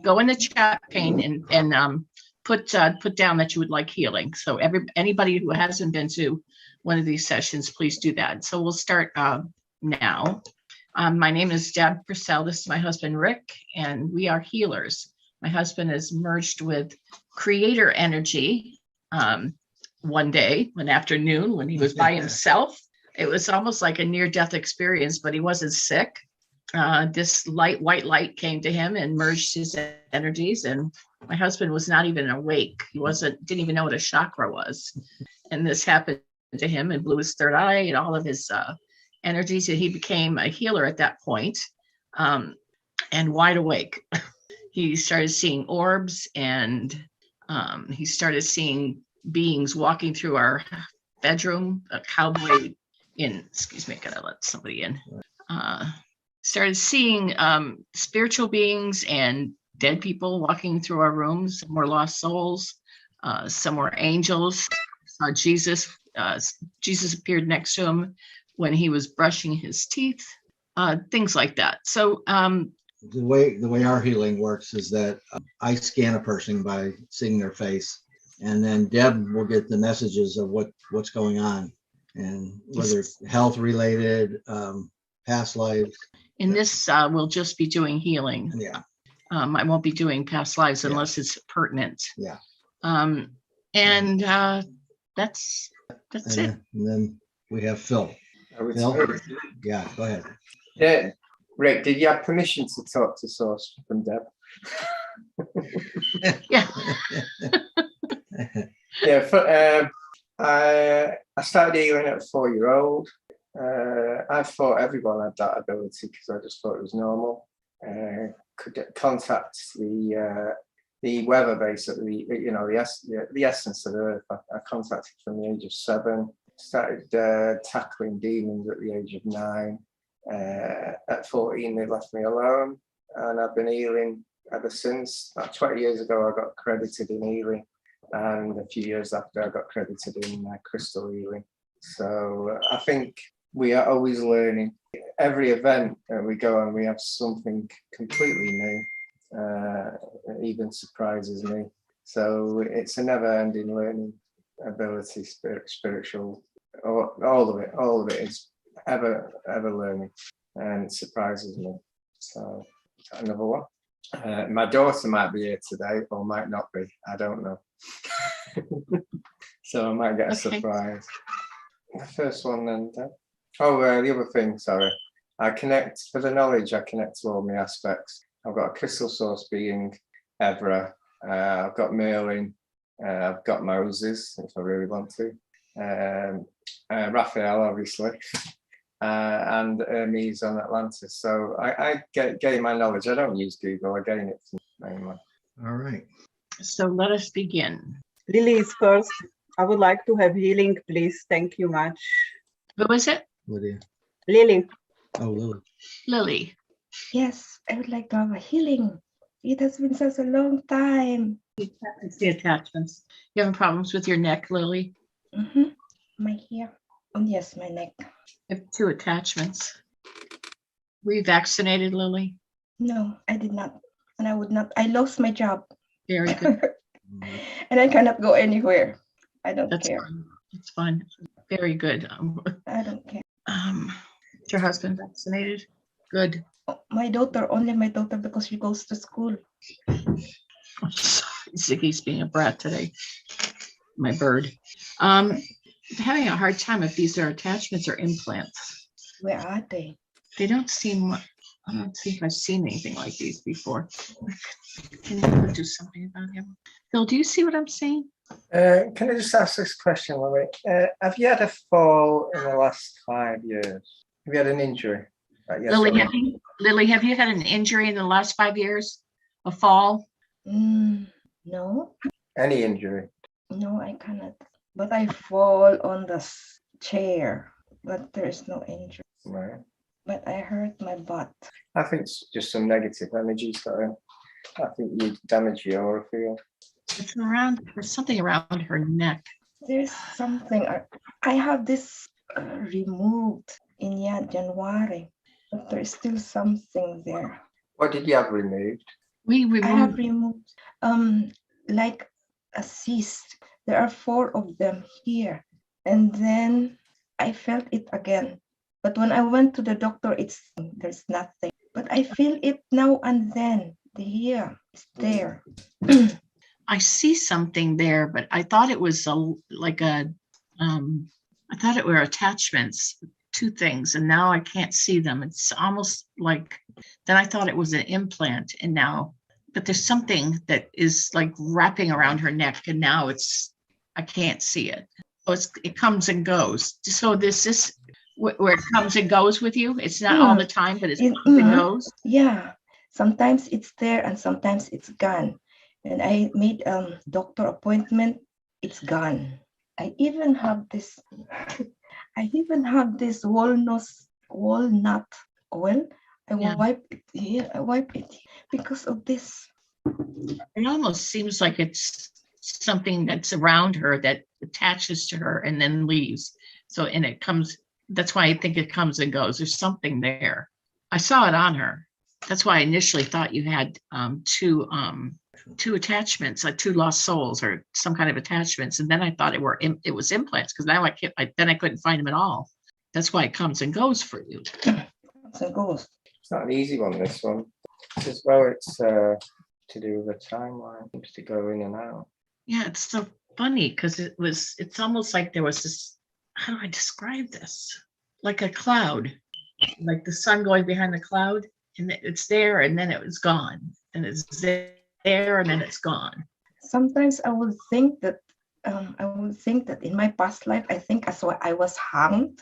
go in the chat pane and put down that you would like healing. So anybody who hasn't been to one of these sessions, please do that. So we'll start now. My name is Deb Purcell. This is my husband, Rick, and we are healers. My husband is merged with creator energy one day, one afternoon, when he was by himself. It was almost like a near-death experience, but he wasn't sick. This white light came to him and merged his energies, and my husband was not even awake. He didn't even know what a chakra was. And this happened to him and blew his third eye and all of his energies, and he became a healer at that point, and wide awake. He started seeing orbs, and he started seeing beings walking through our bedroom, a cowboy excuse me, I gotta let somebody in. Started seeing spiritual beings and dead people walking through our rooms. Some were lost souls, some were angels. Saw Jesus. Jesus appeared next to him when he was brushing his teeth, things like that. So the way our healing works is that I scan a person by seeing their face, and then Deb will get the messages of what's going on, and whether it's health related, past lives. In this, we'll just be doing healing. Yeah. I won't be doing past lives unless it's pertinent. Yeah. And that's it. And then we have Phil. Phil? Yeah, go ahead. Yeah. Rick, did you have permission to talk to Source from Deb? Yeah. Yeah. I started healing at a 4-year-old. I thought everyone had that ability because I just thought it was normal. Could contact the weather, basically, the essence of the earth. I contacted from the age of 7. Started tackling demons at the age of 9. At 14, they left me alone, and I've been healing ever since. About 20 years ago, I got accredited in healing, and a few years after, I got accredited in crystal healing. So I think we are always learning. Every event that we go on, we have something completely new. It even surprises me. So it's a never-ending learning ability, spiritual, all of it is ever learning, and it surprises me. So another one. My daughter might be here today or might not be. I don't know. So I might get a surprise. The first one then. The other thing, sorry. I connect, for the knowledge, I connect to all my aspects. I've got a crystal source being, Evra. I've got Merlin. I've got Moses, if I really want to. Raphael, obviously. And Hermes on Atlantis. So I gain my knowledge. I don't use Google. I gain it from mainly. All right. So let us begin. Lily is first. I would like to have healing, please. Thank you much. Who is it? Lydia. Lily. Oh, Lily. Lily. Yes, I would like to have a healing. It has been such a long time. It's the attachments. You having problems with your neck, Lily? Mm-hmm. My hair. Oh, yes, my neck. You have 2 attachments. Were you vaccinated, Lily? No, I did not. And I would not. I lost my job. Very good. And I cannot go anywhere. I don't That's care. fine. It's fine. Very good. I don't care. Is your husband vaccinated? Good. My daughter, only my daughter, because she goes to school. I'm sorry, Ziggy's being a brat today. My bird. I'm having a hard time if these are attachments or implants. Where are they? They don't seem. I don't think I've seen anything like these before. Can you do something about him? Phil, do you see what I'm saying? Can I just ask this question, Lily? Have you had a fall in the last 5 years? Have you had an injury? Yes, Lily, have you had an injury in the last 5 years? A fall? No. Any injury? No, I cannot. But I fall on the chair, but there is no injury. Right. But I hurt my butt. I think it's just some negative energy, so I think you damage your aura field. It's around. There's something around her neck. There's something. I have this removed in January, but there's still something there. What did you have removed? We I have removed, removed like a cyst. There are 4 of them here. And then I felt it again. But when I went to the doctor, there's nothing. But I feel it now and then. Here, it's there. I see something there, but I thought it was I thought it were attachments to things, and now I can't see them. It's almost like, then I thought it was an implant, and now, but there's something that is like wrapping around her neck, and now I can't see it. So it comes and goes. So this is where it comes and goes with you. It's not all the time, but it comes and goes. Yeah, sometimes it's there and sometimes it's gone. And I made a doctor appointment, it's gone. I even have this walnut oil. I wipe it here, because of this. It almost seems like it's something that's around her that attaches to her and then leaves. So, and it comes, that's why I think it comes and goes. There's something there. I saw it on her. That's why I initially thought you had two attachments, like 2 lost souls or some kind of attachments. And then I thought it was implants, because now I couldn't find them at all. That's why it comes and goes for you. Comes and goes. It's not an easy one, this one. As well, it's to do with the timeline. Seems to go in and out. Yeah, it's so funny because it's almost like there was this, how do I describe this? Like a cloud, like the sun going behind the cloud, and it's there and then it was gone. And it's there and then it's gone. Sometimes I would think that in my past life, I think I was hanged.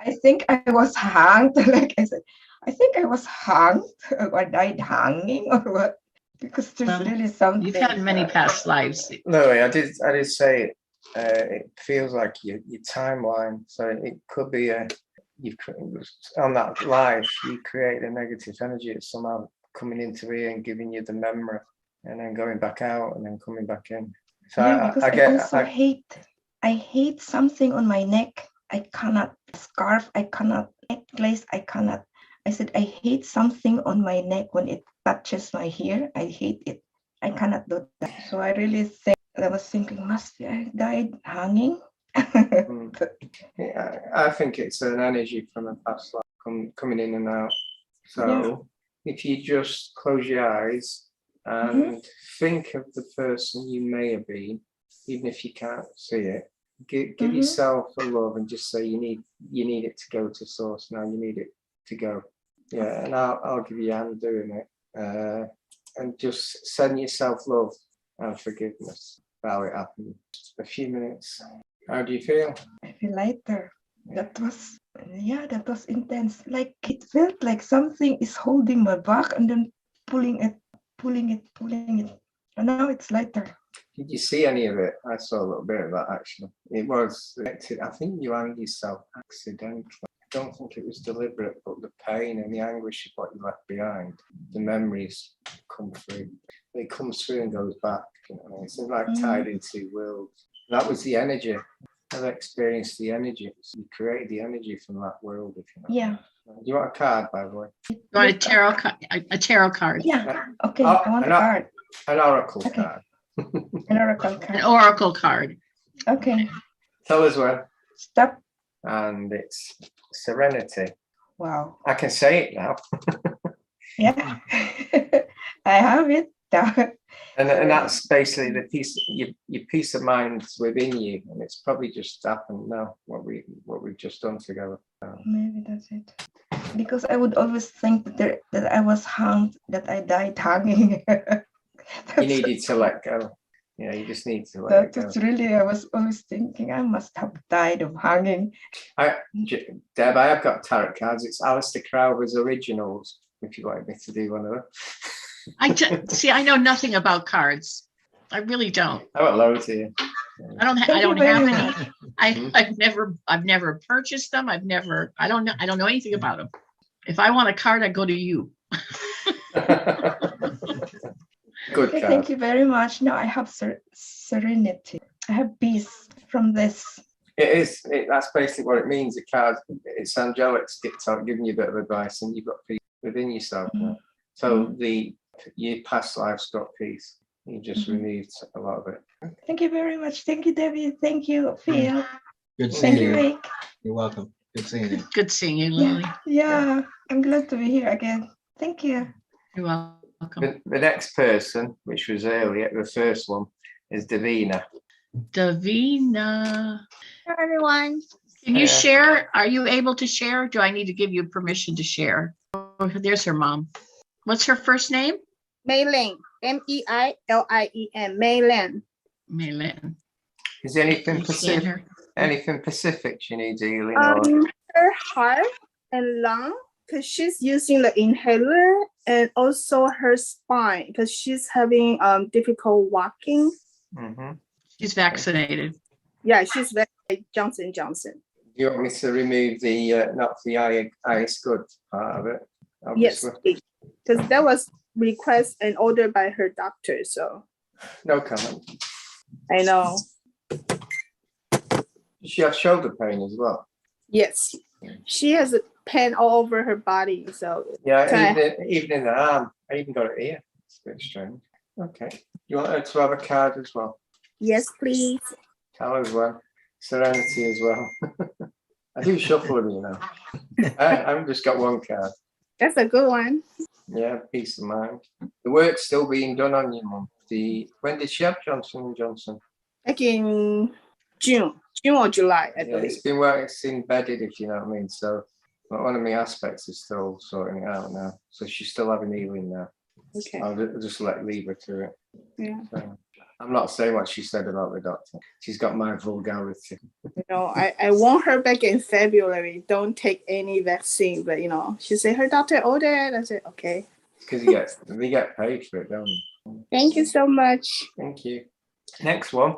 I think I was hanged. Like I said, I think I was hanged or died hanging or what? Because there's really something. You've had many past lives. No, I did say it feels like your timeline. So it could be on that life you create a negative energy that's somehow coming into here and giving you the memory, and then going back out and then coming back in. So yeah, because I hate something on my neck. I cannot scarf. I cannot necklace. I cannot. I said I hate something on my neck when it touches my hair. I hate it. I cannot do that. So I really think I was thinking, must be I died hanging. Yeah, I think it's an energy from a past life coming in and out. So if you just close your eyes and think of the person you may have been, even if you can't see it, give yourself a love and just say you need it to go to source now. You need it to go. Yeah, and I'll give you a hand doing it. And just send yourself love and forgiveness. Allow it happen. A few minutes. How do you feel? I feel lighter. That was intense. Like it felt like something is holding my back and then pulling it. And now it's lighter. Did you see any of it? I saw a little bit of that actually. It was, I think you hanged yourself accidentally. I don't think it was deliberate, but the pain and the anguish of what you left behind, the memories come through. It comes through and goes back. You know, it's like tied into worlds. That was the energy. I've experienced the energy. So you create the energy from that world, if you know. Yeah. Do you want a card, by the way? You want a tarot card? Yeah. Okay. I want a card. An oracle card. An oracle card. An oracle card. Okay. Tell us when. Stop. And it's serenity. Wow. I can say it now. Yeah. I have it. And that's basically the your peace of mind's within you, and it's probably just happened now. What we've just done together. Maybe that's it. Because I would always think that I was hanged, that I died hanging. You needed to let go. Yeah, you just need to let go. That's really, I was always thinking I must have died of hanging. Deb, I have got tarot cards. It's Alistair Crowther's Originals, if you want me to do one of them. I know nothing about cards. I really don't. I got loads here. I don't have any. I've never purchased them. I don't know anything about them. If I want a card, I go to you. Good card. Thank you very much. Now I have serenity. I have peace from this. That's basically what it means. The card, it's angelic giving you a bit of advice, and you've got peace within yourself now. So your past lives got peace. You just Mhm. removed a lot of it. Thank you very much. Thank you, Debbie. Thank you, Phil. Good Thank seeing you, you. Rick. You're welcome. Good seeing you. Good seeing you, Yeah, Lily. yeah. I'm glad to be here again. Thank you. You're welcome. The next person, which was earlier, the first one, is Davina. Davina, Hello, everyone. can you Yeah. share? Are you able to share? Do I need to give you permission to share? Oh, there's her mom. What's her first name? Maylin. Meilin. Maylin. Maylin. Is there anything Can you scan Pacific? her? Anything Pacific she needs healing? Or Her heart and lung, because she's using the inhaler, and also her spine, because she's having difficult walking. Mhm. She's vaccinated. Yeah, she's very Johnson Johnson. Do you want me to remove the not the eye good part of it? Yes, Obviously. because that was request and ordered by her doctor. So No comment. I know. Does she have shoulder pain as well? Yes, she has a pain all over her body. So Yeah, Okay. even in the arm. I even got it here. It's a bit strange. Okay. You want her to have a card as well? yes, please. Tell as well. Serenity as well. I do shuffle them, you know. I've just got one card. That's a good one. Yeah, peace of mind. The work's still being done on you, Mum. When did she have Johnson and Johnson? Back in June or July, I Yeah, believe. it's been working, it's embedded, if you know what I mean. So one of my aspects is still sorting it out now. So she's still having healing now. Okay. I'll just leave her to it. Yeah. So, I'm not saying what she said about the doctor. She's got my vulgarity. You know, I warned her back in February, don't take any vaccine. But, you know, she said her doctor ordered. I said, okay. Because they get paid for it, don't they? Thank you so much. Thank you. Next one.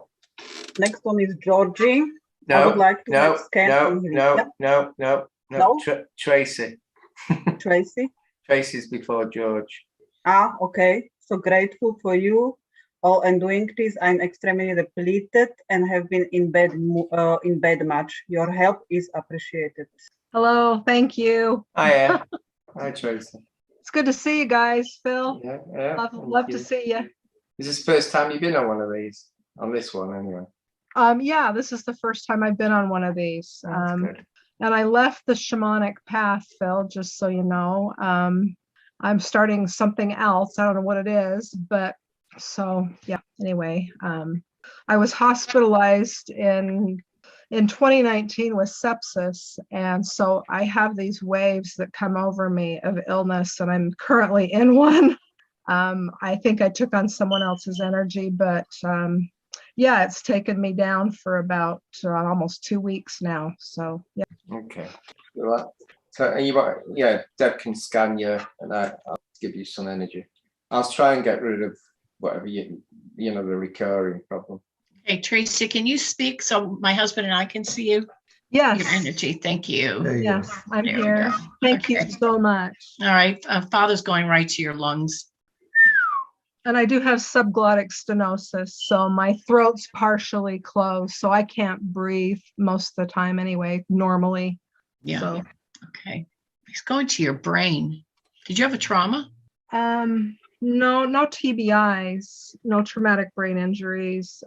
Next one is Georgie. I would like to have scan on him. Yep. No. Tracy. Tracy. Tracy's before George. Okay. So grateful for you all and doing this. I'm extremely depleted and have been in bed much. Your help is appreciated. Hello, thank you. Hi Tracy. It's good to see you guys, Phil. Yeah. Love to see you. Is this the first time you've been on one of these? On this one, anyway. Yeah, this is the first time I've been on one of these. That's good. And I left the shamanic path, Phil, just so you know. I'm starting something else. I don't know what it is, but so yeah, anyway, I was hospitalized in 2019 with sepsis. And so I have these waves that come over me of illness, and I'm currently in one. I think I took on someone else's energy, but yeah, it's taken me down for about almost 2 weeks now. So yeah. Okay. So Deb can scan you, and I'll give you some energy. I'll try and get rid of whatever the recurring problem. Hey, Tracy, can you speak so my husband and I can see you? Yes. Your energy. Thank you. There you Yes, go. I'm There we here. go. Thank Okay. you so much. All right. Father's going right to your lungs. And I do have subglottic stenosis, so my throat's partially closed, so I can't breathe most of the time anyway, normally. Yeah. So, Okay. He's going to your brain. Did you have a trauma? no TBIs, no traumatic brain injuries.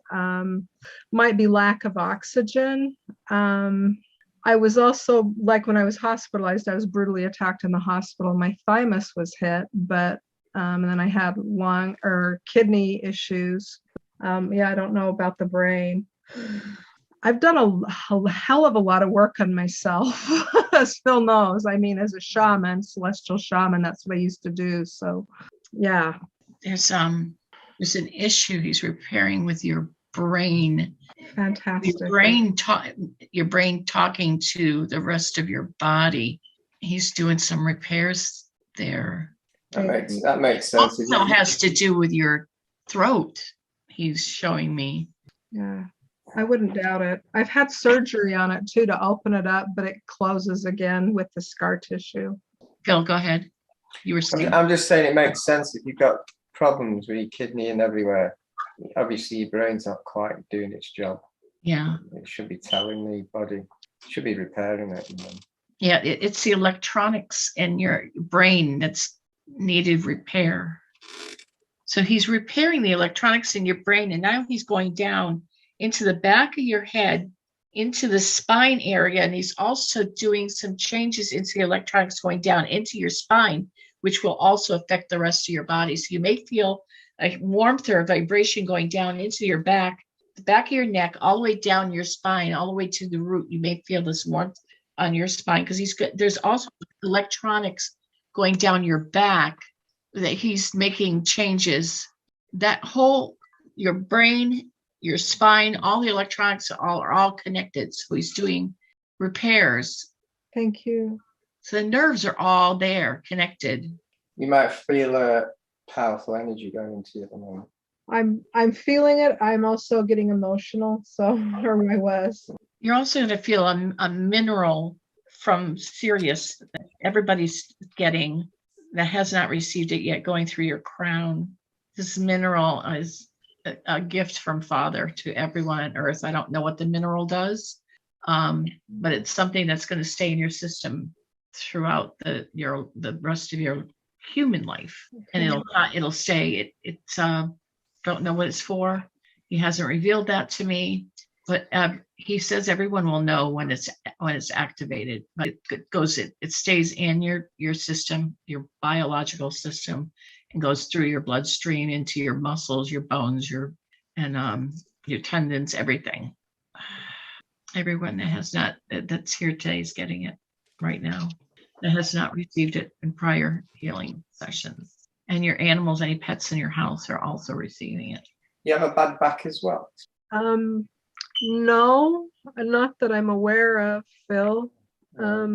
Might be lack of oxygen. I was also, like when I was hospitalized, I was brutally attacked in the hospital. My thymus was hit, but and then I had lung or kidney issues. I don't know about the brain. I've done a hell of a lot of work on myself, as Phil knows. I mean, as a shaman, celestial shaman, that's what I used to do. So, yeah. There's an issue he's repairing with your brain. Fantastic. Your brain talking to the rest of your body. He's doing some repairs there. That makes sense. Also has to do with your throat. He's showing me. Yeah, I wouldn't doubt it. I've had surgery on it too to open it up, but it closes again with the scar tissue. Phil, go ahead. You were saying. I'm just saying it makes sense if you've got problems with your kidney and everywhere. Obviously, your brain's not quite doing its job. Yeah. It should be telling the body. It should be repairing it. Yeah, it's the electronics in your brain that's needed repair. So he's repairing the electronics in your brain, and now he's going down into the back of your head, into the spine area, and he's also doing some changes into the electronics going down into your spine, which will also affect the rest of your body. So you may feel a warmth or a vibration going down into your back, the back of your neck, all the way down your spine, all the way to the root. You may feel this warmth on your spine because there's also electronics going down your back that he's making changes. That whole, your brain, your spine, all the electronics are all connected. So he's doing repairs. Thank you. So the nerves are all there, connected. You might feel a powerful energy going into you at the moment. I'm feeling it. I'm also getting emotional. So, or I was. You're also going to feel a mineral from Sirius that everybody's getting that has not received it yet, going through your crown. This mineral is a gift from Father to everyone on Earth. I don't know what the mineral does, but it's something that's going to stay in your system throughout the rest of your human life, and it'll stay. It's don't know what it's for. He hasn't revealed that to me, but he says everyone will know when it's activated. But it stays in your system, your biological system, and goes through your bloodstream into your muscles, your bones, your tendons, everything. Everyone that's here today is getting it right now, that has not received it in prior healing sessions. And your animals, any pets in your house, are also receiving it. You have a bad back as well? No, not that I'm aware of, Phil. I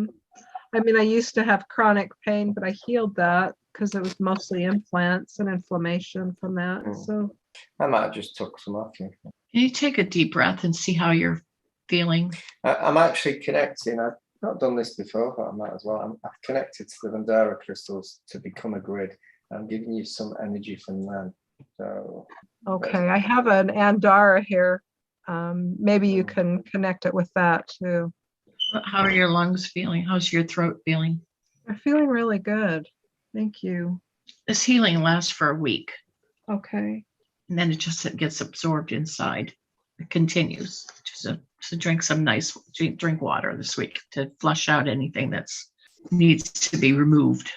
mean, I used to have chronic pain, but I healed that because it was mostly implants and inflammation from that. So I might have just took some off you. Can you take a deep breath and see how you're feeling? I'm actually connecting. I've not done this before, but I might as well. I've connected to the Vandara crystals to become a grid. I'm giving you some energy from them. So okay, I have an Andara here. Maybe you can connect it with that too. How are your lungs feeling? How's your throat feeling? I'm feeling really good. Thank you. This healing lasts for a week, Okay. and then it just gets absorbed inside. It continues. So drink some nice drink water this week to flush out anything that's needs to be removed.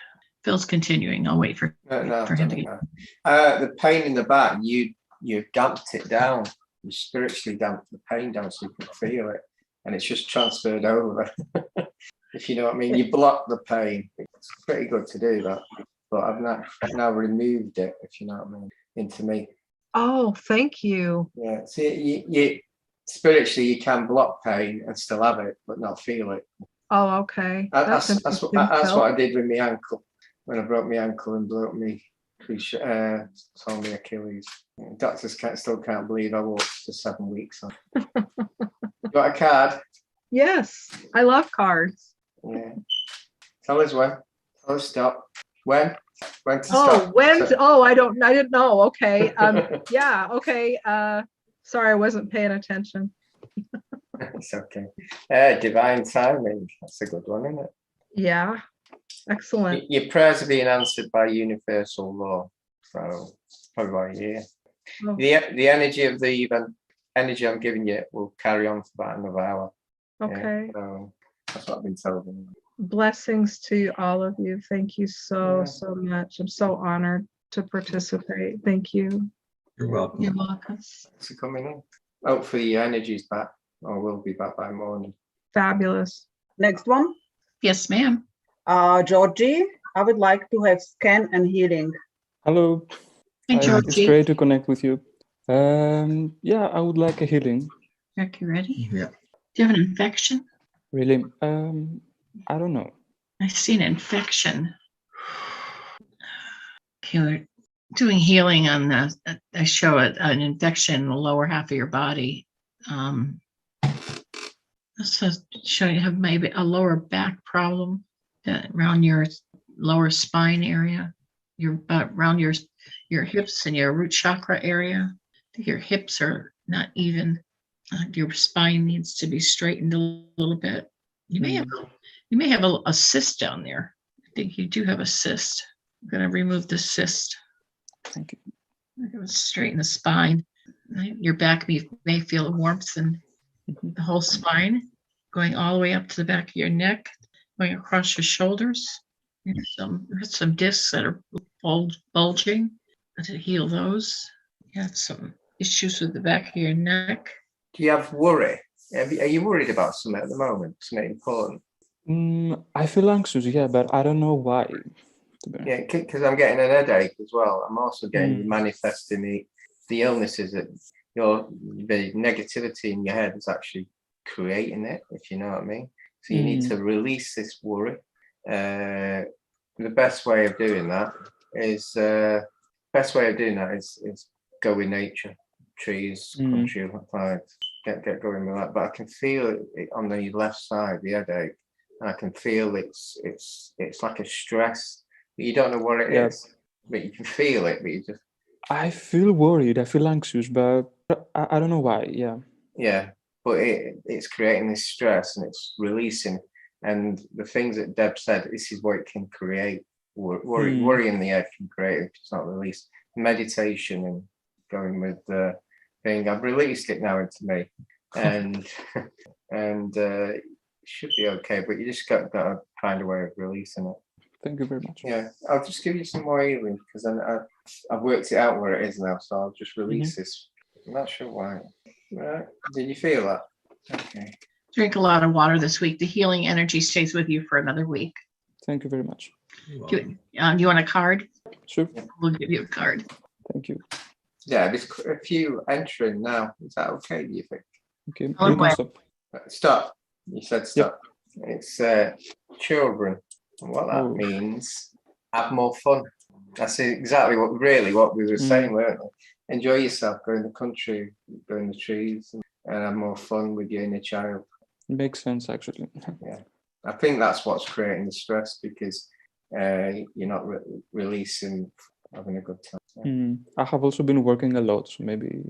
Phil's continuing. I'll wait for him to get. The pain in the back, you damped it down. You spiritually damped the pain down so you could feel it, and it's just transferred over. If you know what I mean, you block the pain. It's pretty good to do that, but I've now removed it. If you know what I mean, into me. Oh, thank you. Yeah. See, you spiritually you can block pain and still have it, but not feel it. Oh, okay. That's what I did with my ankle when I broke my ankle and broke me. Told me Achilles. Doctors still can't believe I walked for 7 weeks. You got a card? Yes, I love cards. Yeah. Tell us when. Tell us stop. When? When to Oh, stop? when? Oh, I didn't know. Okay. Yeah. Okay. Sorry, I wasn't paying attention. It's okay. Divine timing. That's a good one, isn't it? Yeah. Excellent. Your prayers are being answered by universal law. So probably about a year. Oh. The energy of the energy I'm giving you will carry on for about another hour. Okay. Yeah, so that's what I've been told. Blessings to all of you. Thank you so much. I'm so honored to participate. Thank you. You're welcome. You're welcome. Thanks for coming in. Hopefully your energy's back, or will be back by morning. Fabulous. Next one. Yes, ma'am. Georgie, I would like to have scan and healing. Hello. Hey, It's Georgie. great to connect with you. Yeah, I would like a healing. Rick, you ready? Yeah. Do you have an infection? Really? I don't know. I see an infection. Okay, we're doing healing on I show an infection in the lower half of your body. So show you have maybe a lower back problem around your lower spine area, around your hips and your root chakra area. I think your hips are not even. Your spine needs to be straightened a little bit. You may have a cyst down there. I think you do have a cyst. I'm going to remove the cyst. Thank you. I'm going to straighten the spine. Your back may feel warmth in Mhm. the whole spine, going all the way up to the back of your neck, going across your shoulders. There's some discs that are bulging. To heal those. You have some issues with the back of your neck. Do you have worry? Are you worried about something at the moment? Something important? I feel anxious, yeah, but I don't know why. To be honest. Yeah, because I'm getting an headache as well. I'm also getting Mm. manifesting the illnesses that the negativity in your head is actually creating it, if you know what I mean. So you need to release this worry. The best way of doing that is go with nature, trees, country, like get going with that. But I can feel it on the left side, the headache, and I can feel it's like a stress. But you don't know what it is, but you can feel it. But you just I feel worried. I feel anxious, but I don't know why. Yeah. But it's creating this stress and it's releasing. And the things that Deb said, this is what it can create. Worry in the head can create it if it's not released. Meditation and going with the thing. I've released it now into me, and it should be okay. But you just got to find a way of releasing it. Thank you very much. Yeah, I'll just give you some more healing because I've worked it out where it is now. So I'll just release this. I'm not sure why. Right? Did you feel that? Okay. Drink a lot of water this week. The healing energy stays with you for another week. Thank you very much. Do you want a card? Sure. We'll give you a card. Thank you. Yeah, there's a few entering now. Is that okay, do you think? Okay. Oh, You can well. stop. Stop. You said stop. It's children. And what that means, have more fun. That's exactly what we were saying, weren't we? Enjoy yourself, go in the country, go in the trees, and have more fun with your inner child. It makes sense, actually. Yeah. I think that's what's creating the stress because you're not releasing, having a good time. I have also been working a lot, so maybe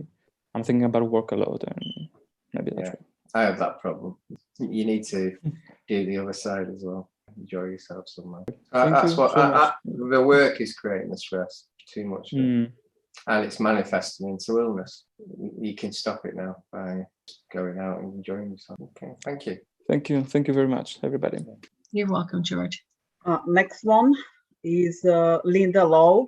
I'm thinking about work a lot, and maybe that's right. I have that problem. You need to do the other side as well. Enjoy yourself somewhere. That's what the work is creating the stress. Too much, and it's manifesting into illness. You can stop it now by going out and enjoying yourself. Okay, thank you. Thank you very much, everybody. You're welcome, George. Next one is Linda Lowe.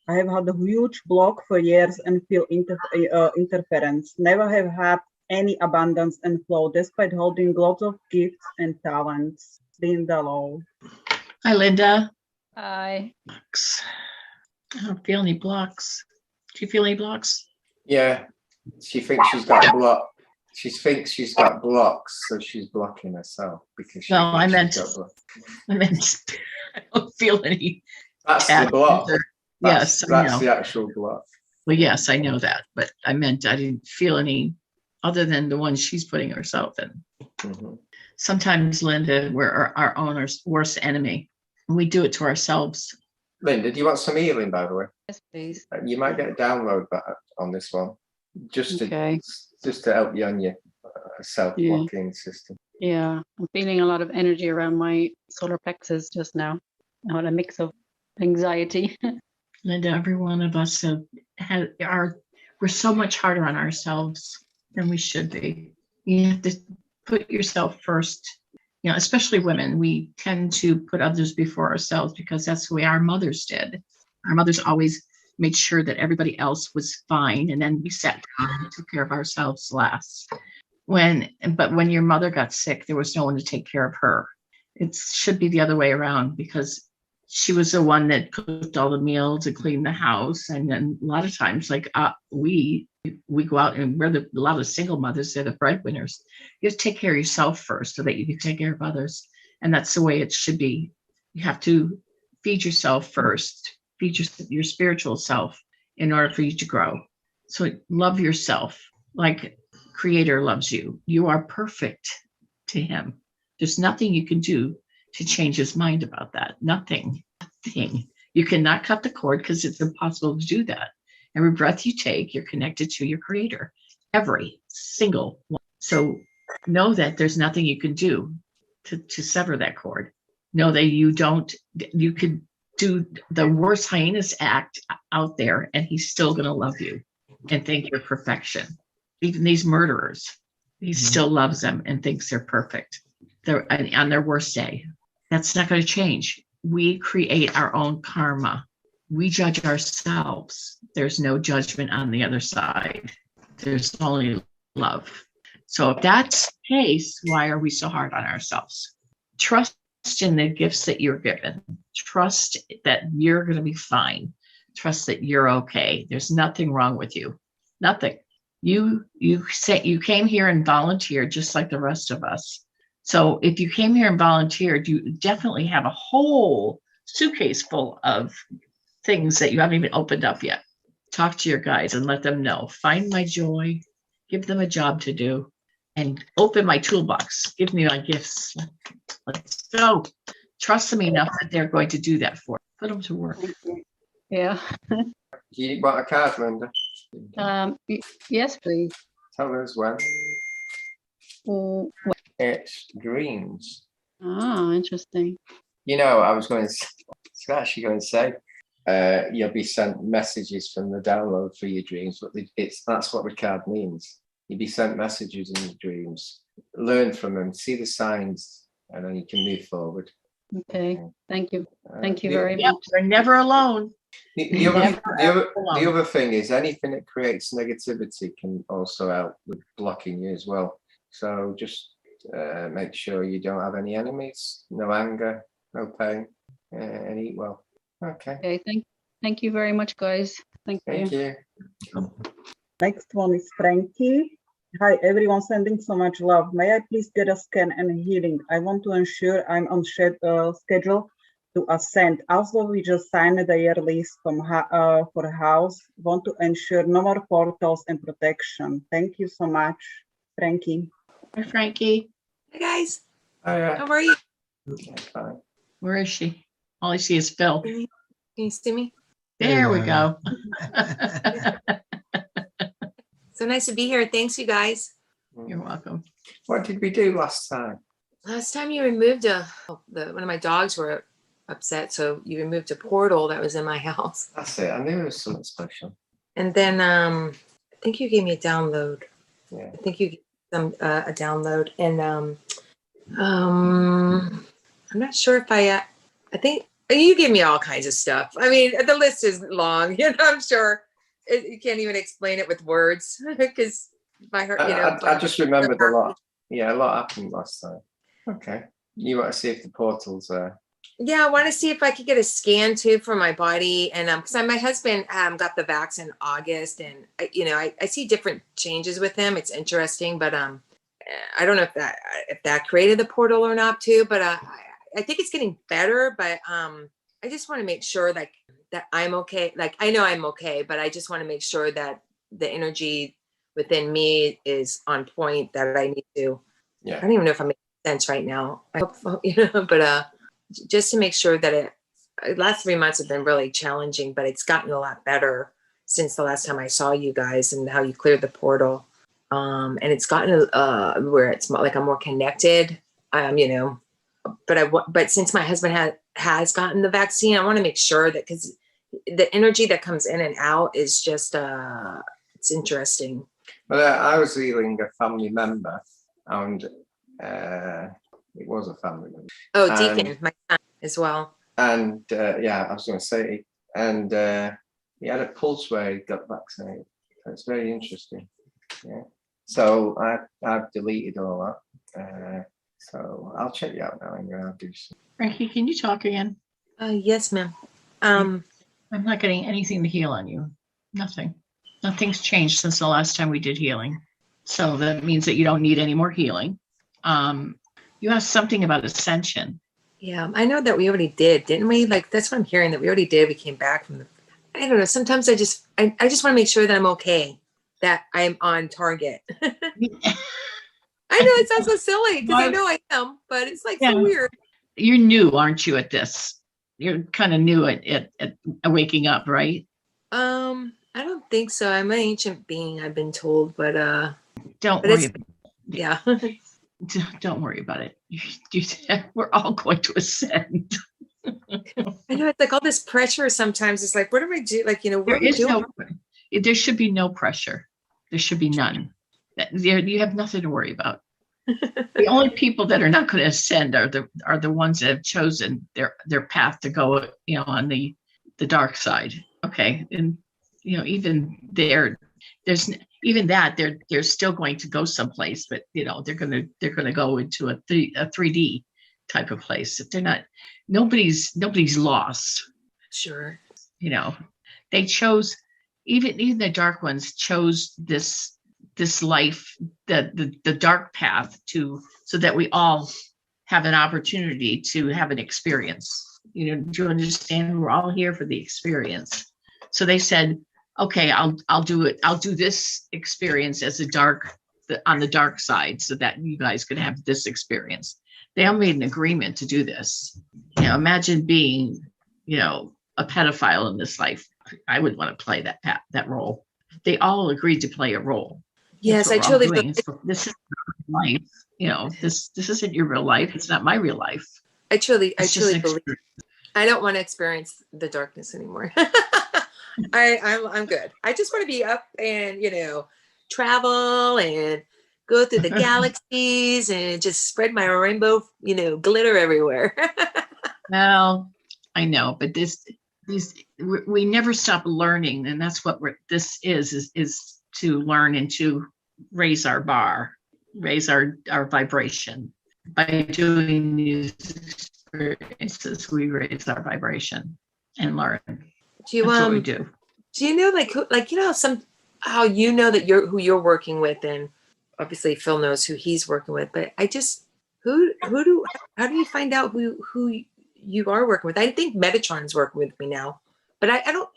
I have had a huge block for years and feel interference. Never have had any abundance and flow despite holding lots of gifts and talents. Linda Lowe. Hi, Linda. Hi. Blocks. I don't feel any blocks. Do you feel any blocks? Yeah, she thinks she's got a block. She thinks she's got blocks, so she's blocking herself because she No, I thinks meant, she's got blocks. I don't feel any. That's the block. Yes, I That's know. the actual block. Well, yes, I know that, but I meant I didn't feel any other than the ones she's putting herself in. Mm-hmm. Sometimes, Linda, we're our own worst enemy. And we do it to ourselves. Linda, do you want some healing, by the way? Yes, please. You might get a download back on this one, just to help you on your self-blocking system. Yeah, I'm feeling a lot of energy around my solar plexus just now. What a mix of anxiety. Linda, every one of us we're so much harder on ourselves than we should be. You have to put yourself first. You know, especially women, we tend to put others before ourselves because that's the way our mothers did. Our mothers always made sure that everybody else was fine, and then we sat down and took care of ourselves last. But when your mother got sick, there was no one to take care of her. It should be the other way around because she was the one that cooked all the meals and cleaned the house. And then a lot of times, like we go out and a lot of single mothers, they're the breadwinners. You have to take care of yourself first so that you can take care of others. And that's the way it should be. You have to feed yourself first, feed your spiritual self in order for you to grow. So love yourself like Creator loves you. You are perfect to him. There's nothing you can do to change his mind about that. Nothing. You cannot cut the cord because it's impossible to do that. Every breath you take, you're connected to your Creator. Every single one. So know that there's nothing you can do to sever that cord. Know that you could do the worst heinous act out there, and he's still going to love you and think you're perfection. Even these murderers, he still loves them and thinks they're perfect. They're on their worst day. That's not going to change. We create our own karma. We judge ourselves. There's no judgment on the other side. There's only love. So if that's the case, why are we so hard on ourselves? Trust in the gifts that you're given. Trust that you're going to be fine. Trust that you're okay. There's nothing wrong with you. Nothing. You came here and volunteered just like the rest of us. So if you came here and volunteered, you definitely have a whole suitcase full of things that you haven't even opened up yet. Talk to your guides and let them know. Find my joy. Give them a job to do. And open my toolbox. Give me my gifts. Let's go. Trust them enough that they're going to do that for you. Put them to work. Yeah. Do you want a card, Linda? Yes, please. Tell us when. Oh, It's dreams. interesting. You know, I was actually going to say, you'll be sent messages from the download for your dreams, but that's what the card means. You'll be sent messages in your dreams. Learn from them, see the signs, and then you can move forward. Okay. Thank you. Thank you the- very Yep, much. we're never alone. The other thing is anything that creates negativity can also help with blocking you as well. So just make sure you don't have any enemies, no anger, no pain, and eat well. Okay. Okay. Thank you very much, guys. Thank you. Thank you. Next one is Frankie. Hi, everyone, sending so much love. May I please get a scan and healing? I want to ensure I'm on schedule to ascend. Also, we just signed the year lease for a house. Want to ensure no more portals and protection. Thank you so much, Frankie. Hi, Frankie. Hey guys, Hiya. how are you? Yeah, fine. Where is she? All I see is Phil. Can you see me? There we go. So nice to be here. Thanks, you guys. You're welcome. What did we do last time? Last time you removed one of my dogs were upset, so you removed a portal that was in my house. That's it. I knew it was something special. And then I think you gave me a download. Yeah. I think you gave them a download, and I'm not sure if I think you gave me all kinds of stuff. I mean, the list is long. I'm sure you can't even explain it with words because my heart. I just remembered a lot. Yeah, a lot happened last time. Okay. You want to see if the portal's there? Yeah, I want to see if I could get a scan too for my body, and because my husband got the vax in August, and I see different changes with him. It's interesting, but I don't know if that created the portal or not too. But I think it's getting better. But I just want to make sure that I'm okay. Like I know I'm okay, but I just want to make sure that the energy within me is on point. That I need to. Yeah. I don't even know if I'm making sense right now. I hope but just to make sure that last 3 months have been really challenging, but it's gotten a lot better since the last time I saw you guys and how you cleared the portal. And it's gotten where it's like I'm more connected, but since my husband has gotten the vaccine, I want to make sure that, because the energy that comes in and out is just, it's interesting. Well, I was healing a family member, and it was a family member. Oh, Deacon, my son as well. And I was going to say, and he had a pulse where he got vaccinated. It's very interesting. Yeah. So I've deleted all that. So I'll check you out now and I'll do some. Frankie, can you talk again? Yes, ma'am. I'm not getting anything to heal on you. Nothing. Nothing's changed since the last time we did healing. So that means that you don't need any more healing. You have something about ascension. Yeah, I know that we already did, didn't we? Like, that's what I'm hearing, that we already did. We came back from I don't know. Sometimes I just want to make sure that I'm okay, that I'm on target. I know it sounds so silly because I know I am, but it's like so weird. You're new, aren't you, at this? You're kind of new at waking up, right? I don't think so. I'm an ancient being, I've been told, but don't worry. Yeah. Don't worry about it. We're all going to ascend. I know it's like all this pressure sometimes. It's like, what do I do? Like, what There am I is doing? there should be no pressure. There should be none. You have nothing to worry about. The only people that are not going to ascend are the ones that have chosen their path to go, on the dark side. Okay, and even there's even that they're still going to go someplace, but they're gonna go into a 3D type of place. They're not. Nobody's lost. Sure. They chose, even the dark ones chose this life, the dark path, so that we all have an opportunity to have an experience. Do you understand? We're all here for the experience. So they said, okay, I'll do it. I'll do this experience as on the dark side, so that you guys could have this experience. They all made an agreement to do this. Imagine being, a pedophile in this life. I would want to play that role. They all agreed to play a role. Yes, I totally believe. This is life. This isn't your real life. It's not my real life. I truly believe. I don't want to experience the darkness anymore. I'm good. I just want to be up and travel and go through the galaxies and just spread my rainbow glitter everywhere. Well, I know, but we never stop learning, and that's what this is to learn and to raise our bar, raise our vibration. By doing these experiences, we raise our vibration and learn. That's what we do. Do you know how that who you're working with, and obviously Phil knows who he's working with, but how do you find out who you are working with? I think Metatron's working with me now, but I know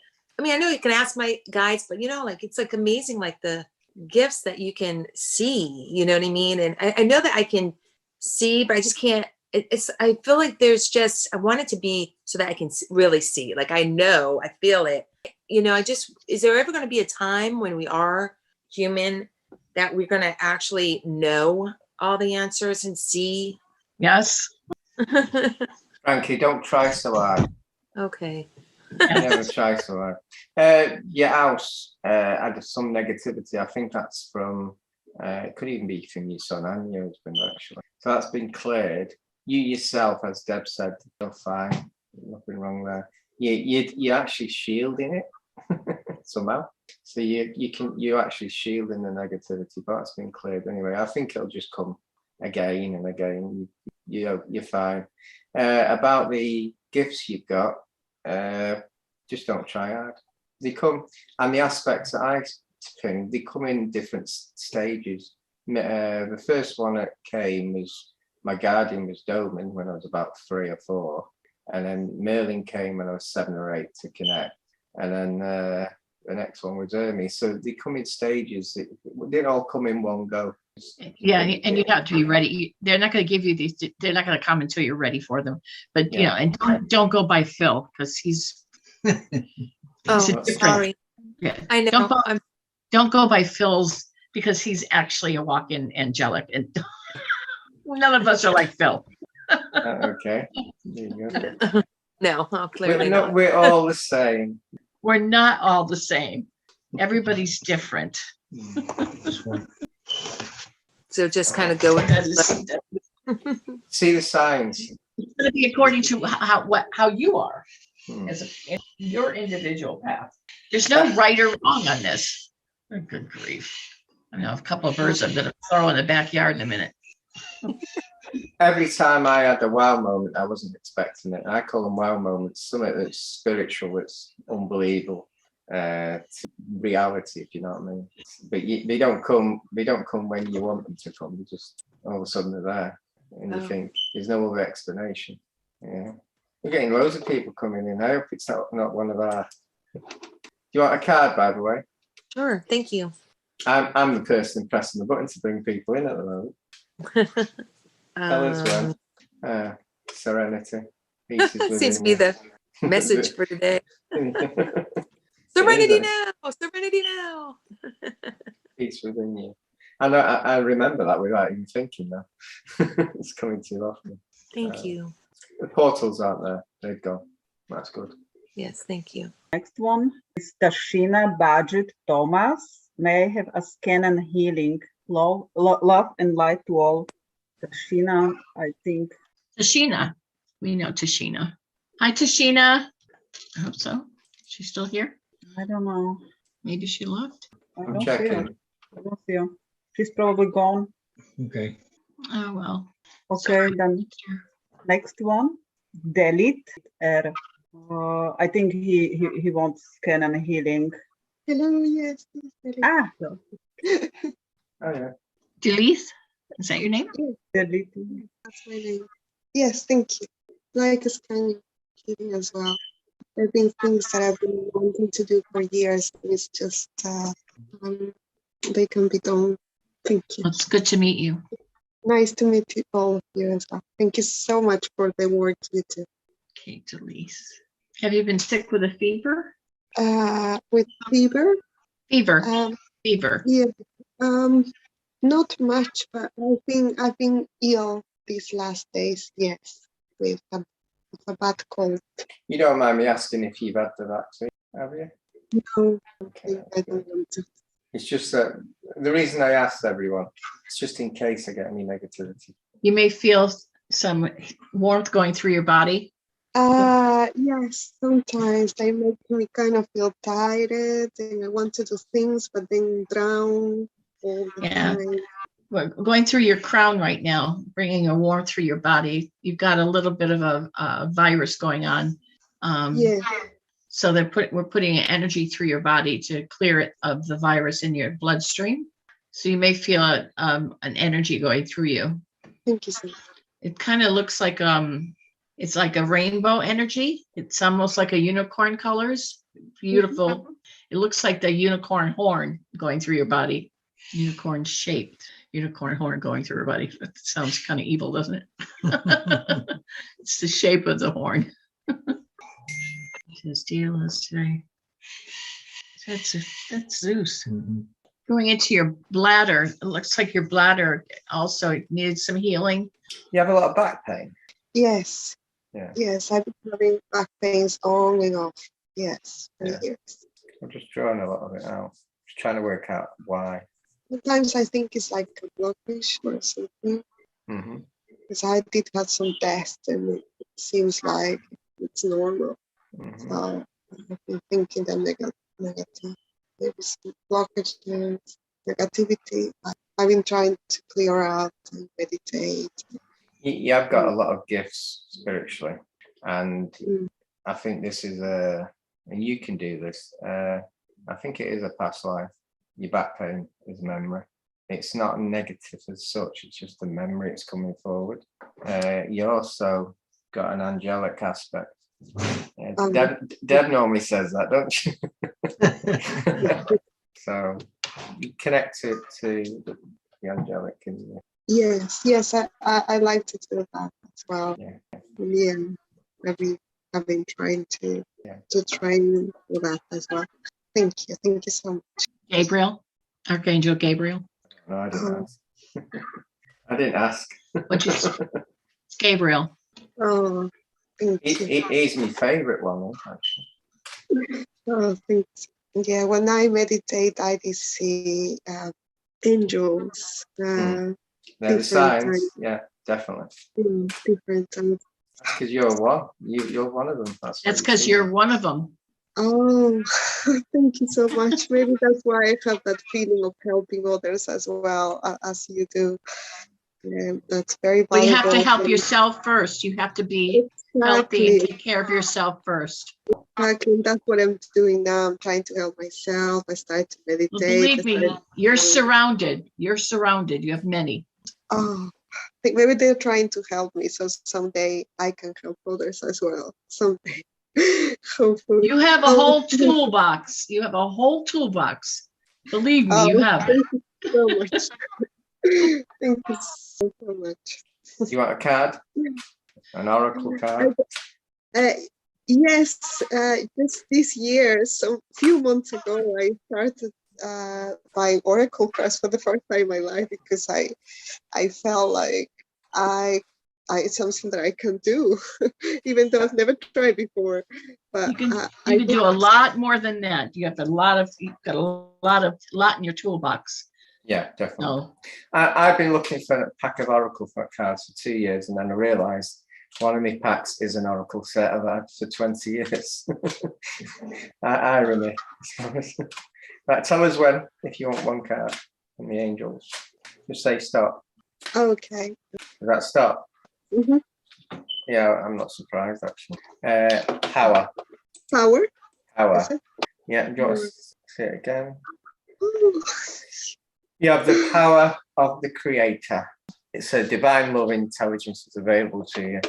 you can ask my guides, but it's like amazing, like the gifts that you can see, you know what I mean? And I know that I can see, but I just can't. I feel like I want it to be so that I can really see. Like I know, I feel it. Is there ever going to be a time when we are human that we're going to actually know all the answers and see? Yes. Frankie, don't try so hard. Okay. Never try so hard. Your house had some negativity. I think that's from, it could even be from your son and your husband, actually. So that's been cleared. You yourself, as Deb said, you're fine. Nothing wrong there. You're actually shielding it somehow. So you're actually shielding the negativity, but it's been cleared anyway. I think it'll just come again and again. You're fine. About the gifts you've got, just don't try hard. They come, and the aspects that I think, they come in different stages. The first one that came was, my guardian was Doman when I was about 3 or 4. And then Merlin came when I was 7 or 8 to connect. And then the next one was Hermes. So they come in stages. They didn't all come in one go. Yeah, and you have to be ready. They're not going to give you these. They're not going to come until you're ready for them. But and don't go by Phil, because he's. Sorry. Yeah, I know. Don't go by Phil's, because he's actually a walk-in angelic, and none of us are like Phil. Okay. There you go. No, clearly not. We're all the same. We're not all the same. Everybody's different. So just kind of go with that. See the signs. It's going to be according to how you are as your individual path. There's no right or wrong on this. Oh, good grief. I know a couple of birds I'm going to throw in the backyard in a minute. Every time I had a wow moment, I wasn't expecting it. I call them wow moments, something that's spiritual, that's unbelievable to reality, if you know what I mean. But they don't come when you want them to come. They just all of a sudden they're there, and you think there's no other explanation. Yeah, we're getting loads of people coming in. I hope it's not one of our. Do you want a card, by the way? Sure, thank you. I'm the person pressing the button to bring people in at the moment. Tell us when. Serenity. Seems to be the message for today. Serenity now! Serenity now! Peace within you. I remember that without even thinking now. It's coming too often. Thank you. The portals aren't there. there you go. That's good. Yes, thank you. Next one is Tashina Budget Thomas. May I have a scan and healing? Love and light to all. Tashina, I think. Tashina. We know Tashina. Hi, Tashina. I hope so. She's still here? I don't know. Maybe she left. I I'm don't see her. checking. I don't see her. She's probably gone. Okay. Oh, well. Okay, then next one. Delete R. I think he wants scan and healing. Hello, yes. Ah, Oh, yeah. Delith? Is that your name? delete. That's my name. Yes, thank you. Like a scanning healing as well. There have been things that I've been wanting to do for years. It's just they can be done. Thank you. It's good to meet you. Nice to meet you, all of you as well. Thank you so much for the words you do. Okay, Delith. Have you been sick with a fever? With fever? Fever. Fever. Yeah. Not much, but I've been ill these last days. Yes, with a bad cold. You don't mind me asking if you've had the vaccine, have you? No, Okay. I don't want to. It's just that the reason I asked everyone, it's just in case I get any negativity. You may feel some warmth going through your body. Yes, sometimes they make me kind of feel tired and I want to do things, but then drown all the Yeah. time. We're going through your crown right now, bringing a warmth through your body. You've got a little bit of a virus going on. Yeah. So we're putting energy through your body to clear it of the virus in your bloodstream. So you may feel an energy going through you. Thank you so much. It kind of looks like it's like a rainbow energy. It's almost like a unicorn colors. Beautiful. It looks like the unicorn horn going through your body. Unicorn shaped unicorn horn going through your body. That sounds kind of evil, doesn't it? It's the shape of the horn. His deal is today. That's Zeus. Mhm. Going into your bladder. It looks like your bladder also needs some healing. You have a lot of back pain? Yes. Yeah. Yes, I've been having back pains on and off. Yes, for Yeah. years. I'm just drawing a lot of it out. Just trying to work out why. Sometimes I think it's like a blockage or something. Mm-hmm. Because I did have some tests and it seems like it's normal. Mm-hmm. So I've been thinking that negative, maybe some blockages, negativity. I've been trying to clear out and meditate. You have got a lot of gifts spiritually, and Mm. I think this is and you can do this. I think it is a past life. Your back pain is memory. It's not negative as such. It's just a memory. It's coming forward. You also got an angelic aspect. Deb normally says that, don't you? So you connect it to the angelic, isn't it? Yes, I like to do that as well. Yeah. I've been trying to Yeah. train for that as well. Thank you so much. Gabriel, Archangel Gabriel. No, I didn't ask. I didn't ask. It's Gabriel. Oh, thank you. He's my favourite one, actually. Oh, thanks. Yeah, when I meditate, I did see angels. They're the Different signs. times. Yeah, definitely. Different times. Because you're one. You're one of them. That's why you because see you're them. one of them. Oh, thank you so much. Maybe that's why I have that feeling of helping others as well as you do. Yeah, that's very Well, valuable. you have to help yourself first. You have to be healthy and Exactly. take care of yourself first. Exactly. That's what I'm doing now. I'm trying to help myself. I started to meditate. Well, believe I me, started- you're surrounded. You're surrounded. You have many. Oh, I think maybe they're trying to help me, so someday I can help others as well. Someday, hopefully. You have a whole toolbox. You have a whole toolbox. Believe me, you have. Thank you so much. Thank you so much. You want a card? An oracle card? Yes, just this year, so a few months ago, I started buying oracle cards for the first time in my life because I felt like I it's something that I can do, even though I've never tried before. But You I can do a lot more than that. You've got a lot in your toolbox. Yeah, definitely. No. I've been looking for a pack of Oracle cards for 2 years, and then I realised one of my packs is an Oracle set I've had for 20 years. Irony. Right, tell us when, if you want one card from the angels. Just say stop. Okay. Does that stop? Mm-hmm. Yeah, I'm not surprised actually. Power. Power. Power. Yeah, do you want to say it again? Ooh. You have the power of the creator. It's a divine love intelligence that's available to you.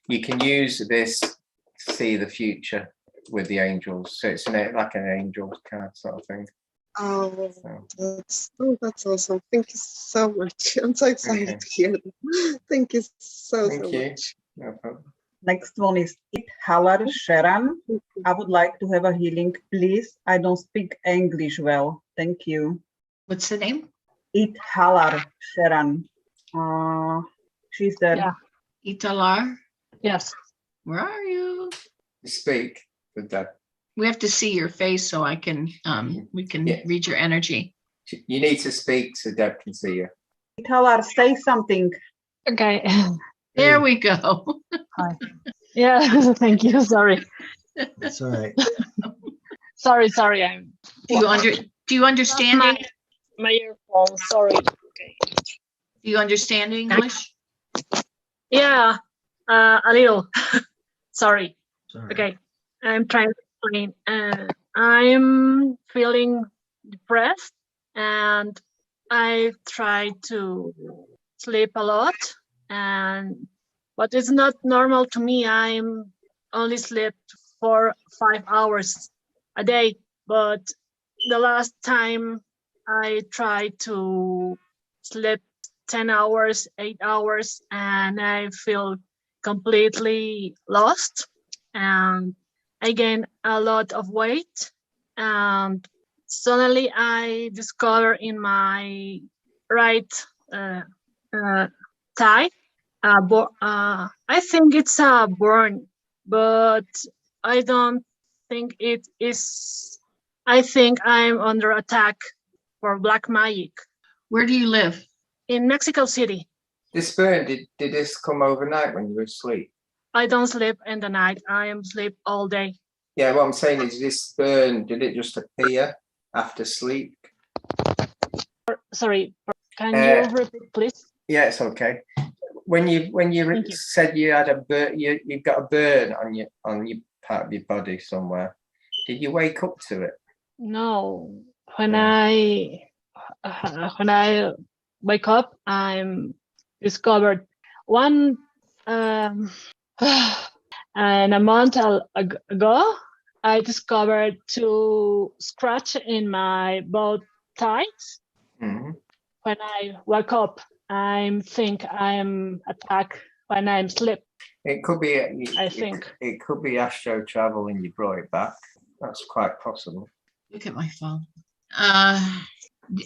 You can use this to see the future with the angels. So it's like an angel card sort of thing. Oh, that's awesome. Thank you so much. I'm so excited to hear that. Thank you so much. No problem. Next one is It Halar Sharon. I would like to have a healing, please. I don't speak English well. Thank you. What's the name? It Halar Sharon. She's there. Yeah. Italar? Yes. Where are you? Speak with that. We have to see your face so I can we can read your energy. You need to speak so Deb can see you. It Halar, say something. Okay. There we go. Hi. Yeah, thank you. Sorry. That's all right. Sorry. Do you understand it? My earphones. Sorry. Okay. Do you understand English? Yeah, a little. Sorry. Sorry. Okay, I'm trying to explain. I'm feeling depressed, and I try to sleep a lot, but it's not normal to me. I'm only slept for 5 hours a day, but the last time I tried to sleep 10 hours, 8 hours, and I feel completely lost. And I gained a lot of weight. And suddenly I discover in my right thigh, I think it's a burn, but I don't think it is. I think I'm under attack for black magic. Where do you live? In Mexico City. This burn, did this come overnight when you were asleep? I don't sleep in the night. I am sleep all day. Yeah, what I'm saying is this burn, did it just appear after sleep? Sorry, can you repeat, please? Yeah, it's okay. When you said you had a burn, you've got a burn on your part of your body somewhere. Did you wake up to it? No. When I wake up, I'm discovered one and a month ago. I discovered two scratch in my both thighs. Mm-hmm. When I wake up, I think I'm attacked when I'm asleep. It could be. I think it could be astro travel, and you brought it back. That's quite possible. Look at my phone.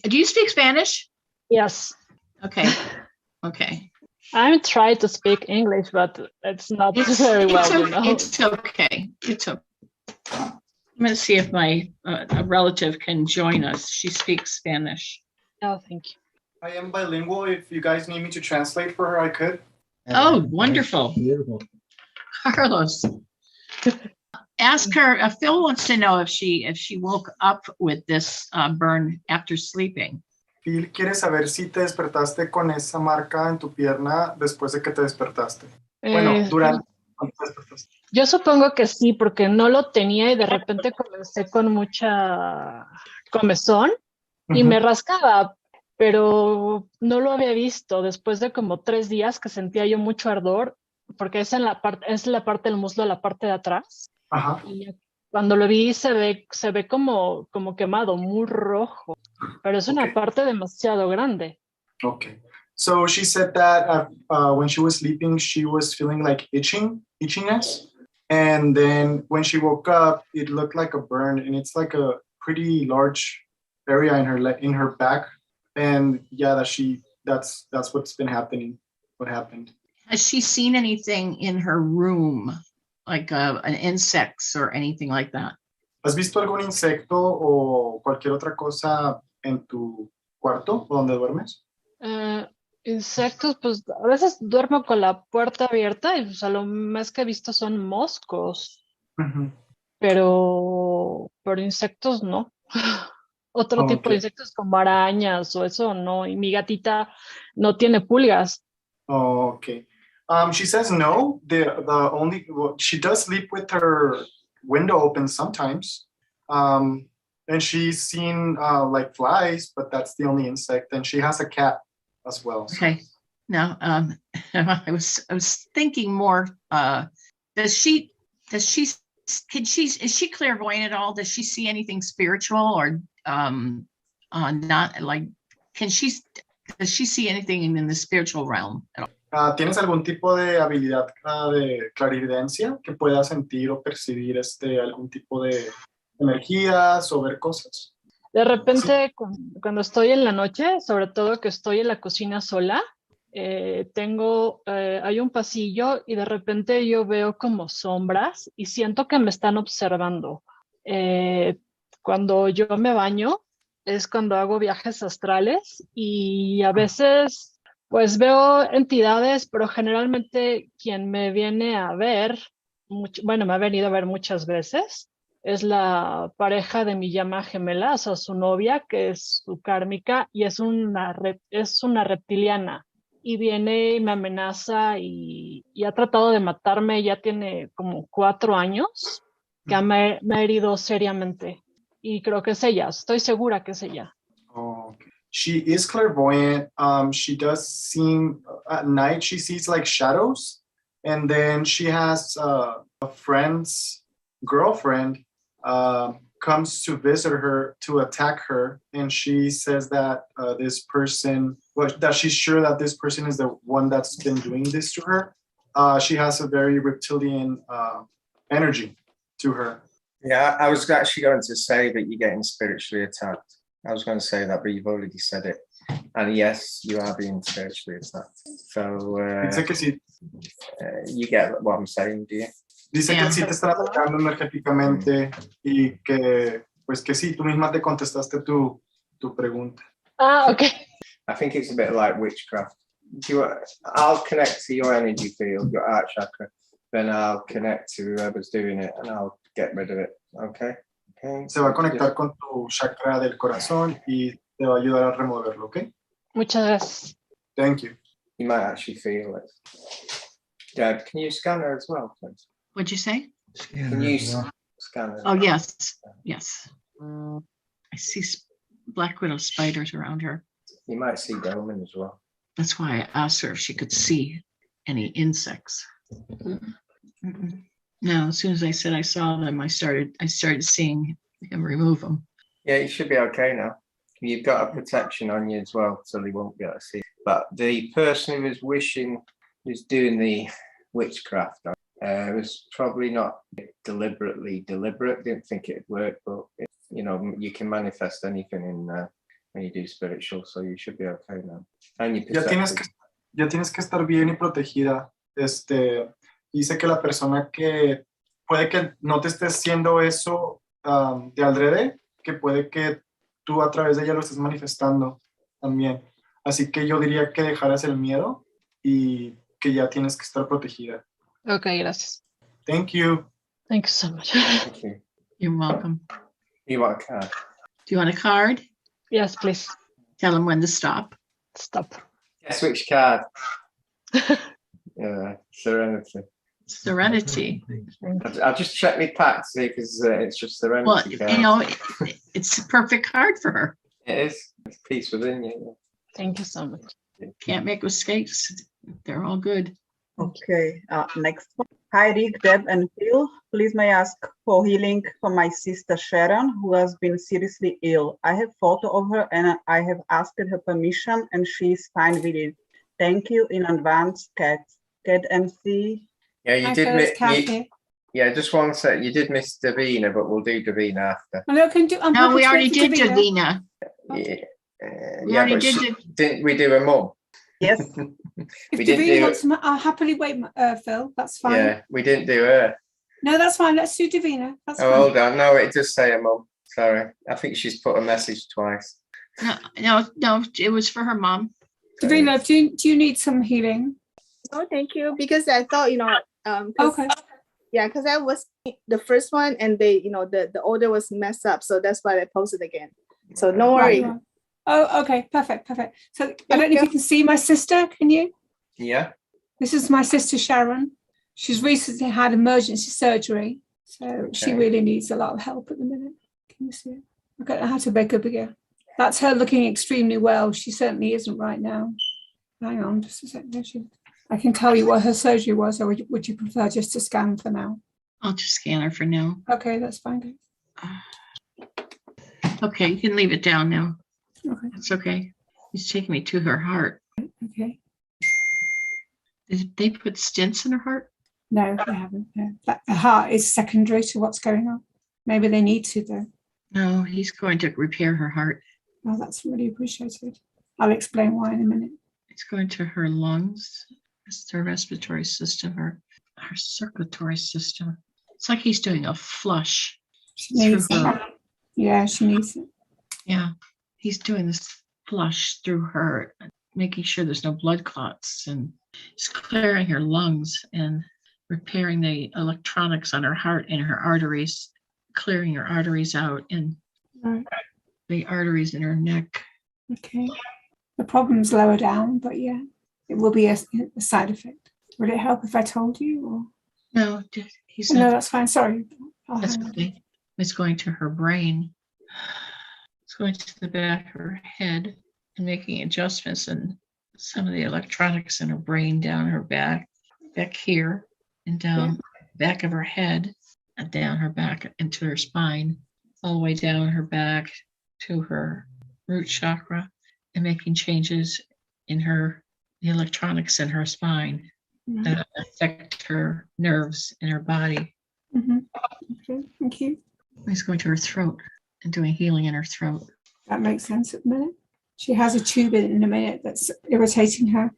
Do you speak Spanish? Yes. Okay. Okay. I'm trying to speak English, but it's not very well. It's okay. It's okay. I'm going to see if my a relative can join us. She speaks Spanish. No, thank you. I am bilingual. If you guys need me to translate for her, I could. Oh, wonderful. Beautiful. Carlos. Ask her, Phil wants to know if she woke up with this burn after sleeping. Phil quiere saber si te despertaste con esa marca en tu pierna después de que te despertaste. Bueno, durante cuando te despertaste. Yo supongo que sí, porque no lo tenía y de repente comencé con mucha comezón y me rascaba, pero no lo había visto después de como 3 días que sentía yo mucho ardor, porque es la parte del muslo, la parte de atrás. Ajá. Y cuando lo vi se ve como quemado, muy rojo, pero es una parte demasiado grande. Okay. So she said that when she was sleeping, she was feeling like itchiness. And then when she woke up, it looked like a burn, and it's like a pretty large area in her back. And yeah, that's what's been happening. What happened? Has she seen anything in her room, like an insects or anything like that? ¿Has visto algún insecto o cualquier otra cosa en tu cuarto o donde duermes? Insectos, pues a veces duermo con la puerta abierta y pues a lo más que he visto son moscos, Ujú. pero insectos no. Otro tipo de Okay. insectos como arañas o eso no. Y mi gatita no tiene pulgas. Okay. She says no. The only she does sleep with her window open sometimes. And she's seen like flies, but that's the only insect. And she has a cat as well. So. Okay. Now, I was thinking more. Is she clairvoyant at all? Does she see anything spiritual or not like? Does she see anything in the spiritual realm at all? ¿Tienes algún tipo de habilidad de clarividencia que pueda sentir o percibir algún tipo de energías o ver cosas? De repente, cuando estoy en la noche, sobre todo que estoy en la cocina sola, hay un pasillo y de repente yo veo como sombras y siento que me están observando. Cuando yo me baño es cuando hago viajes astrales y a veces pues veo entidades, pero generalmente quien me viene a ver, me ha venido a ver muchas veces, es la pareja de mi llama gemela, o sea, su novia, que es su kármica, y es una reptiliana. Y viene y me amenaza y ha tratado de matarme, ya tiene como 4 años, que me ha herido seriamente. Y creo que es ella, estoy segura que es ella. Okay. She is clairvoyant. She does seem at night, she sees like shadows. And then she has a friend's girlfriend comes to visit her to attack her. And she says that this person, that she's sure that this person is the one that's been doing this to her. She has a very reptilian energy to her. Yeah, I was actually going to say that you're getting spiritually attacked. I was going to say that, but you've already said it. And yes, you are being spiritually attacked. So Dice que sí. You get what I'm saying, do you? Dice que sí te están atacando energéticamente y que, pues que sí, tú misma te contestaste tu pregunta. Okay. I think it's a bit like witchcraft. I'll connect to your energy field, your heart chakra, then I'll connect to whoever's doing it and I'll get rid of it. Okay? Se va a conectar con tu chakra del corazón y te va a ayudar a removerlo, ¿ok? Muchas gracias. Thank you. You might actually feel it. Deb, can you scan her as well, please? What'd you say? Can you scan her? Oh, yes. Yes. I see black widow spiders around her. You might see Delman as well. That's why I asked her if she could see any insects. No, as soon as I said I saw them, I started seeing him remove them. Yeah, you should be okay now. You've got a protection on you as well, so they won't be able to see. But the person who was doing the witchcraft was probably not deliberate. Didn't think it'd work, but you can manifest anything when you do spiritual, so you should be okay now. And you ya tienes que estar bien y protegida. Dice que la persona que puede que no te esté haciendo eso de alrededor, que puede que tú a través de ella lo estés manifestando también. Así que yo diría que dejaras el miedo y que ya tienes que estar protegida. Okay, gracias. Thank you. Thank you so much. Thank you. You're welcome. You want a card? Do you want a card? Yes, please. Tell him when to stop. Stop. Guess which card? Serenity. Serenity. I'll just check my pack to see because it's just Serenity. Well, it's a perfect card for her. It is. It's peace within you. Thank you so much. Can't make mistakes. They're all good. Okay, next one. Hi, Rick, Deb, and Phil. Please may I ask for healing for my sister Sharon, who has been seriously ill. I have photo of her and I have asked her permission and she is fine with it. Thank you in advance, Cat MC. Yeah, you did miss. Yeah, just one sec. You did miss Davina, but we'll do Davina after. No, we already did Davina. Yeah. We already did. Didn't we do a mum? Yes. We If didn't Davina do wants to, I'll happily wait, Phil. That's fine. Yeah, we didn't do her. No, that's fine. Let's do Davina. That's Oh, fine. hold on. No, it does say her mum. Sorry. I think she's put a message twice. No, it was for her mom. Davina, do you need some healing? No, thank you. Because I thought, Okay. Yeah, because I was the first one and they, the order was messed up. So that's why I posted again. So no worry. Right. Oh, okay. Perfect. So I don't know if you can see my sister. Can you? Yeah. This is my sister, Sharon. She's recently had emergency surgery. So she really needs a lot of help at the minute. Can you see it? I don't know how to make her bigger. That's her looking extremely well. She certainly isn't right now. Hang on just a second. I can tell you what her surgery was, or would you prefer just to scan for now? I'll just scan her for now. Okay, that's fine. Okay, you can leave it down now. Okay. It's okay. He's taking me to her heart. Okay. Did they put stents in her heart? No, they haven't. No. The heart is secondary to what's going on. Maybe they need to, though. No, he's going to repair her heart. Oh, that's really appreciated. I'll explain why in a minute. It's going to her lungs. It's her respiratory system, her circulatory system. It's like he's doing a flush. She needs it. Yeah, she needs it. Yeah, he's doing this flush through her, making sure there's no blood clots, and he's clearing her lungs and repairing the electronics on her heart and her arteries, clearing her arteries out and the arteries in her neck. Okay. The problem's lower down, but yeah, it will be a side effect. Would it help if I told you? Or? No, he's no, that's fine. Sorry. That's okay. It's going to her brain. It's going to the back of her head and making adjustments in some of the electronics in her brain, down her back here, and down back of her head, and down her back into her spine, all the way down her back to her root chakra, and making changes in the electronics in her spine that affect her nerves in her body. Mm-hmm. Okay, thank you. He's going to her throat and doing healing in her throat. That makes sense at the minute. She has a tube in a minute that's irritating her.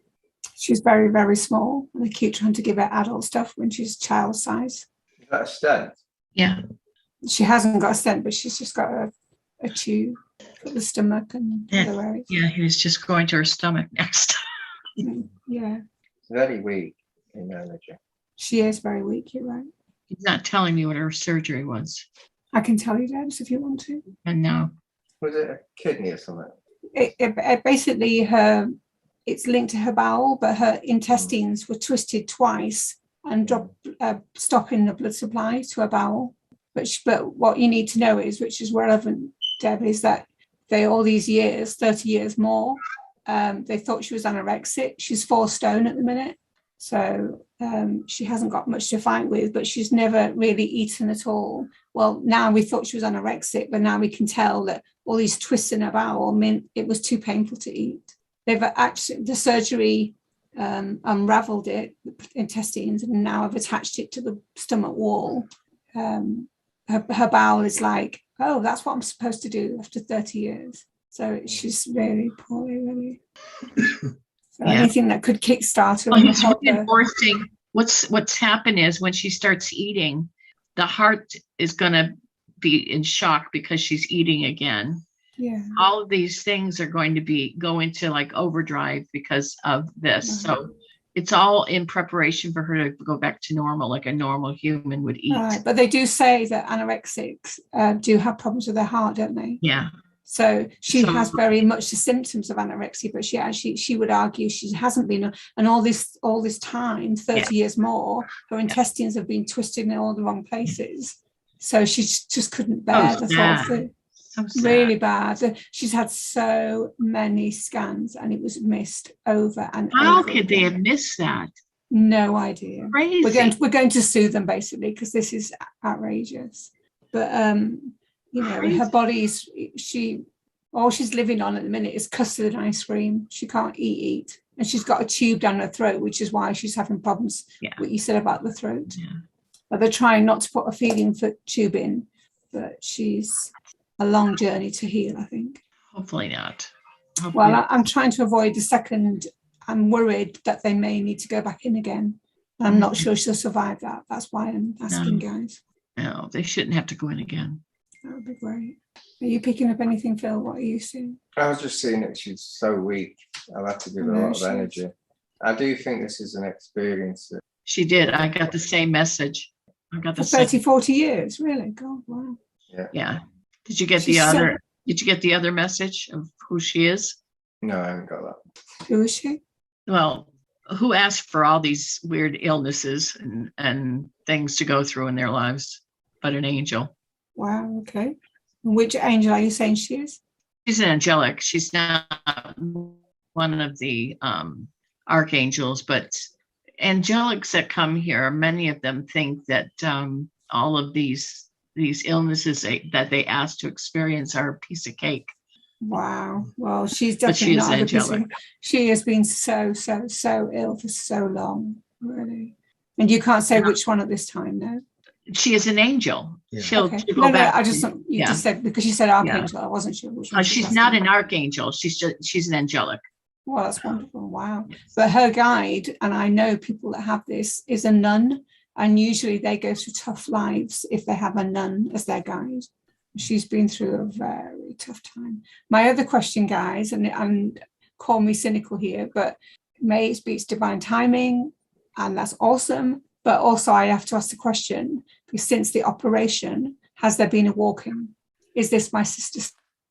She's very, very small. And they keep trying to give her adult stuff when she's child size. You got a stent? Yeah. She hasn't got a stent, but she's just got a tube for the stomach and other areas. Yeah, he was just going to her stomach next. Yeah. Very weak in energy. She is very weak, you're right. He's not telling me what her surgery was. I can tell you, Deb, if you want to. And now. Was it a kidney or something? It basically it's linked to her bowel, but her intestines were twisted twice and stopping the blood supply to her bowel. But what you need to know is, which is relevant, Deb, is that they all these years, 30 years more, they thought she was anorexic. She's 4 stone at the minute. So she hasn't got much to fight with, but she's never really eaten at all. Well, now we thought she was anorexic, but now we can tell that all these twists in her bowel meant it was too painful to eat. They've actually, the surgery unraveled it, the intestines, and now I've attached it to the stomach wall. Her bowel is like, oh, that's what I'm supposed to do after 30 years. So she's really poorly, really. So anything that could kickstart her. Well, he's reinforcing what's happened is when she starts eating, the heart is going to be in shock because she's eating again. Yeah. All of these things are going to go into like overdrive because of this. So it's all in preparation for her to go back to normal, like a normal human would eat. Right. But they do say that anorexics do have problems with their heart, don't they? Yeah. So she has very much the symptoms of anorexia, but she would argue she hasn't been, and all this time, 30 years more, her intestines have been twisted in all the wrong places. So she just couldn't bear the thought of it. Really bad. She's had so many scans and it was missed over and over. How could they have missed that? No idea. Crazy. We're going to sue them basically because this is outrageous. But her body's all she's living on at the minute is custard and ice cream. She can't eat, and she's got a tube down her throat, which is why she's having problems. What you said about the throat. Yeah. But they're trying not to put a feeding tube in, but she's a long journey to heal, I think. Hopefully not. Well, I'm trying to avoid the second I'm worried that they may need to go back in again. I'm not sure she'll survive that. That's why I'm asking, guys. No, they shouldn't have to go in again. That would be great. Are you picking up anything, Phil? What are you seeing? I was just seeing that she's so weak. I'll have to give her a lot of energy. I do think this is an experience. She did. I got the same message. I got the For 30, 40 years, really? God, wow. Yeah. Did you get She's the other? Did you get the other message of who she is? No, I haven't got that. Who is she? Well, who asked for all these weird illnesses and things to go through in their lives but an angel? Wow, okay. And which angel are you saying she is? She's an angelic. She's not one of the archangels, but angelics that come here, many of them think that all of these illnesses that they ask to experience are a piece of cake. Wow. Well, she's But she definitely is not a angelic. busy. She has been so ill for so long, really. And you can't say which one at this time, no? She is an angel. Yeah. She'll Okay. go No, back. I just you just said, because you said archangel, I wasn't sure which one. She's not an archangel. She's an angelic. Well, that's wonderful. Wow. But her guide, and I know people that have this, is a nun. And usually they go through tough lives if they have a nun as their guide. She's been through a very tough time. My other question, guys, and call me cynical here, but may it be it's divine timing, and that's awesome. But also I have to ask the question, because since the operation, has there been a walking? Is this my sister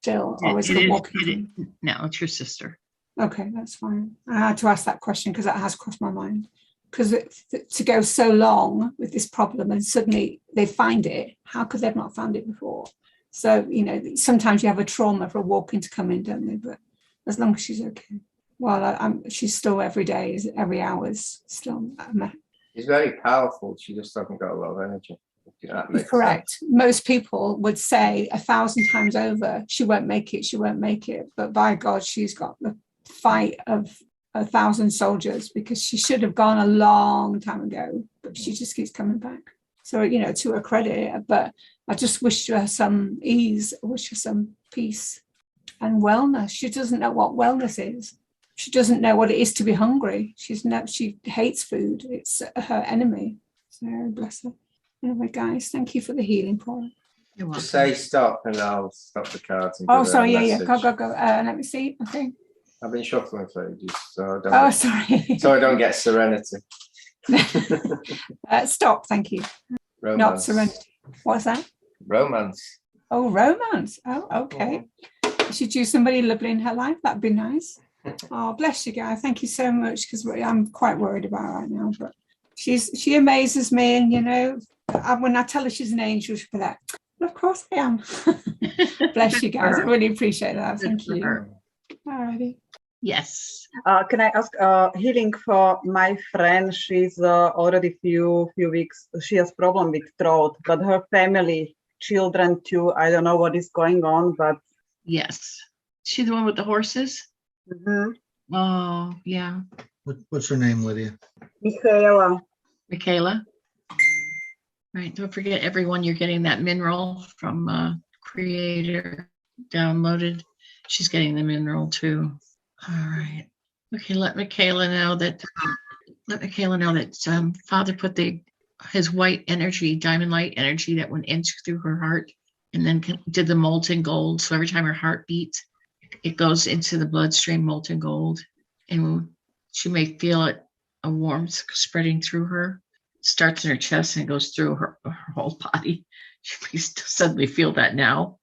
still, or is it walking? No, it's your sister. Okay, that's fine. I had to ask that question because that has crossed my mind. Because to go so long with this problem and suddenly they find it, how could they have not found it before? So, sometimes you have a trauma for a walking to come in, don't they? But as long as she's okay. Well, she's still every day, every hour is still. She's very powerful. She just hasn't got a lot of energy. Correct. Most people would say 1,000 times over, she won't make it, she won't make it. But by God, she's got the fight of 1,000 soldiers, because she should have gone a long time ago, but she just keeps coming back. So, to her credit, but I just wish her some ease, I wish her some peace and wellness. She doesn't know what wellness is. She doesn't know what it is to be hungry. She hates food. It's her enemy. So bless her. Anyway, guys, thank you for the healing, Paula. Just say stop and I'll stop the cards. And Oh, sorry. Yeah. Go. Let me see. Okay. I've been shuffling for ages, so sorry. So I don't get serenity. Stop. Thank you. Romance. Not serenity. What's that? Romance. Oh, romance. Oh, okay. You should choose somebody lovely in her life. That'd be nice. Oh, bless you, guys. Thank you so much, because I'm quite worried about her right now. But she amazes me, and when I tell her she's an angel, she'll be like, "Of course I am." Bless you, guys. I really appreciate that. Thank you. Alrighty. Yes. Can I ask healing for my friend? She's already few weeks. She has problem with throat, but her family, children too. I don't know what is going on, but yes. She the one with the horses? Mm-hmm. Oh, yeah. What's her name, Lydia? Michaela. Right. Don't forget, everyone, you're getting that mineral from Creator downloaded. She's getting the mineral too. All right. Okay. Let Michaela know that. Father put his white energy, diamond light energy that went in through her heart, and then did the molten gold. So every time her heart beats, it goes into the bloodstream, molten gold, and she may feel it, a warmth spreading through her. It starts in her chest and goes through her whole body. She may suddenly feel that now.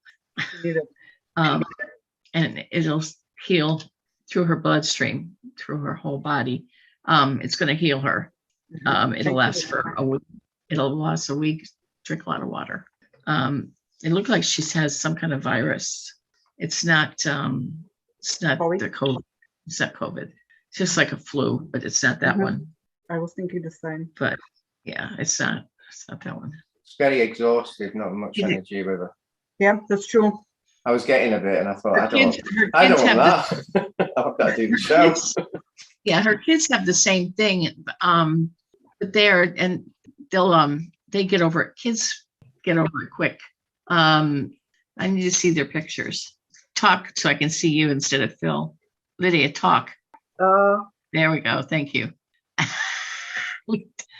And it'll heal through her bloodstream, through her whole body. It's going to heal her. It'll last for a week. It'll last a week. Drink a lot of water. It looked like she has some kind of virus. It's not the COVID. It's not COVID. It's just like a flu, but it's not that one. I was thinking the same. But yeah, it's not that one. It's very exhausted, not much energy with her. Yeah, that's true. I was getting a bit, and I thought, I don't want that. I've got to do the show. Yeah, her kids have the same thing, but they get over it. Kids get over it quick. I need to see their pictures. Talk so I can see you instead of Phil. Lydia, talk. There we go. Thank you.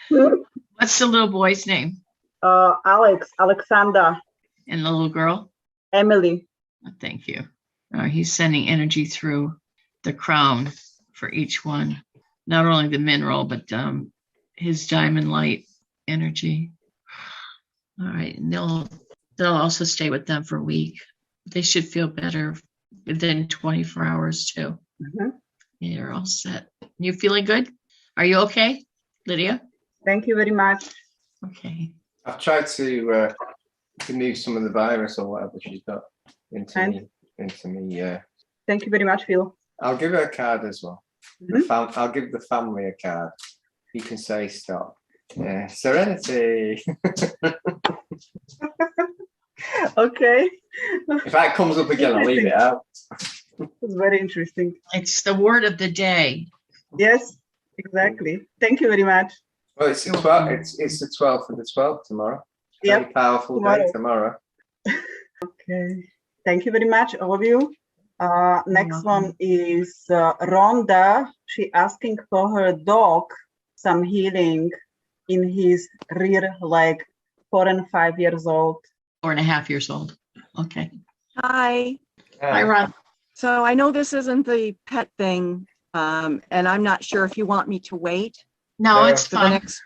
What's the little boy's name? Alexander, And the little girl? Emily. Thank you. He's sending energy through the crown for each one. Not only the mineral, but his diamond light energy. All right. And they'll also stay with them for a week. They should feel better within 24 hours too. Mhm. You're all set. You feeling good? Are you okay, Lydia? Thank you very much. Okay. I've tried to move some of the virus or whatever she's got into me. Yeah. Thank you very much, Phil. I'll give her a card as well. I'll give the family a card. You can say stop. Yeah. Serenity. Okay. If that comes up again, I'll leave it out. It's very interesting. It's the word of the day. Yes, exactly. Thank you very much. Well, it's the 12th. It's the 12th of the 12th tomorrow. Yep. Very powerful day tomorrow. Okay. Thank you very much, all of you. Next one is Rhonda. She asking for her dog some healing in his rear leg, 4 and 5 years old. 4.5 years old. Okay. Hi. Hi, Ron. So I know this isn't the pet thing, and I'm not sure if you want me to wait. No, it's for the fine. next.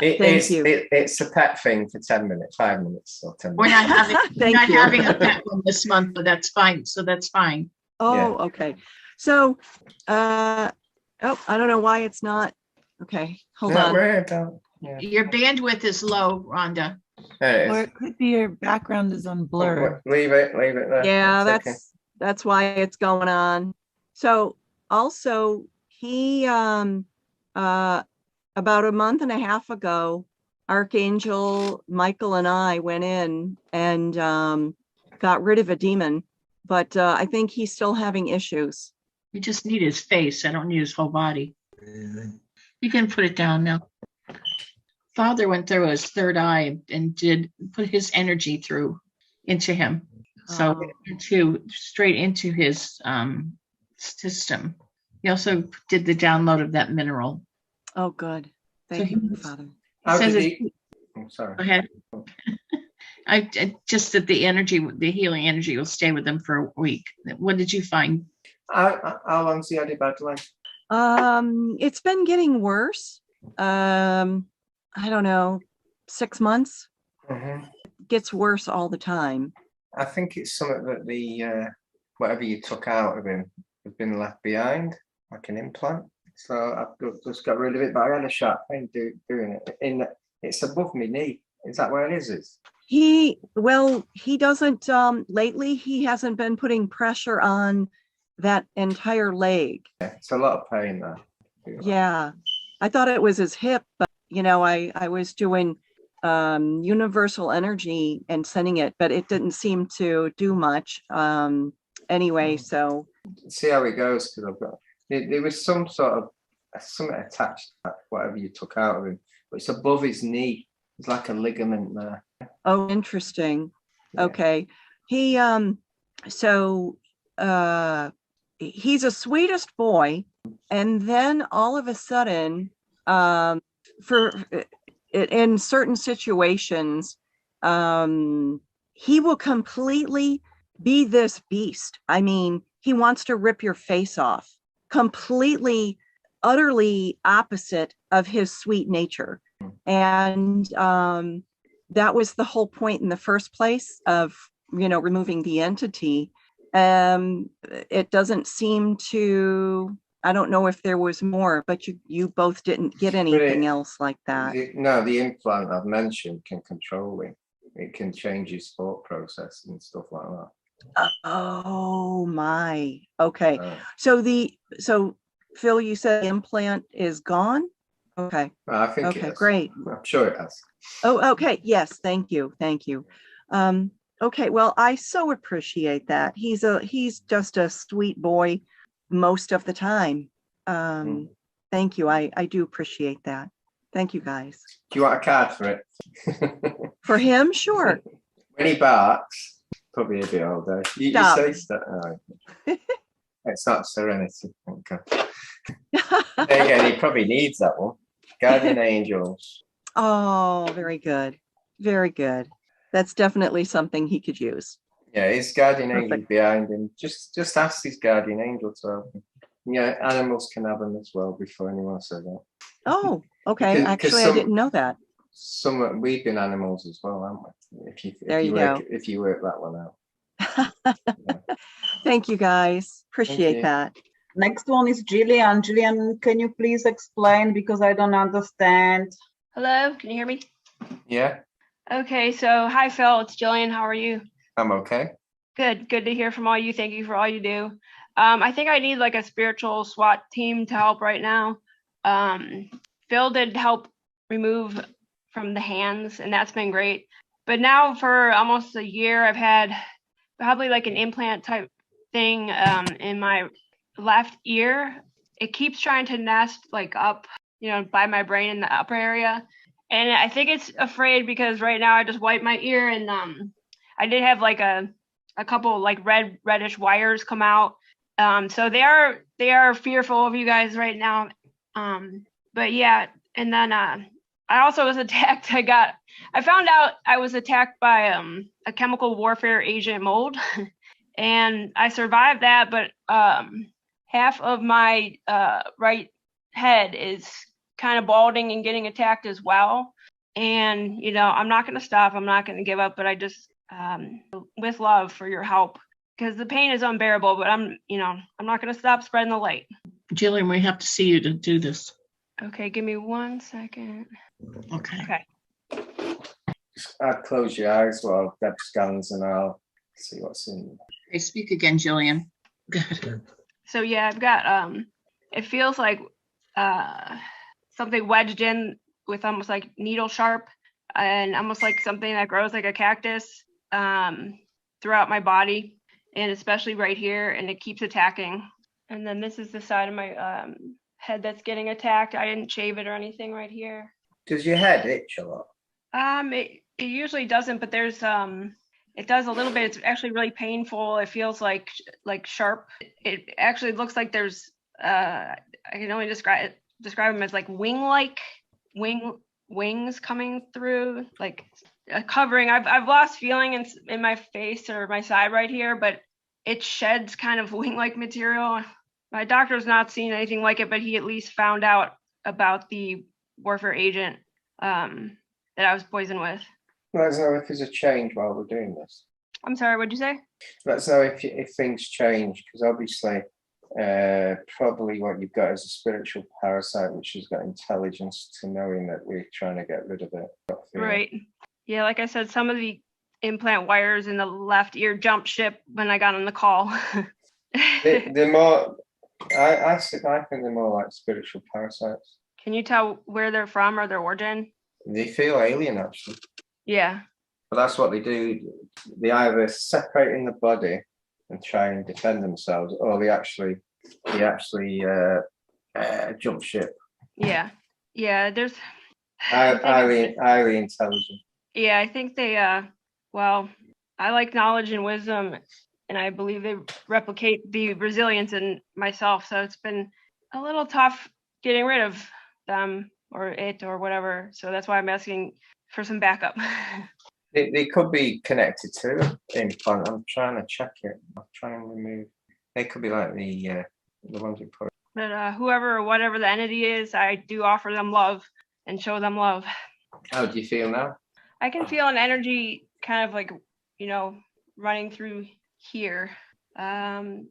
It's a pet thing for 10 minutes, 5 minutes or 10 minutes. We're not having, Thank you. having a pet one this month, but that's fine. So that's fine. Oh, Yeah. okay. So, I don't know why it's not. Okay, hold Not on. worry about- yeah. Your bandwidth is low, Rhonda. There it Or is. it could be your background is on blur. Leave it there. Yeah, It's okay. that's why it's going on. So also he about a month and a half ago, Archangel Michael and I went in and got rid of a demon, but I think he's still having issues. You just need his face. I don't need his whole body. You can put it down now. Father went through his third eye and did put his energy through into him. So straight into his system. He also did the download of that mineral. Oh, good. Thank So you, Father. How says did it's- he? I'm sorry. Go ahead. I just that the energy, the healing energy will stay with them for a week. What did you find? How long's he had it bad like? It's been getting worse. I don't know, 6 months. Mhm. Gets worse all the time. I think it's something that the whatever you took out of him has been left behind, like an implant. So I've just got rid of it, but I had a sharp pain doing it. It's above my knee. Is that where it is? He doesn't, lately he hasn't been putting pressure on that entire leg. Yeah, it's a lot of pain there. Yeah. I thought it was his hip, but I was doing universal energy and sending it, but it didn't seem to do much. Anyway, so. See how it goes, because I've got there was some sort of something attached to that, whatever you took out of him, but it's above his knee. It's like a ligament there. Oh, interesting. Yeah. Okay. He he's a sweetest boy, and then all of a sudden, in certain situations, he will completely be this beast. I mean, he wants to rip your face off, completely, utterly opposite of his sweet nature. And that was the whole point in the first place of, removing the entity. It doesn't seem to, I don't know if there was more, but you both didn't get anything else like that. No, the implant I've mentioned can control him. It can change his thought process and stuff like that. Oh my. Okay. So Phil, you said the implant is gone? Okay. I think okay, it is. Great. I'm sure it has. Oh, okay. Yes. Thank you. Okay. Well, I so appreciate that. He's just a sweet boy most of the time. Thank you. I do appreciate that. Thank you, guys. Do you want a card for it? For him? Sure. When he barks, probably a bit all day. You Stop. say stuff. Oh. It's not Serenity. Okay. Again, he probably needs that one. Guardian Angels. Oh, very good. Very good. That's definitely something he could use. Yeah, his guardian Perfect. angel behind him. Just ask his guardian angel to help him. Yeah, animals can have them as well before anyone said that. Oh, okay. Because Actually, I didn't know that. Some we've been animals as well, haven't we? There you go. If you work that one out. Thank you, guys. Appreciate you. that. Next one is Jillian. Jillian, can you please explain because I don't understand? Hello, can you hear me? Yeah, Okay, so hi Phil, it's Jillian. How are you? I'm okay. Good to hear from all you. Thank you for all you do. I think I need like a spiritual SWAT team to help right now. Phil did help remove from the hands, and that's been great. But now for almost a year, I've had probably like an implant type thing in my left ear. It keeps trying to nest like up, by my brain in the upper area. And I think it's afraid because right now I just wiped my ear and I did have like a couple like reddish wires come out. So they are fearful of you guys right now. But yeah, and then I also was attacked. I found out I was attacked by a chemical warfare agent mold, and I survived that. But half of my right head is kind of balding and getting attacked as well. And I'm not going to stop. I'm not going to give up. But I just with love for your help, because the pain is unbearable. But I'm not going to stop spreading the light. Jillian, we have to see you to do this. Okay, give me 1 second. Okay. I'd close your eyes while Deb scans and I'll see what's in. Okay, speak again, Jillian. Good. So yeah, I've got it feels like something wedged in with almost like needle sharp and almost like something that grows like a cactus throughout my body, and especially right here, and it keeps attacking. And then this is the side of my head that's getting attacked. I didn't shave it or anything right here. Does your head itch a lot? It usually doesn't, but there's it does a little bit. It's actually really painful. It feels like sharp. It actually looks like there's I can only describe them as like wings coming through, like covering. I've lost feeling in my face or my side right here, but it sheds kind of wing-like material. My doctor's not seen anything like it, but he at least found out about the warfare agent that I was poisoned with. Let us know if there's a change while we're doing this. I'm sorry, what'd you say? Let us know if things change, because obviously probably what you've got is a spiritual parasite which has got intelligence to knowing that we're trying to get rid of it. Right. Yeah, like I said, some of the implant wires in the left ear jumped ship when I got on the call. They're more, I think they're more like spiritual parasites. Can you tell where they're from or their origin? They feel alien, actually. Yeah. But that's what they do. They either separate in the body and try and defend themselves, or they actually jump ship. Yeah. Yeah, there's highly intelligent. Yeah, I think they well, I like knowledge and wisdom, and I believe they replicate the resilience in myself. So it's been a little tough getting rid of them or it or whatever. So that's why I'm asking for some backup. They could be connected to implant. I'm trying to check it. I'm trying to remove. They could be like the ones we put. But whoever or whatever the entity is, I do offer them love and show them love. How do you feel now? I can feel an energy kind of like, running through here. Yeah,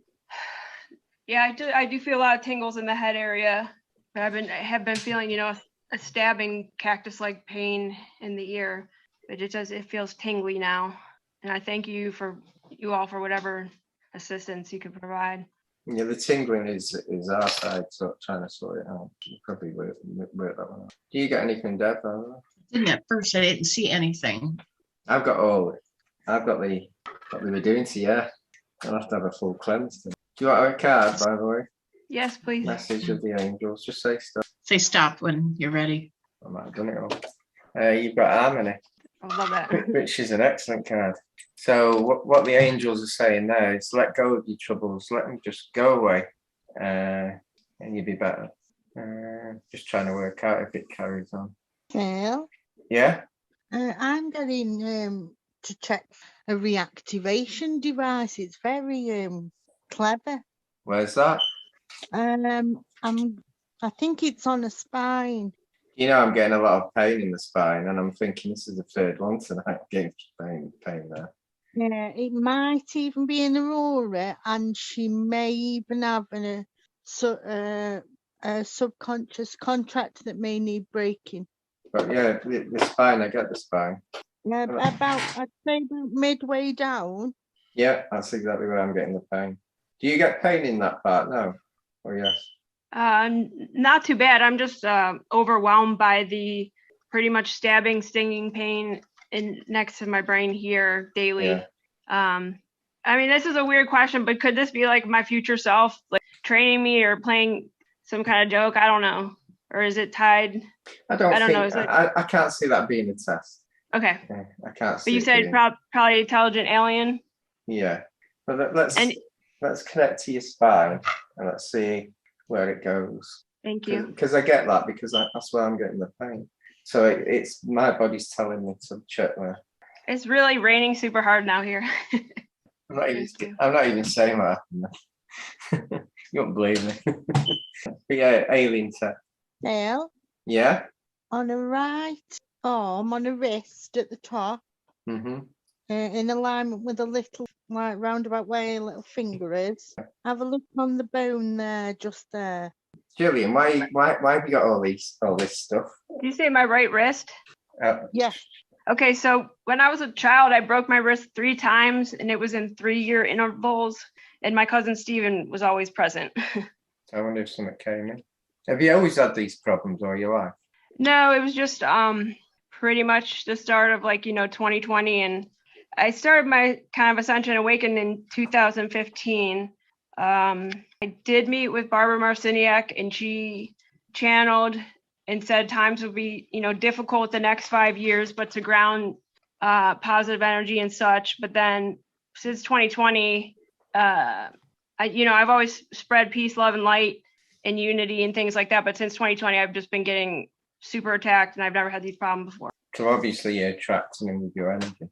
I do feel a lot of tingles in the head area. But I have been feeling, a stabbing cactus-like pain in the ear. But it feels tingly now. And I thank you all for whatever assistance you could provide. Yeah, the tingling is our side, so trying to sort it out. Probably work that one out. Do you get anything, Deb? Didn't at first, I didn't see anything. I've got what they were doing to you. I'll have to have a full cleanse. Do you want a card, by the way? Yes, please. Message of the angels. Just say stop. Say stop when you're ready. I might have done it all. You've got harmony. I love that. Which is an excellent card. So what the angels are saying there is let go of your troubles, let them just go away, and you'll be better. Just trying to work out if it carries on. Phil, Yeah? I'm getting to check a reactivation device. It's very clever. Where's that? I think it's on a spine. You know, I'm getting a lot of pain in the spine, and I'm thinking this is the third one tonight. I'm getting pain there. Yeah, it might even be an aurora, and she may even have a subconscious contract that may need breaking. But yeah, the spine, I get the spine. Yeah, I'd say about midway down. Yeah, that's exactly where I'm getting the pain. Do you get pain in that part? No? Or yes? Not too bad. I'm just overwhelmed by the pretty much stabbing, stinging pain next to my brain here daily. Yeah. I mean, this is a weird question, but could this be like my future self, like training me or playing some kind of joke? I don't know. Or is it tied? I don't know. Is it... I can't see that being a test. Okay. Yeah, I can't see. But you said probably intelligent alien. Yeah. But let's connect to your spine and let's see where it goes. Thank you. Because I get that, because that's where I'm getting the pain. So it's my body's telling me to check there. It's really raining super hard now here. I'm not even saying what happened. You won't believe me. But yeah, alien tech. Now, Yeah. on a right arm, on a wrist at the top, in alignment with a little, like roundabout where your little finger is. Have a look on the bone there, just there. Julian, why have you got all this stuff? Did you say my right wrist? Yes. Okay, so when I was a child, I broke my wrist 3 times, and it was in 3-year intervals. And my cousin Steven was always present. I wonder if something came in. Have you always had these problems all your life? No, it was just pretty much the start of 2020, and I started my kind of ascension awakening in 2015. I did meet with Barbara Marciniak, and she channeled and said times would be difficult the next 5 years, but to ground positive energy and such. But then since 2020, I've always spread peace, love, and light and unity and things like that. But since 2020, I've just been getting super attacked, and I've never had these problems before. So obviously you're attracting them with your energy.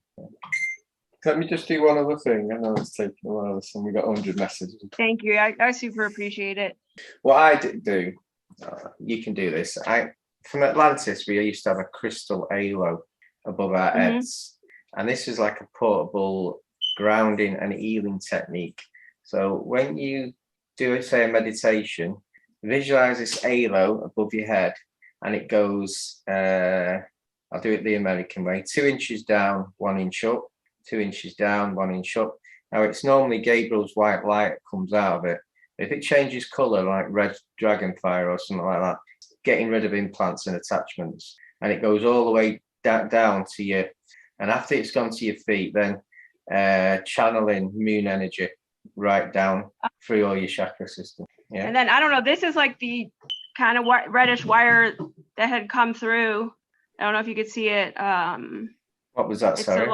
Let me just do one other thing. I know it's taking a while, and we got 100 messages. Thank you. I super appreciate it. What I do, you can do this. From Atlantis, we used to have a crystal halo above our heads, and this is like a portable grounding and healing technique. So when you do, say, a meditation, visualize this halo above your head, and it goes, I'll do it the American way, 2 inches down, 1 inch up, 2 inches down, 1 inch up. Now, it's normally Gabriel's white light that comes out of it. If it changes color, like red dragonfire or something like that, getting rid of implants and attachments, and it goes all the way down to you. And after it's gone to your feet, then channeling moon energy right down through all your chakra system. Yeah. And then I don't know, this is like the kind of reddish wire that had come through. I don't know if you could see it. What was that? Sorry.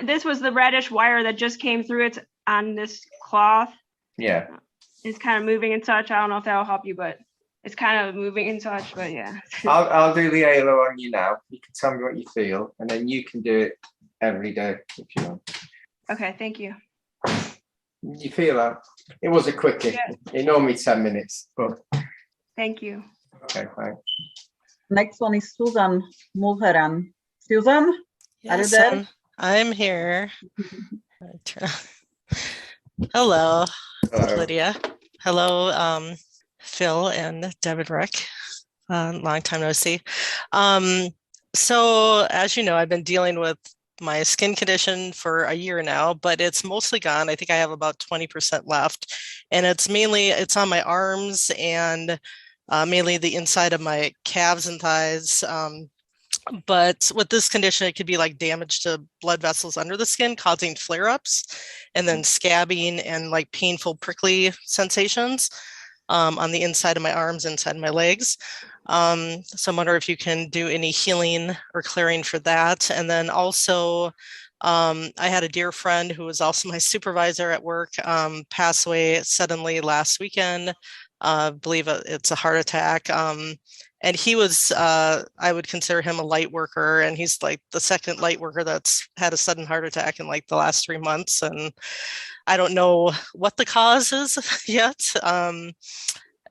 This was the reddish wire that just came through. It's on this cloth. Yeah. It's kind of moving and such. I don't know if that'll help you, but it's kind of moving and such. But yeah. I'll do the halo on you now. You can tell me what you feel, and then you can do it every day if you want. Okay. Thank you. You feel that? It was a quickie. Yeah. It normally 10 minutes, but. Thank you. Okay, fine. Next one is Susan Mulheran. Susan, yes, are you there? I'm here. Hello, Lydia. Hello, Phil and Deb and Rick. Long time no see. So as you know, I've been dealing with my skin condition for a year now, but it's mostly gone. I think I have about 20% left, and it's on my arms and mainly the inside of my calves and thighs. But with this condition, it could be like damage to blood vessels under the skin, causing flare-ups, and then scabbing and like painful prickly sensations. on the inside of my arms, inside of my legs. So I'm wondering if you can do any healing or clearing for that. And then also, I had a dear friend who was also my supervisor at work, pass away suddenly last weekend. I believe it's a heart attack. And he was, I would consider him a light worker, and he's like the second light worker that's had a sudden heart attack in like the last 3 months. And I don't know what the cause is yet.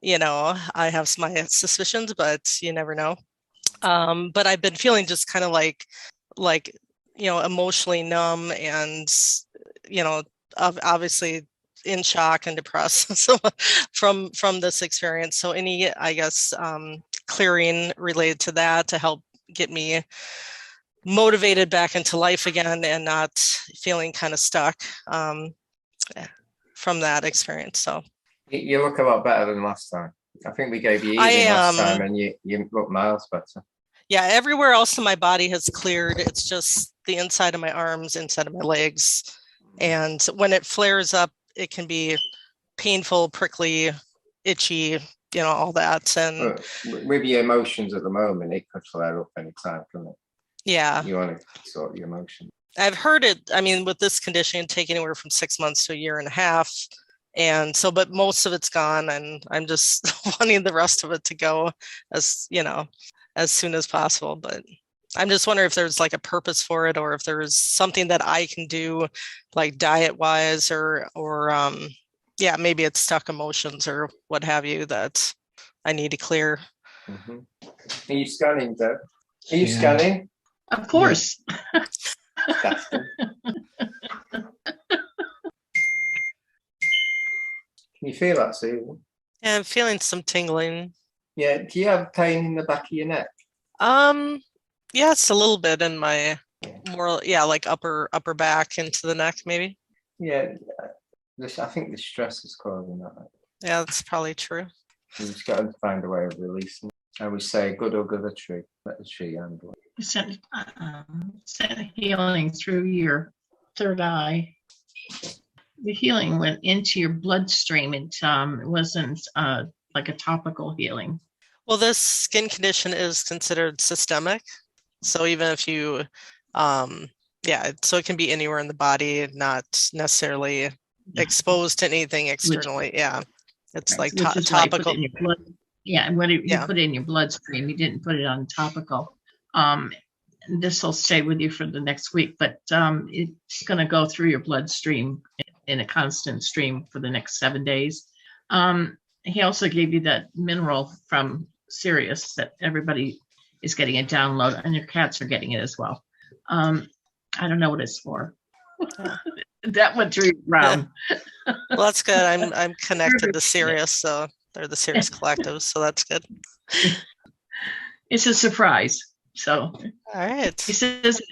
You know, I have my suspicions, but you never know. But I've been feeling just kind of like, you know, emotionally numb and, you know, obviously in shock and depressed so from this experience. So any, I guess, clearing related to that to help get me motivated back into life again and not feeling kind of stuck from that experience. So you look a lot better than last time. I think we gave you evening last time, and you look miles better. Yeah, everywhere else in my body has cleared. It's just the inside of my arms, inside of my legs. And when it flares up, it can be painful, prickly, itchy, you know, all that. And with your emotions at the moment, it could flare up any time, couldn't it? Yeah. You want to sort your emotions. I've heard it, I mean, with this condition, take anywhere from 6 months to a year and a half. And so, but most of it's gone, and I'm just wanting the rest of it to go as, you know, as soon as possible. But I'm just wondering if there's like a purpose for it, or if there's something that I can do, like diet wise, or yeah, maybe it's stuck emotions or what have you that I need to clear. Mm-hmm. Are you scanning, Deb? Are you scanning? Of course. Can you feel that, Susan? Yeah, I'm feeling some tingling. Yeah. Do you have pain in the back of your neck? Yeah, it's a little bit in my more, yeah, like upper back into the neck, maybe. Yeah. I think the stress is causing that. Yeah, that's probably true. You just got to find a way of releasing. I would say, good hug of the tree. Let the tree handle it. Send healing through your third eye. The healing went into your bloodstream. It wasn't like a topical healing. Well, this skin condition is considered systemic. So even if you, yeah, so it can be anywhere in the body, not necessarily exposed to anything externally. Yeah, it's like topical. Yeah, and when you put it in your bloodstream, you didn't put it on topical. This will stay with you for the next week, but it's going to go through your bloodstream in a constant stream for the next 7 days. He also gave you that mineral from Sirius that everybody is getting a download, and your cats are getting it as well. I don't know what it's for. That went through your ground. Well, that's good. I'm connected to Sirius, so they're the Sirius Collective, so that's good. It's a surprise. So, all right. He says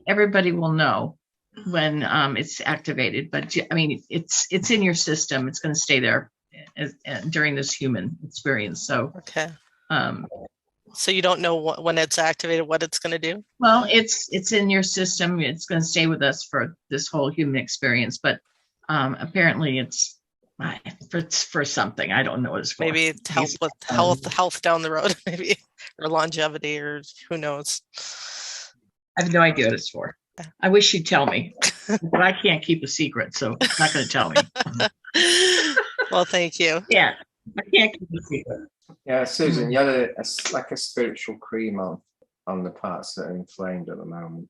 everybody will know when it's activated, but I mean, it's in your system. It's going to stay there during this human experience. So, okay. So you don't know when it's activated, what it's going to do? Well, it's in your system. It's going to stay with us for this whole human experience, but apparently it's for something. I don't know what it's for. Maybe to help with health down the road, maybe, or longevity, or who knows. I have no idea what it's for. I wish you'd tell me, but I can't keep a secret, so it's not going to tell me. Well, thank you. Yeah, I can't keep a secret. Yeah, Susan, you had like a spiritual cream on the parts that are inflamed at the moment.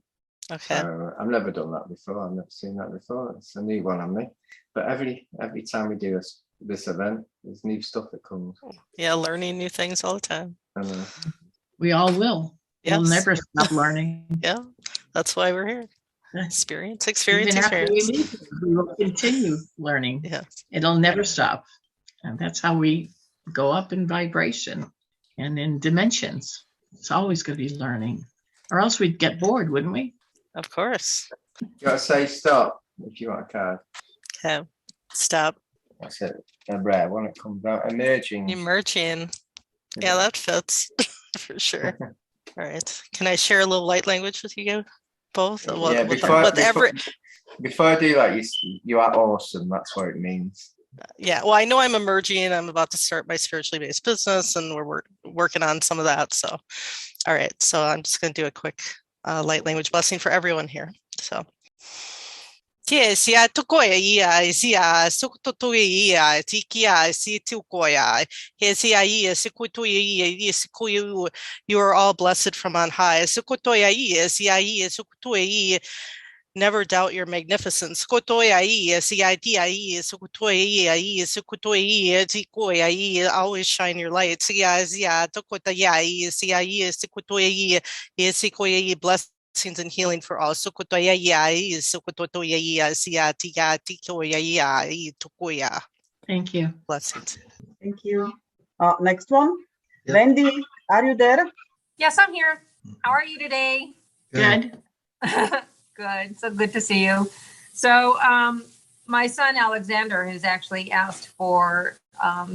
Okay. I've never done that before. I've never seen that before. It's a new one on me. But every time we do this event, there's new stuff that comes. Yeah, learning new things all the time. We all will. Yes. We'll never stop learning. Yeah, that's why we're here. Experience. Even after we leave, we will continue learning. Yeah. It'll never stop. And that's how we go up in vibration and in dimensions. It's always going to be learning. Or else we'd get bored, wouldn't we? Of course. You got to say stop if you want a card. Okay. Stop. That's it. A rare when it comes out. Emerging. Yeah, that fits for sure. All right. Can I share a little light language with you both? Before I do that, you are awesome. That's what it means. Yeah, well, I know I'm emerging. I'm about to start my spiritually based business, and we're working on some of that. So, all right. So I'm just going to do a quick light language blessing for everyone here. So. Tia sia tukoya ia sia sukutoya tikia si tukoya he sia ia sikutoya ia sikuyu. You are all blessed from on high. Sukutoya ia sia ia sukutoya. Never doubt your magnificence. Sukutoya ia sia tia ia sukutoya ia sukutoya tikoya ia. Always shine your light. Sia sia tukotaya ia sia ia sikutoya ia sikoya ia. Blessed blessings and healing for all. Thank you. Blessings. Thank you. Next one. Yep. Wendy, are you there? Yes, I'm here. How are you today? Good. Good. So good to see you. So my son Alexander has actually asked for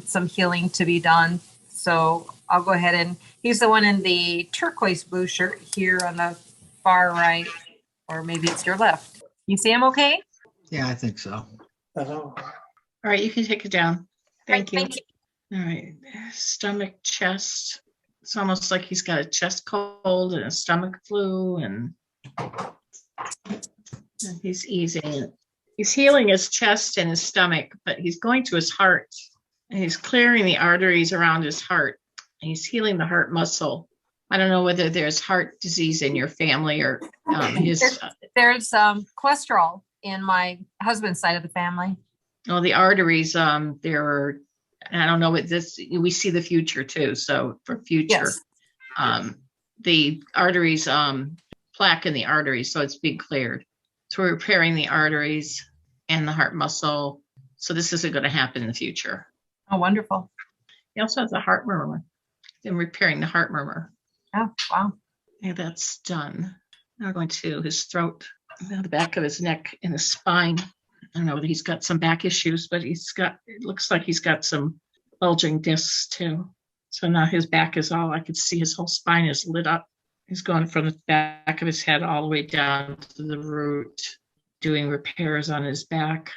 some healing to be done. So I'll go ahead and he's the one in the turquoise blue shirt here on the far right, or maybe it's your left. You see him okay? Yeah, I think so. All right, you can take it down. Thank you. Thank you. All right, stomach, chest. It's almost like he's got a chest cold and a stomach flu, and he's easing it. He's healing his chest and his stomach, but he's going to his heart, and he's clearing the arteries around his heart, and he's healing the heart muscle. I don't know whether there's heart disease in your family or his. There's cholesterol in my husband's side of the family. Oh, the arteries. There are. I don't know what this. We see the future too. So for future, Yes. The arteries, plaque in the arteries, so it's being cleared. So we're repairing the arteries and the heart muscle. So this isn't going to happen in the future. Oh, wonderful. He also has a heart murmur. Then repairing the heart murmur. Oh, wow. Yeah, that's done. Now going to his throat, the back of his neck, and his spine. I don't know whether he's got some back issues, but it looks like he's got some bulging discs too. So now his back is all, I could see his whole spine is lit up. He's going from the back of his head all the way down to the root, doing repairs on his back,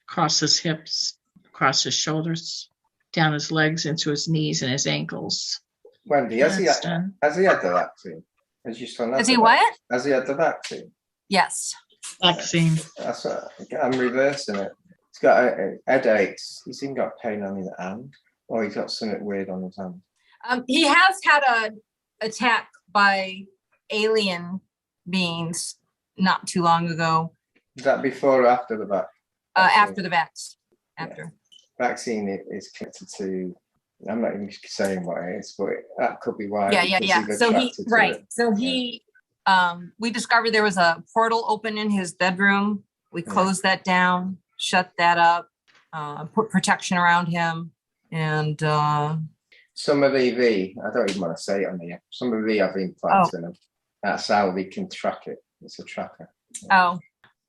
across his hips, across his shoulders, down his legs, into his knees and his ankles. Wendy, has he had the vaccine? Has your son had Has he the what? Has he had the vaccine? Yes. Vaccine. That's what, I'm reversing it. He's got headaches. He's even got pain on his hand, or he's got something weird on his hand. He has had an attack by alien beings not too long ago. Is that before or after the vaccine? After the vax. After. Vaccine is connected to. I'm not even saying what it is, but that could be why. Yeah. So we discovered there was a portal open in his bedroom. We closed that down, shut that up, put protection around him, and some of EV. I don't even want to say it on here. Some of EV have implants in them. That's how they can track it. It's a tracker. Oh,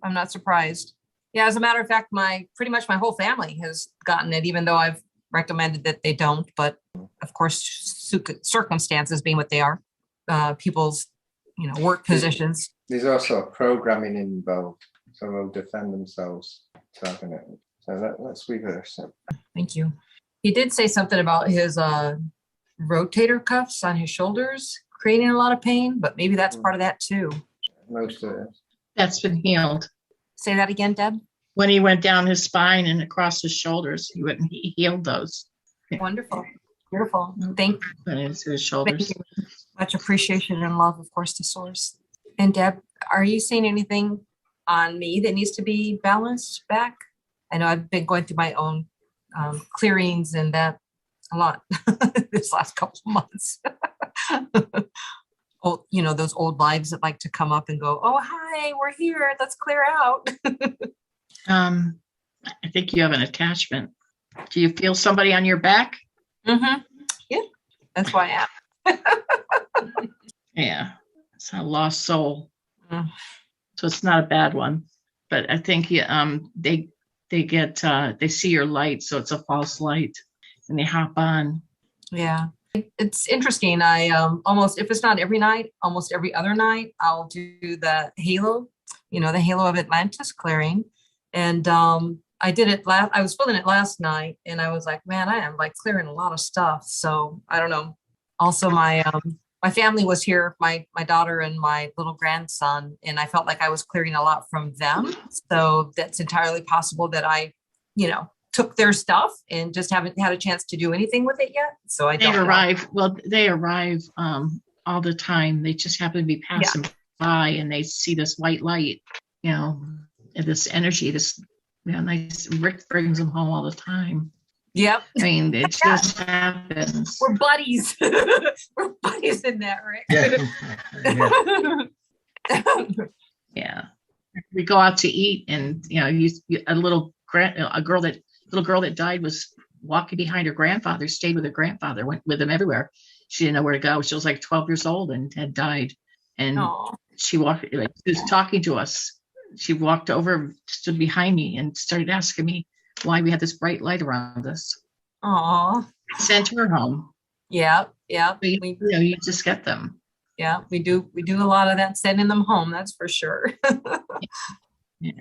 I'm not surprised. Yeah, as a matter of fact, pretty much my whole family has gotten it, even though I've recommended that they don't. But of course, circumstances being what they are, people's work positions. There's also programming involved, so they'll defend themselves to having it. So let's reverse it. Thank you. He did say something about his rotator cuffs on his shoulders creating a lot of pain, but maybe that's part of that too. Most of it. That's been healed. Say that again, Deb. When he went down his spine and across his shoulders, he healed those. Wonderful. Beautiful. Thank you. Went into his shoulders. Thank you. Much appreciation and love, of course, to Source. And Deb, are you seeing anything on me that needs to be balanced back? I know I've been going through my own clearings and that a lot this last couple of months. Oh, those old lives that like to come up and go, oh, hi, we're here. Let's clear out. I think you have an attachment. Do you feel somebody on your back? Mm-hmm. Yeah, that's why I am. Yeah, it's a lost soul. So it's not a bad one, but I think they see your light, so it's a false light, and they hop on. Yeah, it's interesting. I almost, if it's not every night, almost every other night, I'll do the halo, the halo of Atlantis clearing, and I did it last, I was feeling it last night and I was like, man, I am like clearing a lot of stuff. So I don't know. Also my family was here, my daughter and my little grandson, and I felt like I was clearing a lot from them. So that's entirely possible that I, took their stuff and just haven't had a chance to do anything with it yet. So I don't know. They arrive all the time. They just happen to be passing by and they see this white light, and this energy, this nice. Rick brings them home all the time. Yep. I mean, it just happens. We're buddies. We're buddies in that, Rick. Yeah. We go out to eat, and a little girl that died was walking behind her grandfather, stayed with her grandfather, went with him everywhere. She didn't know where to go. She was like 12 years old and had died. And she was talking to us. She walked over, stood behind me, and started asking me why we had this bright light around us. Aw. Sent her home. Yeah. You just get them. Yeah, we do a lot of that, sending them home, that's for sure. Yeah.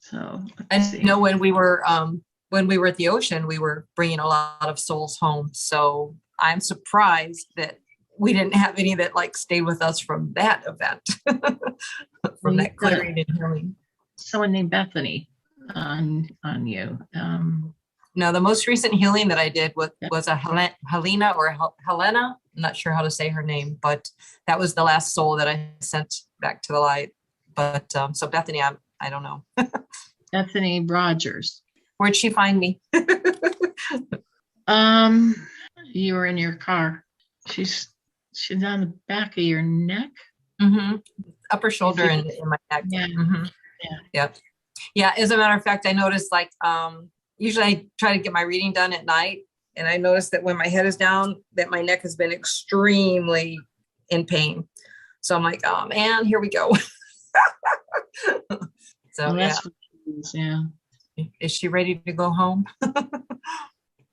So I know when we were at the ocean, we were bringing a lot of souls home. So I'm surprised that we didn't have any that like stayed with us from that event, from that clearing and healing. Someone named Bethany on you. No, the most recent healing that I did was a Helena or Helena. I'm not sure how to say her name, but that was the last soul that I sent back to the light. But so Bethany, I don't know. Bethany Rogers. Where'd she find me? You were in your car. She's on the back of your neck. Mm-hmm. Upper shoulder and in my neck. Yeah. Mm-hmm. Yeah. As a matter of fact, I noticed like usually I try to get my reading done at night, and I noticed that when my head is down, that my neck has been extremely in pain. So I'm like, oh man, here we go. So yeah. Is she ready to go home?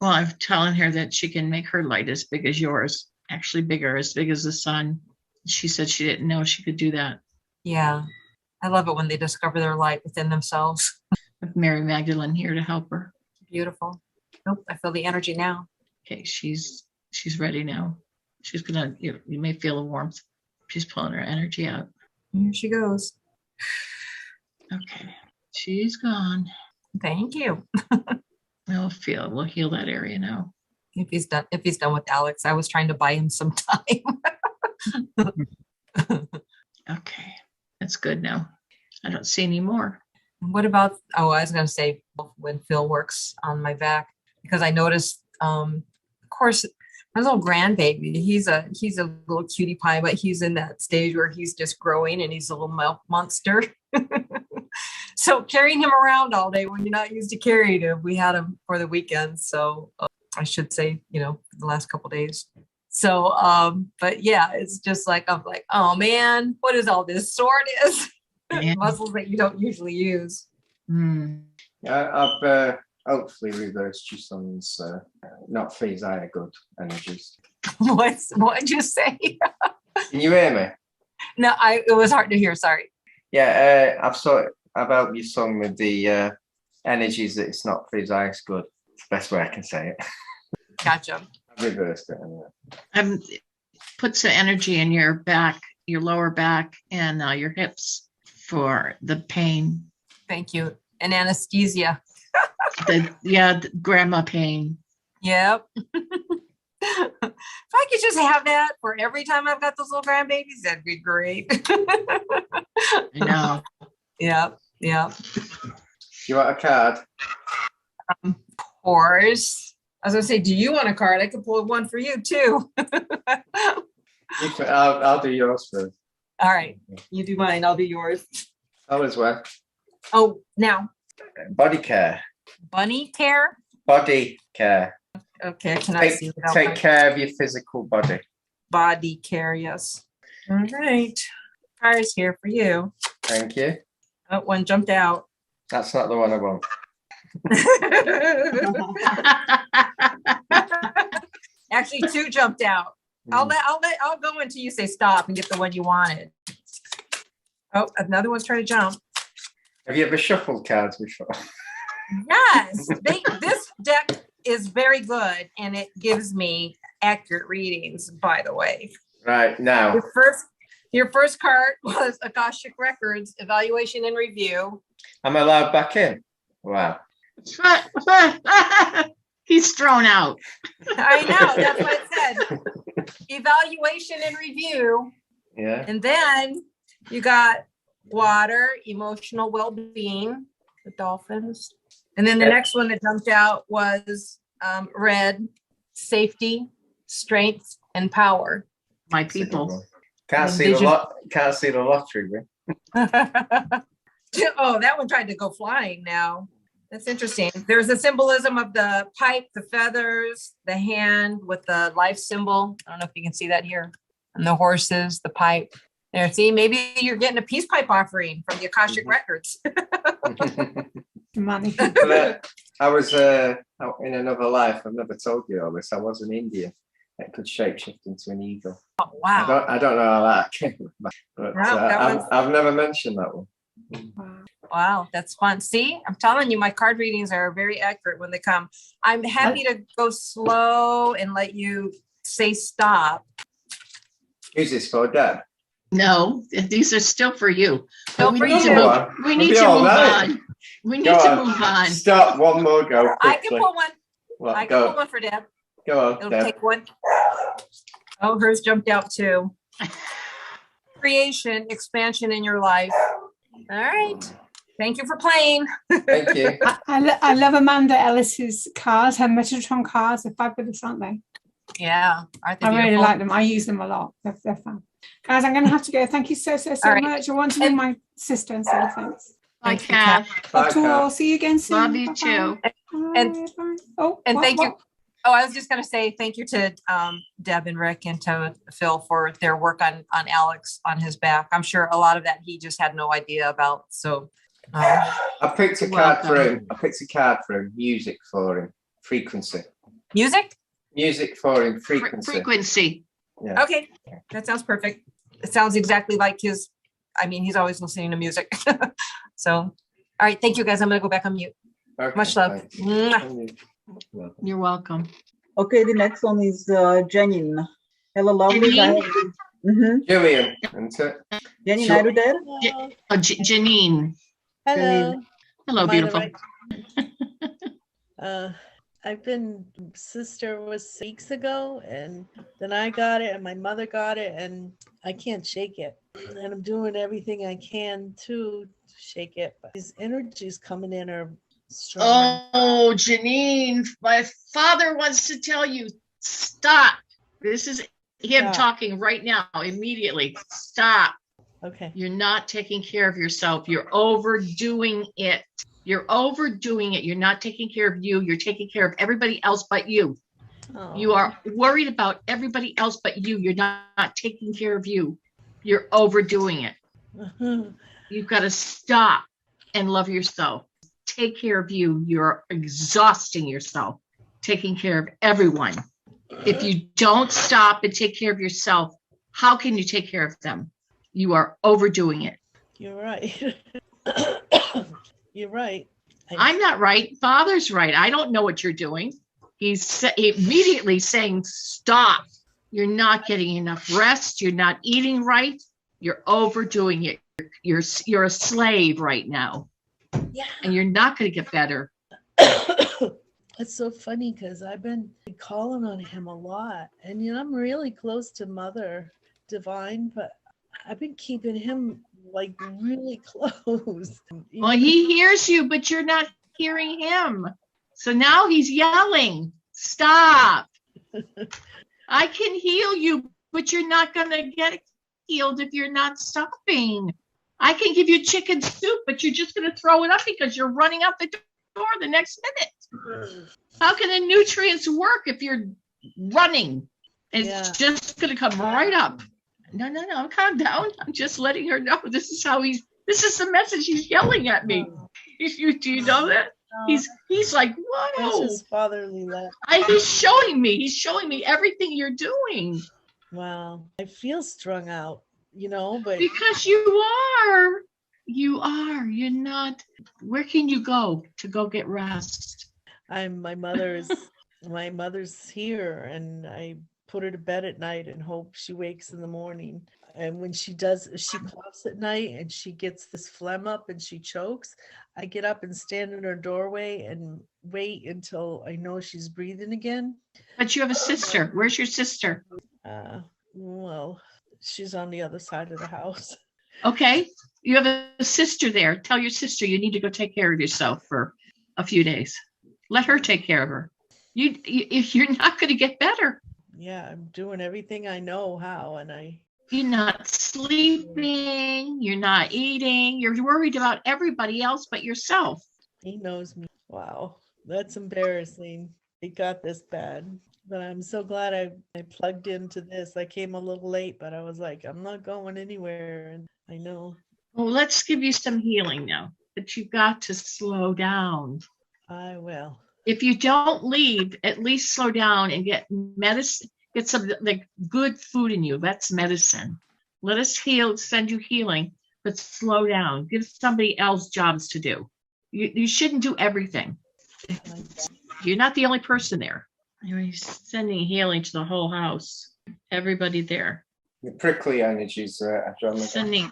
Well, I'm telling her that she can make her light as big as yours, actually bigger, as big as the sun. She said she didn't know she could do that. Yeah. I love it when they discover their light within themselves. With Mary Magdalene here to help her. Beautiful. Nope, I feel the energy now. Okay, she's ready now. She's gonna, you may feel the warmth. She's pulling her energy out. Here she goes. Okay, she's gone. Thank you. We'll heal that area now. If he's done with Alex, I was trying to buy him some time. Okay, that's good now. I don't see any more. What about, I was going to say when Phil works on my back, because I noticed, of course, my little grandbaby, he's a little cutie pie, but he's in that stage where he's just growing and he's a little milk monster. So carrying him around all day when you're not used to carrying him, we had him for the weekend. So I should say, the last couple of days. So, but yeah, it's just like, I'm like, oh man, what is all this soreness? Muscles that you don't usually use. Yeah, I've hopefully reversed your son's not phase-eye good energies. What did you say? Can you hear me? No, it was hard to hear. Sorry. Yeah, I've helped your son with the energies that it's not phase-eye good. It's the best way I can say it. Gotcha. I've reversed it anyway. Put some energy in your back, your lower back, and your hips for the pain. Thank you. And anesthesia. The grandma pain. Yep. If I could just have that for every time I've got those little grandbabies, that'd be great. I know. Yep. You want a card? Of course. I was gonna say, do you want a card? I could pull one for you too. I'll do yours first. All right. You do mine, I'll do yours. How as well? Oh, now. Body care. Bunny care? Body care. Okay, can I see without Take my- care of your physical body. Body care, yes. All right. Cards here for you. Thank you. Oh, one jumped out. That's not the one I want. Actually, two jumped out. I'll go until you say stop and get the one you wanted. Oh, another one's trying to jump. Have you ever shuffled cards before? Yes, this deck is very good, and it gives me accurate readings. By the way, Right now. Your first card was Akashic Records Evaluation and Review. I'm allowed back in. Wow. He's thrown out. I know, that's what it said. Evaluation and Review. Yeah. And then you got Water, Emotional Well-Being, the Dolphins. And then the next one that jumped out was Red, Safety, Strength, and Power. My people. Can't see the lottery. Oh, that one tried to go flying now. That's interesting. There's a symbolism of the pipe, the feathers, the hand with the life symbol. I don't know if you can see that here. And the horses, the pipe. There, see, maybe you're getting a peace pipe offering from the Akashic Records. Money. I was in another life. I've never told you all this. I was in India. It could shapeshift into an eagle. Oh, wow. I don't know how that came about, but I've never mentioned that one. Wow, that's fun. See, I'm telling you, my card readings are very accurate when they come. I'm happy to go slow and let you say stop. Who's this for, Deb? No, these are still for you. But we for need you. to move. We need to move on. We need to move on. Stop. One more. Go. I can pull one. Well, I can pull one for Deb. Go on, It'll Deb. take one. Oh, hers jumped out too. Creation, expansion in your life. All right. Thank you for playing. Thank you. I love Amanda Ellis's cards. Her Metatron cards are fabulous, aren't they? Yeah. Aren't they I really beautiful? like them. I use them a lot. They're fun. Guys, I'm going to have to go. Thank you so right. much. I want to ring my sister and say thanks. Bye, Kat. Love to all. See you again soon. Love you Bye-bye. too. And Oh, and what, thank what? you. Oh, I was just going to say thank you to Deb and Rick and to Phil for their work on Alex on his back. I'm sure a lot of that he just had no idea about. So I picked a card for him. I picked a card for him. Music for him. Frequency. Music? Music for him. Frequency. Frequency. Yeah. Okay. That sounds perfect. It sounds exactly like his. I mean, he's always listening to music. So, all right. Thank you, guys. I'm going to go back on mute. Okay, Much love. thanks. Mwah. You're welcome. Okay, the next one is Janine. Hello, lovely. Janine? Jillian, isn't it? Janine, Sure. are you there? Janine. Hello. Hello, Am I the beautiful. right- I've been, sister was weeks ago, and then I got it, and my mother got it, and I can't shake it. And I'm doing everything I can to shake it, but these energies coming in are strong. Oh, Janine, my father wants to tell you, stop. This is him Stop. talking right now, immediately. Stop. Okay. You're not taking care of yourself. You're overdoing it. You're overdoing it. You're not taking care of you. You're taking care of everybody else but you. Oh. You are worried about everybody else but you. You're not taking care of you. You're overdoing it. You've got to stop and love yourself. Take care of you. You're exhausting yourself, taking care of everyone. If you don't stop and take care of yourself, how can you take care of them? You are overdoing it. You're right. You're right. I'm not right. Father's right. I don't know what you're doing. He's immediately saying, stop. You're not getting enough rest. You're not eating right. You're overdoing it. You're a slave right now. Yeah. And you're not going to get better. It's so funny because I've been calling on him a lot. And, you know, I'm really close to Mother Divine, but I've been keeping him like really close. Well, he hears you, but you're not hearing him. So now he's yelling, stop. I can heal you, but you're not going to get healed if you're not stopping. I can give you chicken soup, but you're just going to throw it up because you're running out the door the next minute. How can the nutrients work if you're running? It's just going to come right up. No, calm down. I'm just letting her know this is the message he's yelling at me. Do you know that? He's like, whoa. That's his fatherly love. He's showing me everything you're doing. Wow. I feel strung out, you know, but because you are. You are. You're not. Where can you go to go get rest? My mother's here, and I put her to bed at night and hope she wakes in the morning. And when she does, she coughs at night and she gets this phlegm up and she chokes. I get up and stand in her doorway and wait until I know she's breathing again. But you have a sister. Where's your sister? Well, she's on the other side of the house. Okay. You have a sister there. Tell your sister you need to go take care of yourself for a few days. Let her take care of her. You're not going to get better. Yeah, I'm doing everything I know how, and you're not sleeping, you're not eating, you're worried about everybody else but yourself. He knows me. Wow, that's embarrassing. It got this bad. But I'm so glad I plugged into this. I came a little late, but I was like, I'm not going anywhere. And I know. Well, let's give you some healing now, but you've got to slow down. I will. If you don't leave, at least slow down and get medicine, get some like good food in you. That's medicine. Let us send you healing, but slow down. Give somebody else jobs to do. You shouldn't do everything. You're not the only person there. You're sending healing to the whole house. Everybody there. The prickly energies are sending.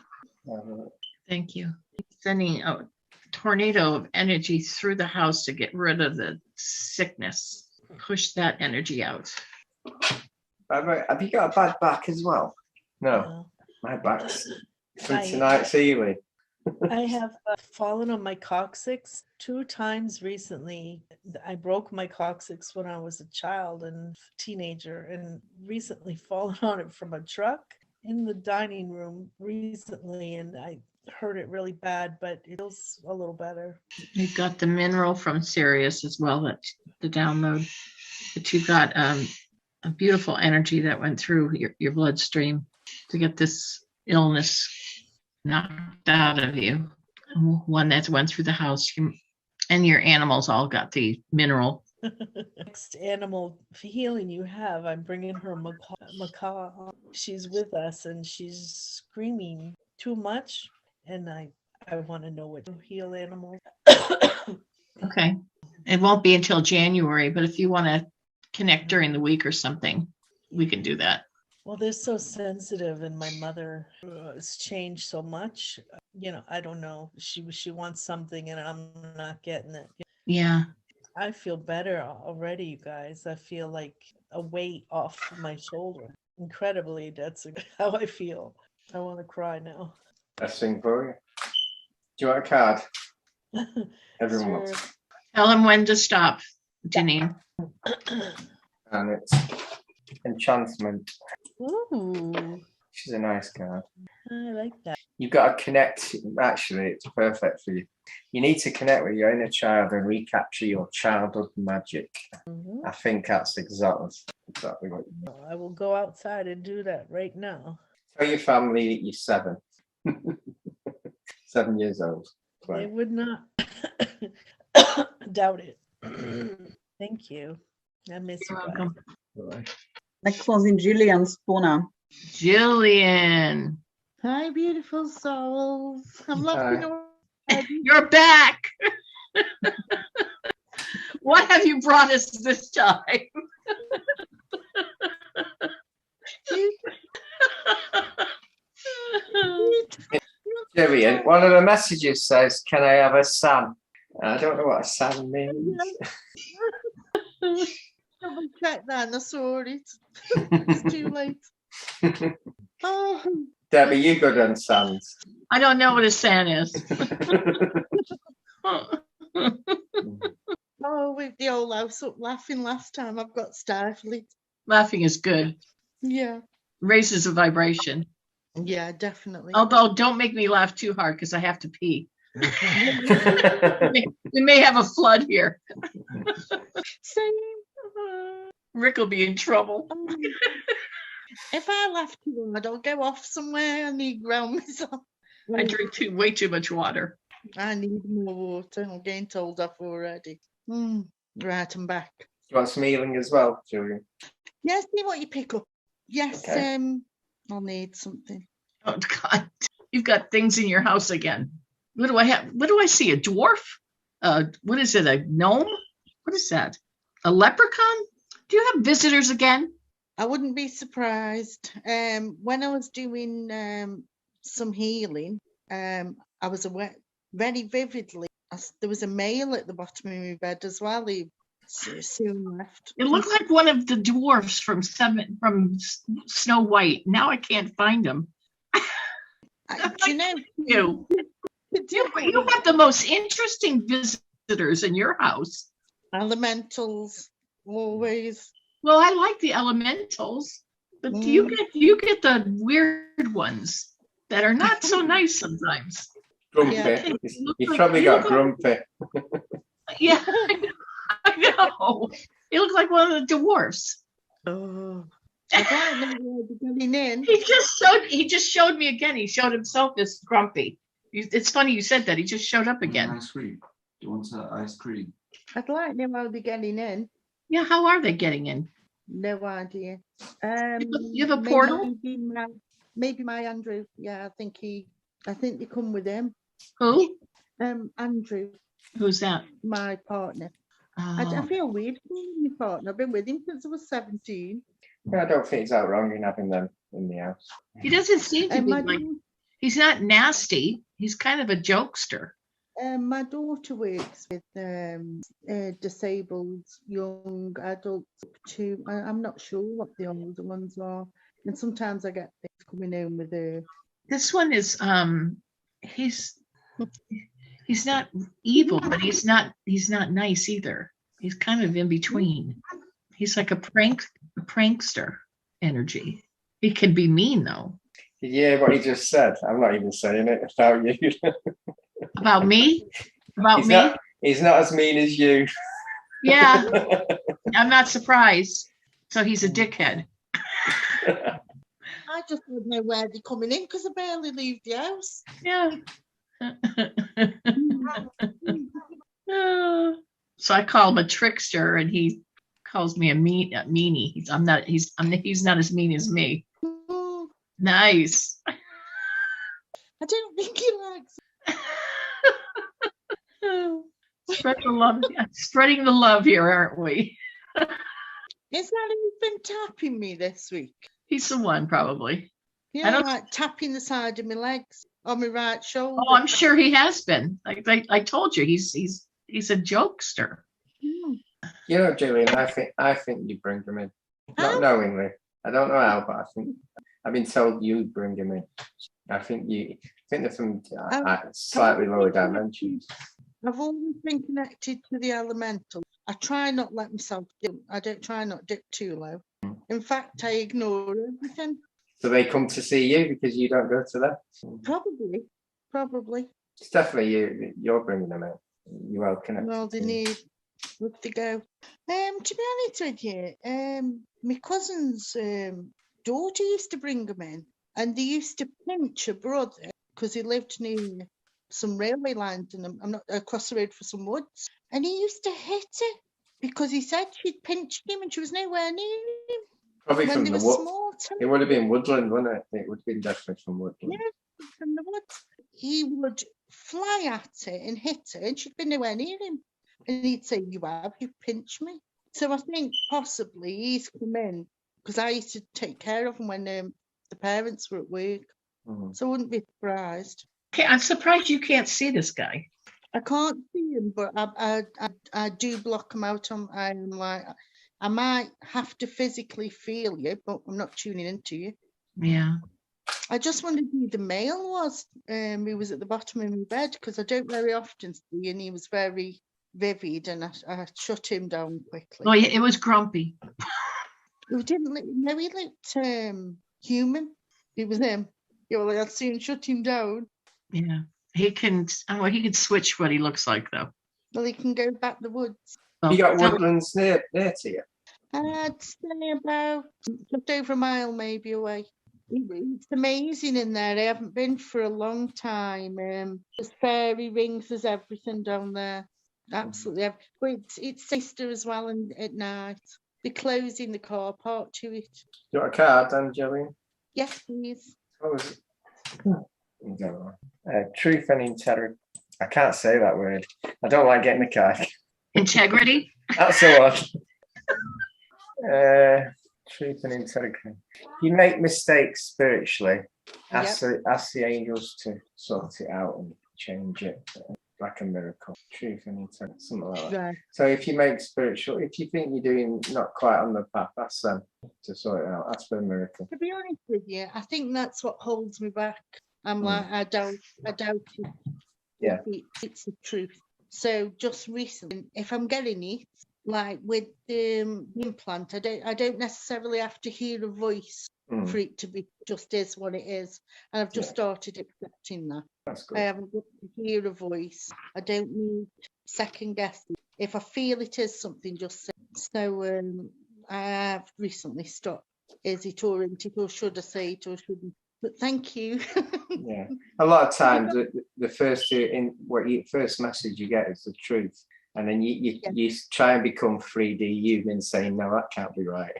Thank you. Sending a tornado of energy through the house to get rid of the sickness. Push that energy out. Have you got a bad back as well? No. My back's from tonight's healing. I have fallen on my coccyx 2 times recently. I broke my coccyx when I was a child and teenager, and recently fallen on it from a truck in the dining room recently, and I hurt it really bad, but it feels a little better. You got the mineral from Sirius as well, that the download. But you got a beautiful energy that went through your bloodstream to get this illness knocked out of you. One that went through the house, and your animals all got the mineral. Next animal healing you have, I'm bringing her macaw. She's with us and she's screaming too much, and I want to know what to heal animals. Okay. It won't be until January, but if you want to connect during the week or something, we can do that. Well, they're so sensitive, and my mother has changed so much. I don't know. She wants something, and I'm not getting it. Yeah. I feel better already, you guys. I feel like a weight off my shoulder. Incredibly, that's how I feel. I want to cry now. Best thing for you. Do you want a card? Everyone Sure. wants. Tell them when to stop, Janine. And it's enchantment. Ooh, She's a nice card. I like that. You've got to connect. Actually, it's perfect for you. You need to connect with your inner child and recapture your childhood magic. I think that's exactly what you need. I will go outside and do that right now. Tell your family that you're 7. 7 years old. They would not doubt it. Thank you. I miss you guys. Next one's in Jillian Spooner. Jillian. Hi, beautiful souls. I'm laughing. You're back. What have you brought us this time? Jillian, one of the messages says, "Can I have a son?" I don't know what a son means. Double check that and I saw it. It's too late. Oh. Debbie, you good on sons? I don't know what a san is. Oh, with the old house up laughing last time, I've got stifling. Laughing is good. Yeah. Raises the vibration. Yeah, definitely. Although don't make me laugh too hard because I have to pee. We may have a flood here. Same. Rick will be in trouble. If I laugh too hard, I'll go off somewhere. I need to ground myself. I drink way too much water. I need more water. I'm getting told off already. Right, I'm back. Do you want some healing as well, Julian? Yes, see what you pick up. Yes, Okay. I'll need something. Oh God, you've got things in your house again. What do I have? What do I see? A dwarf? What is it? A gnome? What is that? A leprechaun? Do you have visitors again? I wouldn't be surprised. When I was doing some healing, I was aware very vividly. There was a male at the bottom of my bed as well. He soon left. It looked like one of the dwarfs from Snow White. Now I can't find him. Do you know? You have the most interesting visitors in your house. Elementals, always. Well, I like the elementals, but you get the weird ones that are not so nice sometimes. Grumpy. Yeah. He's probably got grumpy. Yeah, I know. You look like one of the dwarfs. Oh, I don't know where they're getting in. He just showed me again. He showed himself as grumpy. It's funny you said that. He just showed up again. Ice cream. You want ice cream? I'd like to know how they're getting in. Yeah, how are they getting in? No idea. You have a portal? Maybe my Andrew. Yeah, I think they come with him. Who? Andrew. Who's that? My partner. I Oh. feel weird calling my partner. I've been with him since I was 17. I don't think it's that wrong in having them in the house. He doesn't seem to And be my like, he's not nasty. He's kind of a jokester. My daughter works with disabled young adults up to, I'm not sure what the older ones are. And sometimes I get things coming home with her. This one is he's not evil, but he's not nice either. He's kind of in between. He's like a prankster energy. He can be mean though. Yeah, what he just said. I'm not even saying it about you. About me? About he's me? He's not as mean as you. Yeah. I'm not surprised. So he's a dickhead. I just don't know where they're coming in because I barely leave the house. Yeah. So I call him a trickster, and he calls me a meanie. He's not as mean as me. Nice. I don't think he likes Spreading the love here, aren't we? Is that who's been tapping me this week? He's the one, probably. Yeah, like tapping the side of my legs on my right shoulder. Oh, I'm sure he has been. I told you, he's a jokester. You know, Julian, I think you bring them in. Not knowingly. I don't know how, but I think I've been told you bring them in. I think they're from slightly lower dimensions. I've always been connected to the elemental. I try not let myself dip. I don't try not dip too low. In fact, I ignore everything. So they come to see you because you don't go to them? Probably. It's definitely you're bringing them in. You're well connected. Well, they need look to go. To be honest with you, my cousin's daughter used to bring them in, and they used to pinch her brother because he lived near some railway lines, and I'm not across the road for some woods, and he used to hit her because he said she'd pinched him and she was nowhere near him. Probably when from they the were wood. small. It would have been woodland, wouldn't it? It would have been definitely from woodland. Yeah, from the woods. He would fly at her and hit her, and she'd been nowhere near him. And he'd say, you've pinched me. So I think possibly he's come in because I used to take care of him when the parents were at work. Mm-hmm. So I wouldn't be surprised. Okay, I'm surprised you can't see this guy. I can't see him, but I do block him out. I'm like, I might have to physically feel you, but I'm not tuning into you. Yeah. I just wondered who the male was. He was at the bottom of my bed because I don't very often see, and he was very vivid, and I shut him down quickly. Oh, yeah, it was grumpy. He looked human. It was him. I'd soon shut him down. Yeah, he can switch what he looks like though. Well, he can go back the woods. You got woodlands near to you? I'd say about just over a mile maybe away. It's amazing in there. I haven't been for a long time. There's fairy rings, there's everything down there. Absolutely. But it's sister as well, and at night. They're closing the car park to it. You got a card, Dan, Jillian? Yes, please. What was it? I don't know. Truth and integrity. I can't say that word. I don't like getting the card. Integrity? That's the one. Truth and integrity. You make mistakes spiritually. Ask the angels to sort it out and change it, like a miracle. Truth and integrity, something like that. Right. So if you make spiritual, if you think you're doing not quite on the path, ask them to sort it out. Ask for a miracle. To be honest with you, I think that's what holds me back. I'm like, I doubt it. Yeah. It's the truth. So just recently, if I'm getting it, like with the implant, I don't necessarily have to hear a voice for it to be just is what it is. And I've just started accepting that. That's good. I haven't got to hear a voice. I don't need second guessing. If I feel it is something, just say. So I have recently stopped. Is it or isn't it, or should I say it or shouldn't? But thank you. Yeah. A lot of times the first message you get is the truth. And then you try and become 3D human, saying, no, that can't be right.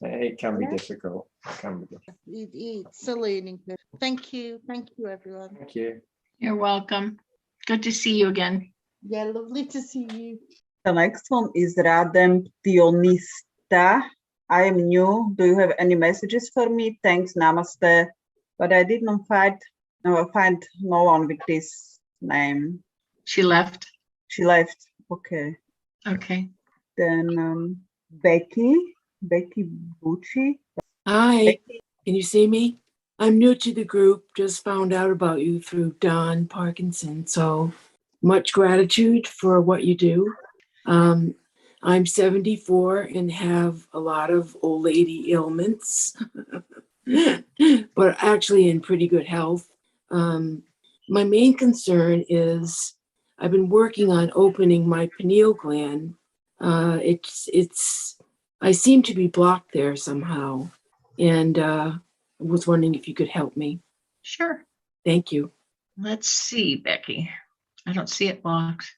It can be difficult. It can be difficult. It's a learning curve. Thank you, everyone. Thank you. You're welcome. Good to see you again. Yeah, lovely to see you. The next one is Rademptionista. I am new. Do you have any messages for me? Thanks, namaste. But I did not find no one with this name. She left. She left. Okay. Okay. Then Becky Bucci. Hi, can you see me? I'm new to the group, just found out about you through Don Parkinson, so much gratitude for what you do. I'm 74 and have a lot of old lady ailments, but actually in pretty good health. My main concern is I've been working on opening my pineal gland. I seem to be blocked there somehow, and I was wondering if you could help me. Sure. Thank you. Let's see, Becky. I don't see it blocked.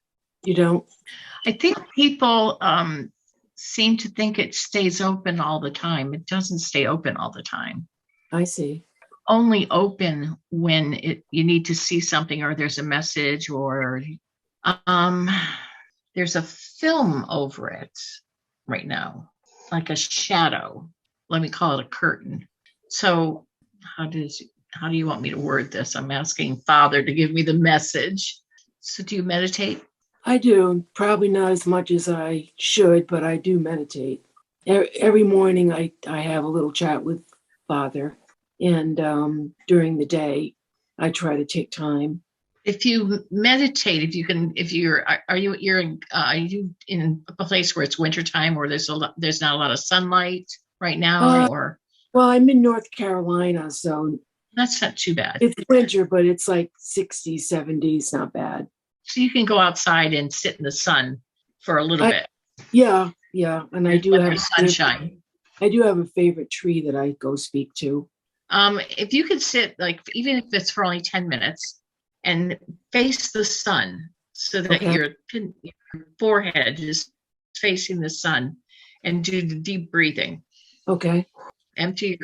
You don't? I think people seem to think it stays open all the time. It doesn't stay open all the time. I see. Only open when you need to see something, or there's a message, or there's a film over it right now, like a shadow. Let me call it a curtain. So how do you want me to word this? I'm asking Father to give me the message. So do you meditate? I do. Probably not as much as I should, but I do meditate. Every morning I have a little chat with Father, and during the day I try to take time. If you meditate, are you in a place where it's wintertime, or there's not a lot of sunlight right now, or? Well, I'm in North Carolina, so that's not too bad. It's winter, but it's like 60s, 70s, not bad. So you can go outside and sit in the sun for a little bit. Yeah, and I do have sunshine. I do have a favorite tree that I go speak to. If you could sit, like, even if it's for only 10 minutes, and face the sun so that your forehead is facing the sun, and do the deep breathing. Okay. Empty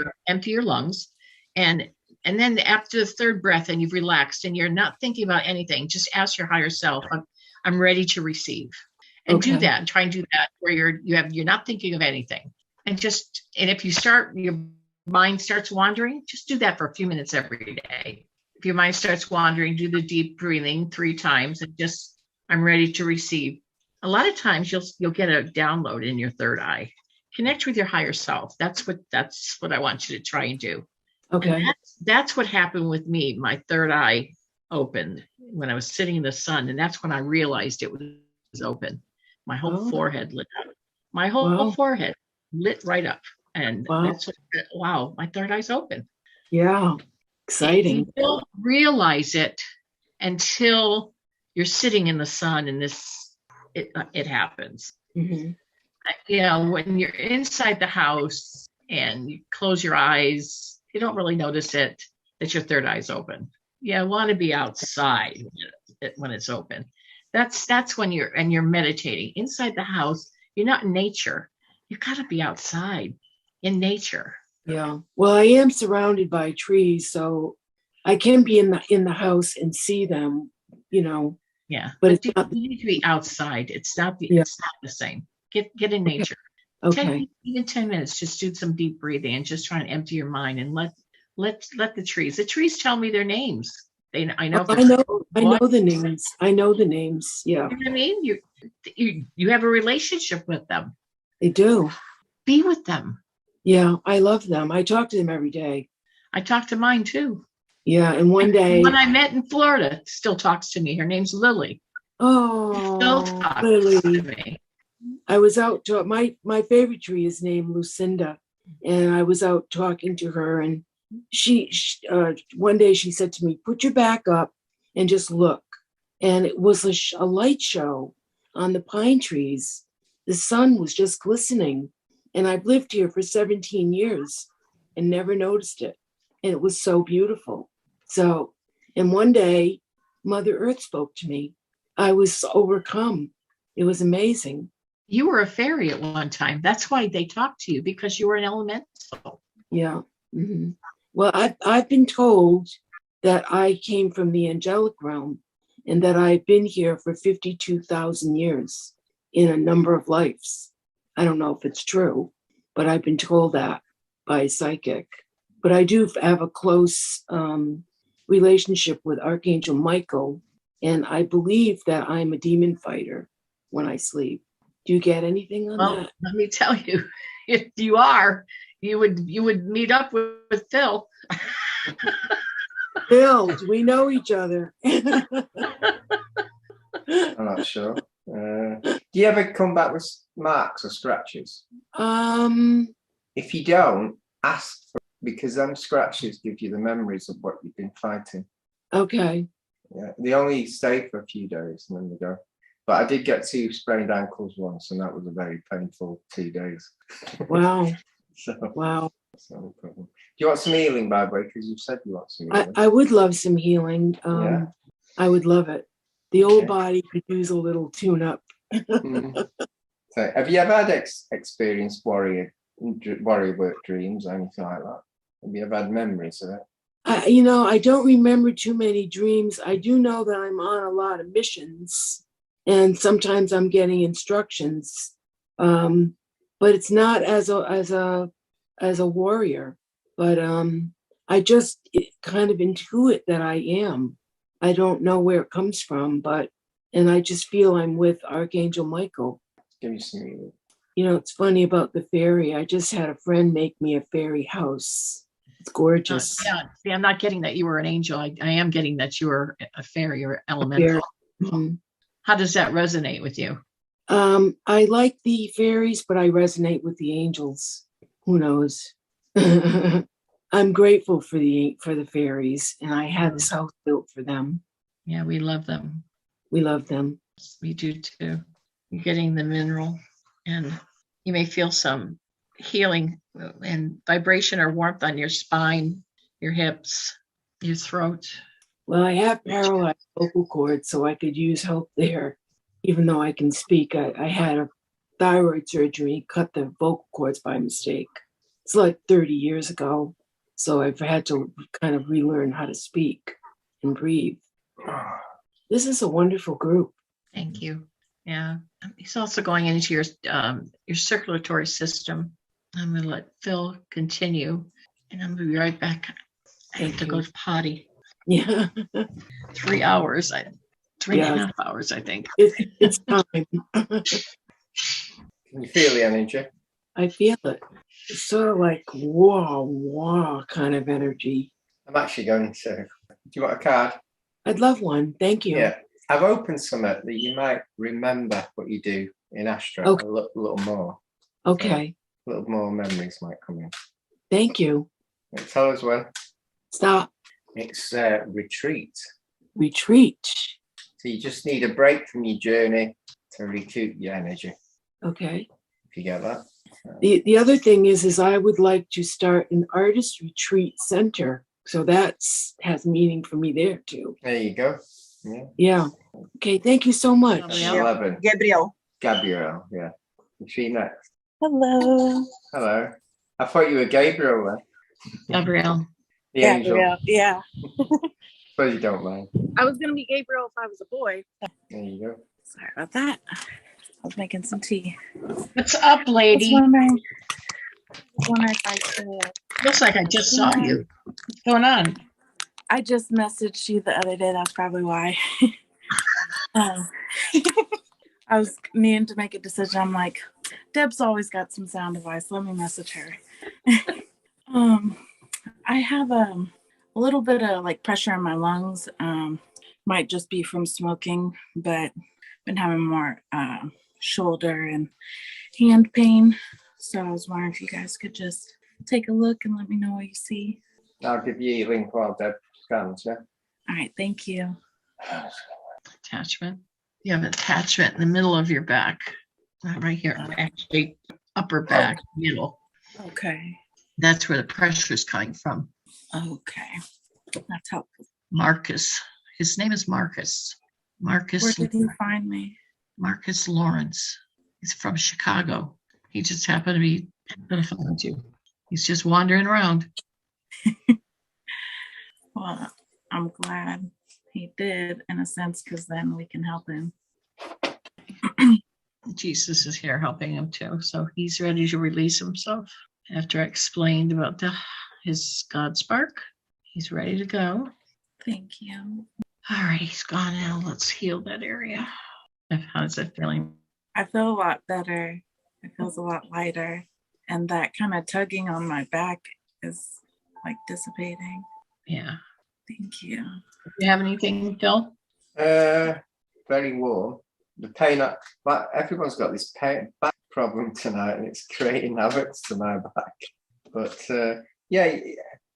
your lungs, and then after the third breath, and you've relaxed and you're not thinking about anything, just ask your higher self, I'm ready to receive. And do that, and try and do that where you're not thinking of anything. And if your mind starts wandering, just do that for a few minutes every day. If your mind starts wandering, do the deep breathing 3 times, and just, I'm ready to receive. A lot of times you'll get a download in your third eye. Connect with your higher self. That's what I want you to try and do. Okay. And that's what happened with me. My third eye opened when I was sitting in the sun, and that's when I realized it was open. My whole forehead lit up. My whole forehead lit right up. And that's wow, my third eye's open. Yeah, exciting. You don't realize it until you're sitting in the sun, and it happens. Mm-hmm. When you're inside the house and you close your eyes, you don't really notice it that your third eye's open. You want to be outside when it's open. That's when you're meditating inside the house. You're not in nature. You got to be outside in nature. Yeah. Well, I am surrounded by trees, so I can be in the house and see them, you know. Yeah, But but it's not. you need to be outside. It's not Yeah. the same. Get in nature. Okay. Even 10 minutes, just do some deep breathing and just try and empty your mind and let the trees tell me their names. I know. I know the names. I know the names. Yeah. You know what I mean? You have a relationship with them. They do. Be with them. Yeah, I love them. I talk to them every day. I talk to mine too. Yeah, and one day. When I met in Florida, still talks to me. Her name's Lily. Oh, Still talks Lily. to me. I was out to my favorite tree is named Lucinda, and I was out talking to her, and she one day she said to me, "Put your back up and just look." And it was a light show on the pine trees. The sun was just glistening, and I've lived here for 17 years and never noticed it, and it was so beautiful. So, and one day, Mother Earth spoke to me. I was overcome. It was amazing. You were a fairy at one time. That's why they talked to you, because you were an elemental. Yeah. Mm-hmm. Well, I've been told that I came from the angelic realm and that I've been here for 52,000 years in a number of lives. I don't know if it's true, but I've been told that by a psychic. But I do have a close relationship with Archangel Michael, and I believe that I'm a demon fighter when I sleep. Do you get anything on that? Let me tell you, if you are, you would meet up with Phil. Phil, do we know each other? I'm not sure. Do you ever come back with marks or scratches? If you don't, ask for, because them scratches give you the memories of what you've been fighting. Okay. Yeah, they only stay for a few days and then they go. But I did get 2 sprained ankles once, and that was a very painful 2 days. Wow. So, wow. That's no problem. Do you want some healing, by the way? Because you said you want some healing. I would love some healing. Yeah. I would love it. The old body could use a little tune-up. So, have you ever had experienced warrior work dreams or anything like that? Have you ever had memories of it? I don't remember too many dreams. I do know that I'm on a lot of missions, and sometimes I'm getting instructions, but it's not as a warrior. But I just kind of intuit that I am. I don't know where it comes from, and I just feel I'm with Archangel Michael. Give you some healing. It's funny about the fairy. I just had a friend make me a fairy house. It's gorgeous. Yeah, see, I'm not getting that you were an angel. I am getting that you were a fairy or elemental. Mm-hmm. How does that resonate with you? I like the fairies, but I resonate with the angels. Who knows? I'm grateful for the fairies, and I had this house built for them. Yeah, we love them. We love them. We do too. You're getting the mineral, and you may feel some healing and vibration or warmth on your spine, your hips, your throat. Well, I have paralyzed vocal cords, so I could use help there. Even though I can speak, I had a thyroid surgery, cut the vocal cords by mistake. It's like 30 years ago. So I've had to kind of relearn how to speak and breathe. This is a wonderful group. Thank you. Yeah. It's also going into your circulatory system. I'm going to let Phil continue, and I'm going to be right back. I have to go to potty. Yeah. 3 hours. 3.5 hours, I think. It's time. Can you feel the energy? I feel it. It's sort of like whoa kind of energy. I'm actually going to. Do you want a card? I'd love one. Thank you. Yeah. I've opened some that you might remember what you do in Astra a little more. Okay. So, a little more memories might come in. Thank you. Tell us when. Stop. It's retreat. Retreat. So you just need a break from your journey to recoup your energy. Okay. If you get that. The other thing is I would like to start an artist retreat center. So that has meaning for me there too. There you go. Yeah. Okay. Thank you so much. 11. Gabriel, yeah. Is she next? Hello. Hello. I thought you were Gabriel then. Gabrielle. The angel. Gabriel, yeah. So you don't mind. I was gonna be Gabriel if I was a boy. There you go. Sorry about that. I was making some tea. What's up, lady? Wondering if I could. Looks like I just saw you. What's going on? I just messaged you the other day. That's probably why. I was needing to make a decision. I'm like, Deb's always got some sound advice. Let me message her. I have a little bit of like pressure in my lungs. Might just be from smoking, but been having more shoulder and hand pain. So I was wondering if you guys could just take a look and let me know what you see. I'll give you a link while Deb scans, yeah? All right, thank you. Attachment. You have an attachment in the middle of your back. Right here, actually, upper back, middle. Okay. That's where the pressure is coming from. Okay. That's helpful. Marcus. His name is Marcus. Marcus. Where did you find me? Marcus Lawrence. He's from Chicago. He just happened to be gonna find you. He's just wandering around. Well, I'm glad he did in a sense, because then we can help him. Jesus is here helping him too. So he's ready to release himself. After I explained about his God spark, he's ready to go. Thank you. All right, he's gone now. Let's heal that area. How's it feeling? I feel a lot better. It feels a lot lighter. And that kind of tugging on my back is like dissipating. Yeah. Thank you. Do you have anything, Phil? Very warm. The pain, but everyone's got this back problem tonight, and it's creating havoc to my back. But yeah,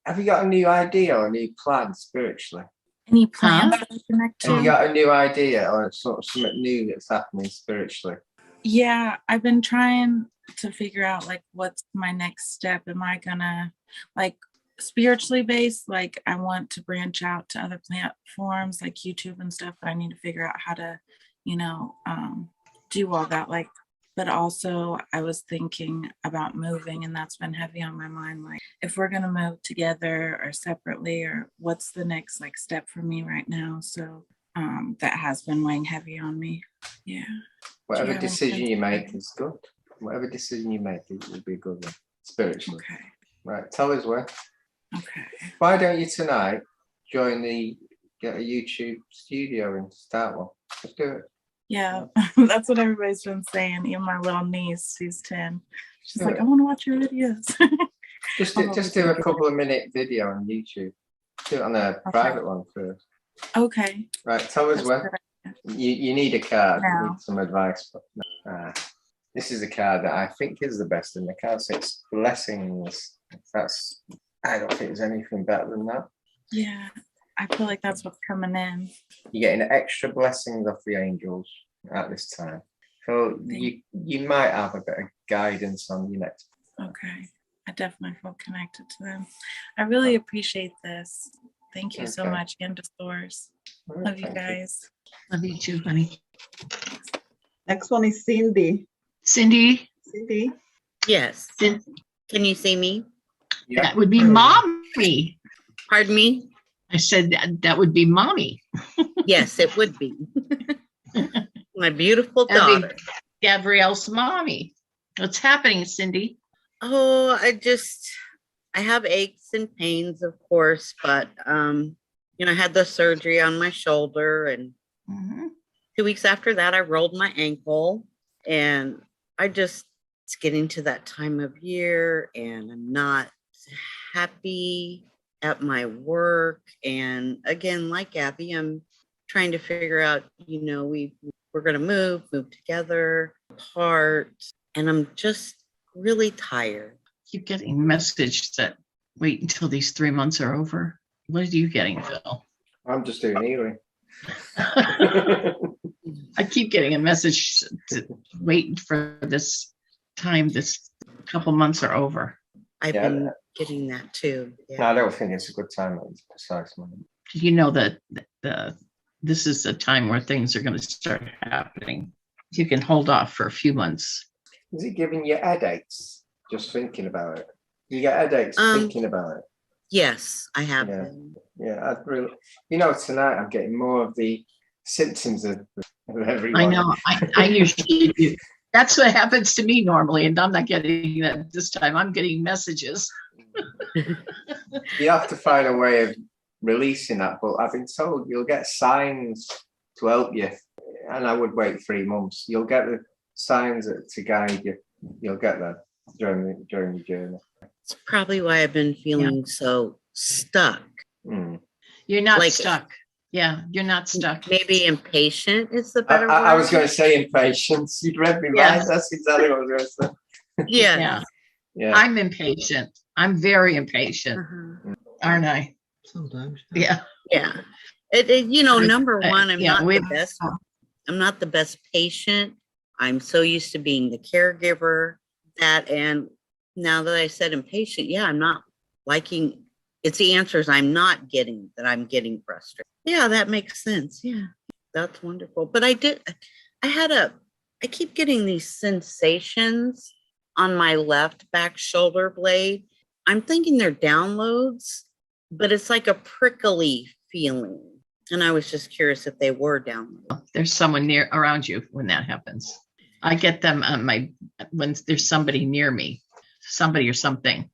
have you got a new idea or a new plan spiritually? Any plans that I connect to? Have you got a new idea or sort of something new that's happening spiritually? Yeah, I've been trying to figure out like what's my next step. Am I gonna like spiritually based? Like I want to branch out to other platforms like YouTube and stuff, but I need to figure out how to, do all that. Like, but also I was thinking about moving, and that's been heavy on my mind. Like if we're gonna move together or separately, or what's the next like step for me right now. So that has been weighing heavy on me. Yeah. Whatever decision you make is good. Whatever decision you make, it will be a good one, spiritually. Okay. Right, tell us where. Okay. Why don't you tonight get a YouTube studio and start one? Let's do it. Yeah, that's what everybody's been saying. Even my little niece, she's 10. She's like, I want to watch your videos. Just do a couple of minute video on YouTube. Do it on a private one first. Okay. Right, tell us when. You need a card. No. You need some advice. This is a card that I think is the best in the card. So it's blessings. I don't think there's anything better than that. Yeah, I feel like that's what's coming in. You're getting extra blessings off the angels at this time. So you might have a bit of guidance on your next. Okay. I definitely feel connected to them. I really appreciate this. Thank you so Okay. much again to Source. Love you thank you. guys. Love you too, honey. Next one is Cindy. Cindy? Cindy. Yes. Can you see me? That would be mommy. Pardon me? I said that would be mommy. Yes, it would be. My beautiful That'd be daughter. Gabrielle's mommy. What's happening, Cindy? Oh, I have aches and pains, of course, but I had the surgery on my shoulder, and 2 weeks after that I rolled my ankle, and it's getting to that time of year, and I'm not happy at my work. And again, like Abby, I'm trying to figure out, we're going to move together, apart, and I'm just really tired. Keep getting a message that wait until these 3 months are over. What are you getting, Phil? I'm just doing healing. I keep getting a message to wait for this time, this couple months are over. I've been getting that too. No, I don't think it's a good time at this precise moment. You know that this is a time where things are going to start happening. You can hold off for a few months. Is it giving you headaches just thinking about it? You get headaches thinking about it? Yes, I have Yeah. been. Yeah, I really, tonight I'm getting more of the symptoms of everyone. I know. I usually do. That's what happens to me normally, and I'm not getting that this time. I'm getting messages. You have to find a way of releasing that, but I've been told you'll get signs to help you, and I would wait 3 months. You'll get the signs to guide you. You'll get that during the journey. It's probably why I've been feeling so stuck. You're not Like- stuck. Yeah, you're not stuck. Maybe impatient is the better word. I was going to say impatience. You'd read me Yes. right. That's exactly what I was going to say. Yeah. Yeah. I'm impatient. I'm very impatient, aren't I? Sometimes. Yeah. Yeah. Number one, I'm not the best patient. I'm so used to being the caregiver and now that I said impatient, I'm not liking it's the answers I'm not getting that I'm getting frustrated. Yeah, that makes sense. Yeah, that's wonderful. But I keep getting these sensations on my left back shoulder blade. I'm thinking they're downloads, but it's like a prickly feeling. And I was just curious if they were downloads. There's someone around you when that happens. I get them on when there's somebody near me, somebody or something.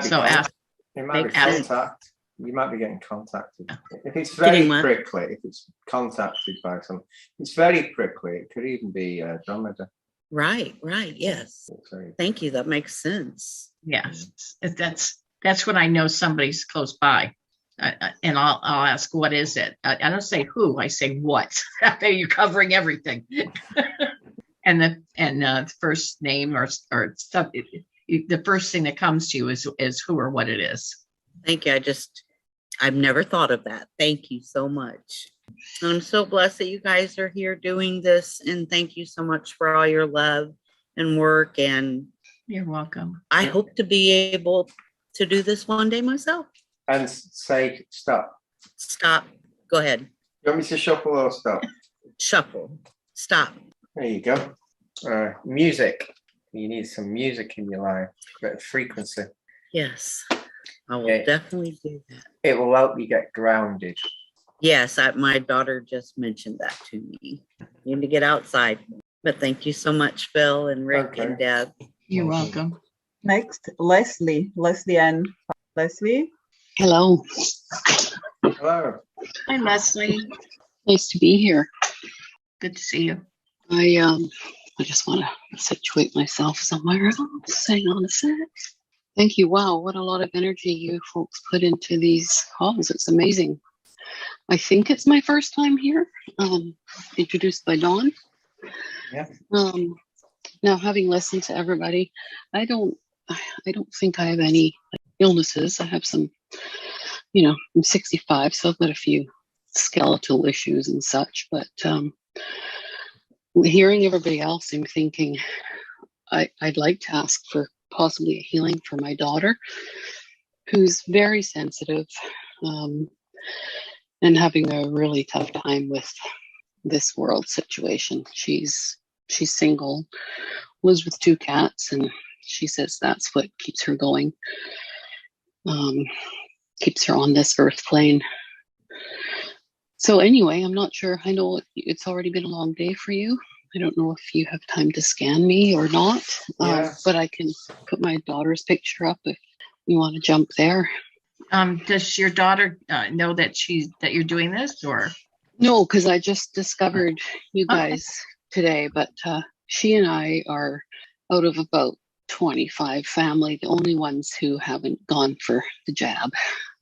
So ask. It might be ask- contact. You might be getting contacted. If it's very Getting what? prickly, if it's contacted by someone, it's very prickly. It could even be Andromeda. Right. Yes. Thank you. That makes sense. Yes, that's when I know somebody's close by, and I'll ask, what is it? I don't say who, I say what. You're covering everything, and the first name or stuff. The first thing that comes to you is who or what it is. Thank you. I've never thought of that. Thank you so much. And I'm so blessed that you guys are here doing this. And thank you so much for all your love and work. And you're welcome. I hope to be able to do this one day myself. And say stop. Stop. Go ahead. You want me to shuffle or stop? Shuffle. Stop. There you go. Music. You need some music in your life. A bit of frequency. Yes. I will definitely do that. It will help you get grounded. Yes, my daughter just mentioned that to me. You need to get outside. But thank you so much, Phil and Rick and Deb. You're welcome. Next, Leslie Ann. Leslie. Hello. Hello. Hi, Leslie. Nice to be here. Good to see you. I just want to situate myself somewhere else. Hang on a sec. Thank you. Wow, what a lot of energy you folks put into these calls. It's amazing. I think it's my first time here, introduced by Dawn. Yeah. Now, having listened to everybody, I don't think I have any illnesses. I have some, I'm 65, so I've got a few skeletal issues and such. But hearing everybody else, I'm thinking I'd like to ask for possibly a healing for my daughter, who's very sensitive and having a really tough time with this world situation. She's single, lives with 2 cats, and she says that's what keeps her going, keeps her on this earth plane. So anyway, I'm not sure. I know it's already been a long day for you. I don't know if you have time to scan me or not, but I can put my daughter's picture up if you want to jump there. Does your daughter know that you're doing this, or? No, because I just discovered you guys today, but she and I are out of about 25 family, the only ones who haven't gone for the jab.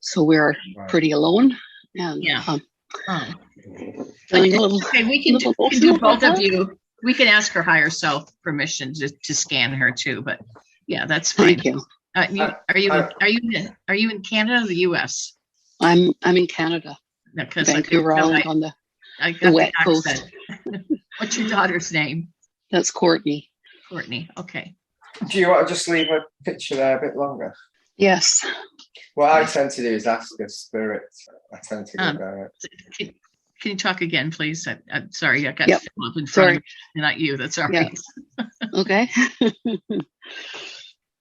So we're pretty alone. And Okay, we can do both of you. We can ask her higher self permission to scan her too, but yeah, that's fine. Thank you. Are you in Canada or the U.S.? I'm in Canada. Because Vancouver Island on the wet coast. What's your daughter's name? That's Courtney. Courtney. Okay. Do you want to just leave a picture there a bit longer? Yes. What I tend to do is ask a spirit. I tend to go direct. Can you talk again, please? I'm sorry, I got Yep. Phil up in front of me, not you. That's all right. Okay.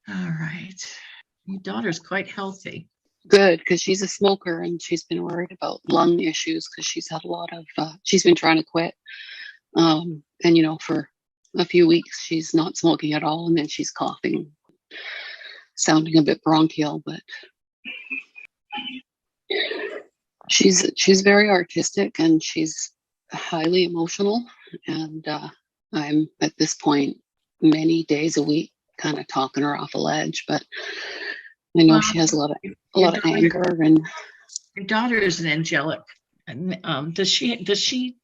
All right. Your daughter's quite healthy. Good, because she's a smoker and she's been worried about lung issues because she's had a lot of, she's been trying to quit. And, you know, for a few weeks, she's not smoking at all. And then she's coughing, sounding a bit bronchial, but she's very artistic and she's highly emotional. And I'm at this point, many days a week, kind of talking her off a ledge, but I know she has a lot of anger. And your daughter is an angelic. And does she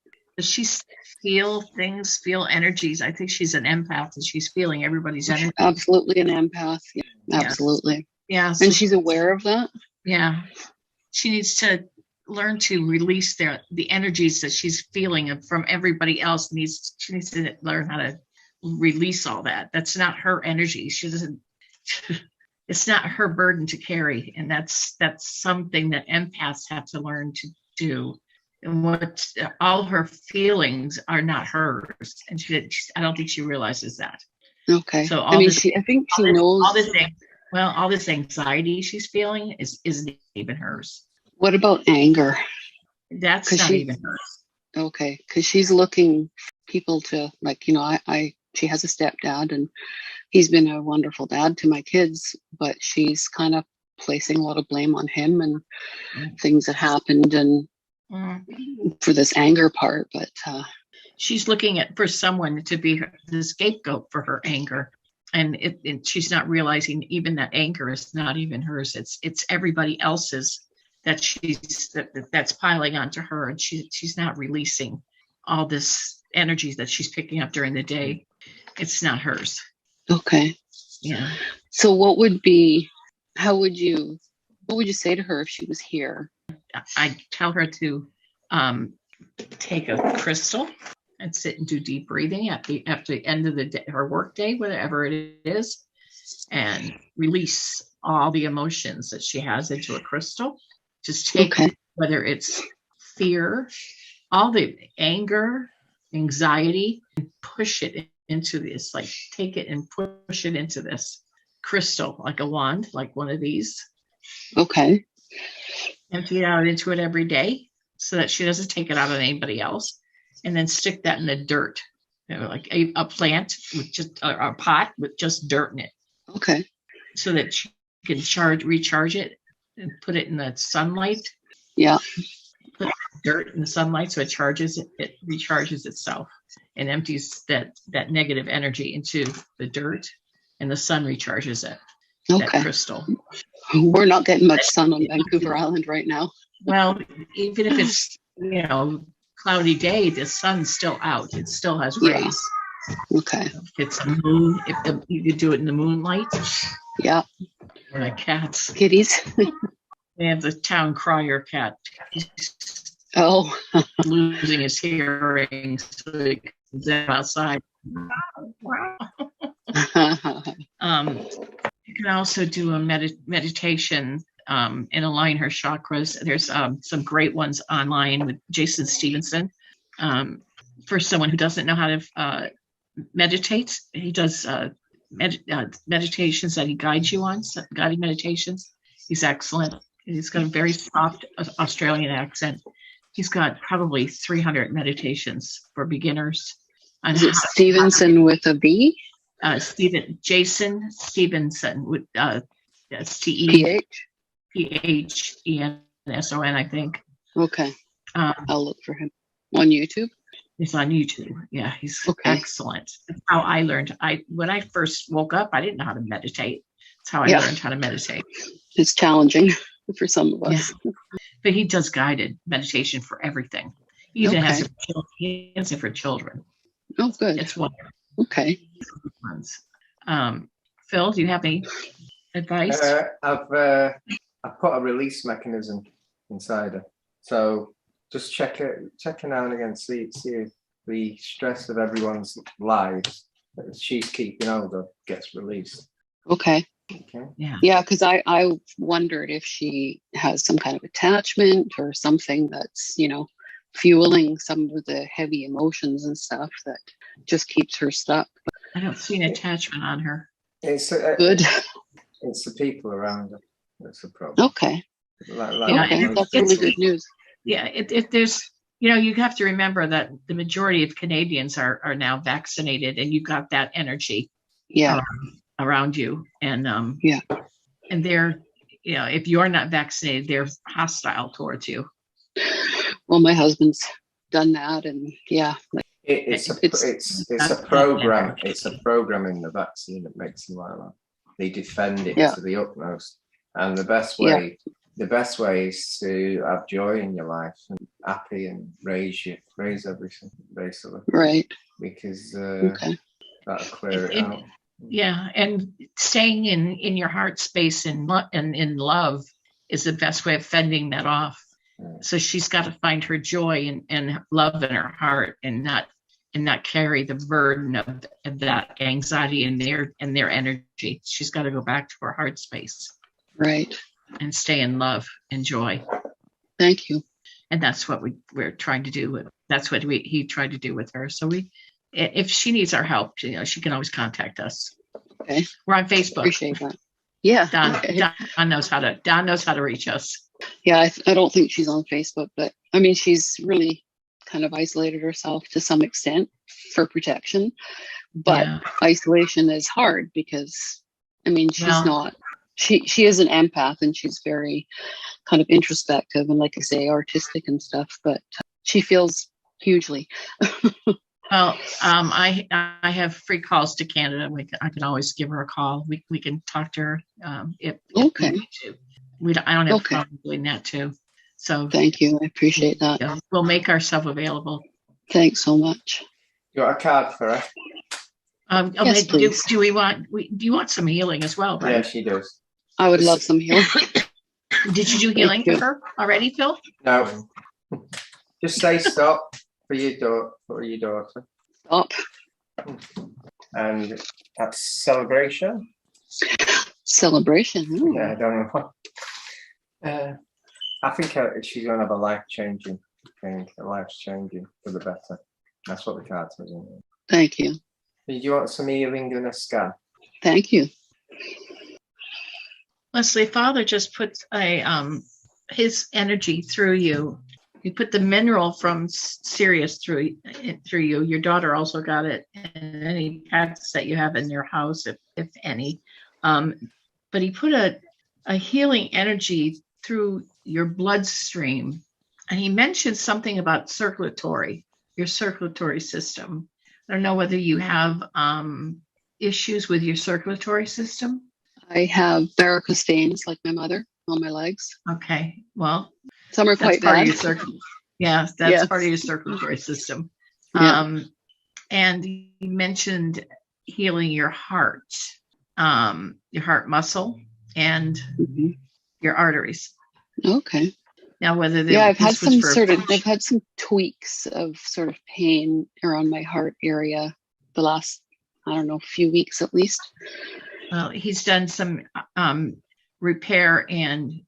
feel things, feel energies? I think she's an empath and she's feeling everybody's energy. Absolutely an empath. Yeah, absolutely. Yeah. And she's aware of that. Yeah. She needs to learn to release the energies that she's feeling from everybody else. She needs to learn how to release all that. That's not her energy. She doesn't. It's not her burden to carry, and that's something that empaths have to learn to do. And all her feelings are not hers, and I don't think she realizes that. Okay. So I think she knows all this anxiety she's feeling isn't even hers. What about anger? That's not even hers. Okay, because she's looking for people to, like, you know, she has a stepdad and he's been a wonderful dad to my kids, but she's kind of placing a lot of blame on him and things that happened and for this anger part. But she's looking for someone to be the scapegoat for her anger. And she's not realizing even that anger is not even hers. It's everybody else's that's piling onto her, and she's not releasing all this energy that she's picking up during the day. It's not hers. Okay. Yeah. So how would you say to her if she was here? I'd tell her to take a crystal and sit and do deep breathing at the end of the day, her work day, whatever it is, and release all the emotions that she has into a crystal. Just take whether it's fear, all the anger, anxiety, and push it into this, like take it and push it into this crystal, like a wand, like one of these. Okay. Empty it out into it every day so that she doesn't take it out on anybody else. And then stick that in the dirt, you know, like a plant with just a pot with just dirt in it. Okay. So that she can recharge it and put it in the sunlight. Yeah. Put dirt in the sunlight so it recharges itself and empties that negative energy into the dirt, and the sun recharges it. Okay. That crystal. We're not getting much sun on Vancouver Island right now. Well, even if it's, you know, cloudy day, the sun's still out. It still has rays. Okay. If it's the moon, you could do it in the moonlight. Yeah. Or my cats. Kitties. They have the town crier cat. He's losing his hearing, so he comes outside. You can also do a meditation and align her chakras. There's some great ones online with Jason Stevenson. For someone who doesn't know how to meditate, he does meditations that he guides you on, guided meditations. He's excellent. He's got a very soft Australian accent. He's got probably 300 meditations for beginners. Is it Stevenson with a B? Jason Stevenson with Stephenson, I think. Okay. I'll look for him on YouTube. He's on YouTube. Yeah, he's excellent. That's how I learned. When I first woke up, I didn't know how to meditate. That's how I learned how to meditate. It's challenging for some of us. Yeah. But he does guided meditation for everything. He even has it for children. Oh, good. It's wonderful. Okay. Phil, do you have any advice? I've put a release mechanism inside her. So just check now and again, see if the stress of everyone's lives that she's keeping hold of gets released. Okay. Yeah, because I wondered if she has some kind of attachment or something that's, you know, fueling some of the heavy emotions and stuff that just keeps her stuck. I don't see an attachment on her. It's good. It's the people around her. That's a problem. Okay. Yeah, Okay, and that's really good news. Yeah, if there's, you have to remember that the majority of Canadians are now vaccinated, and you've got that energy Yeah. around you, and Yeah. and they're, if you're not vaccinated, they're hostile towards you. Well, my husband's done that, and yeah, like, It's a program. It's a program in the vaccine that makes them like that. They defend it to the utmost, and the best way is to have joy in your life and happy and raise everything basically. Right. Because Okay. that'll clear it out. Yeah, and staying in your heart space and in love is the best way of fending that off. So she's got to find her joy and love in her heart, and not carry the burden of that anxiety and their energy. She's got to go back to her heart space. Right. And stay in love and joy. Thank you. And that's what we're trying to do. That's what he tried to do with her. So if she needs our help, she can always contact us. Okay. We're on Facebook. Appreciate that. Yeah. Don knows how to reach us. Yeah, I don't think she's on Facebook, but I mean, she's really kind of isolated herself to some extent for protection. But isolation is hard because, I mean, she's not. She is an empath, and she's very kind of introspective and, like I say, artistic and stuff. But she feels hugely. Well, I have free calls to Canada. I can always give her a call. We can talk to her if we need to. I don't have a problem doing that too. So thank you. I appreciate that. We'll make ourselves available. Thanks so much. You got a card for her? Yes, please. Do you want some healing as well? Right? Yeah, she does. I would love some healing. Did you do healing for her already, Phil? No. Just say stop for your daughter. Stop. And that's celebration. Celebration. Ooh. Yeah, I don't know what. I think she's going to have a life-changing thing. Life's changing for the better. That's what the card says. Thank you. Do you want some healing and a scan? Thank you. Leslie, Father just put his energy through you. He put the mineral from Sirius through you. Your daughter also got it, and any pets that you have in your house, if any. But he put a healing energy through your bloodstream, and he mentioned something about your circulatory system. I don't know whether you have issues with your circulatory system. I have varicose veins, like my mother, on my legs. Okay, well, some are quite bad. That's part of your circulatory system. Yeah. And you mentioned healing your heart muscle, and your arteries. Okay. Now, whether I've had some tweaks of sort of pain around my heart area the last, I don't know, few weeks at least. Well, he's done some repair, and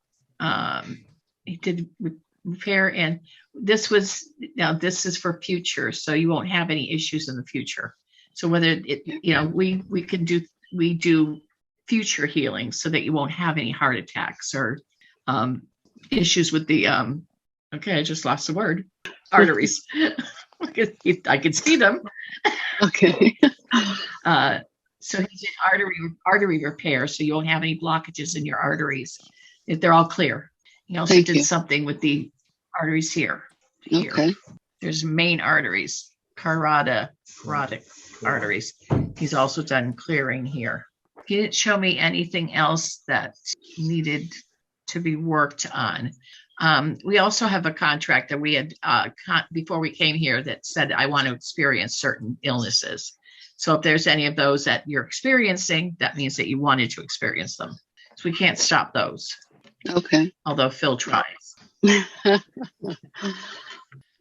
he did repair, and this is for future, so you won't have any issues in the future. So whether we do future healing so that you won't have any heart attacks or issues with the I just lost the word, arteries. I can see them. Okay. So he did artery repair, so you won't have any blockages in your arteries. If they're all clear. He also did something with the arteries here. Okay. There's main arteries, carotid arteries. He's also done clearing here. He didn't show me anything else that needed to be worked on. We also have a contract that we had before we came here that said, I want to experience certain illnesses. So if there's any of those that you're experiencing, that means that you wanted to experience them. So we can't stop those. Okay. Although Phil tries.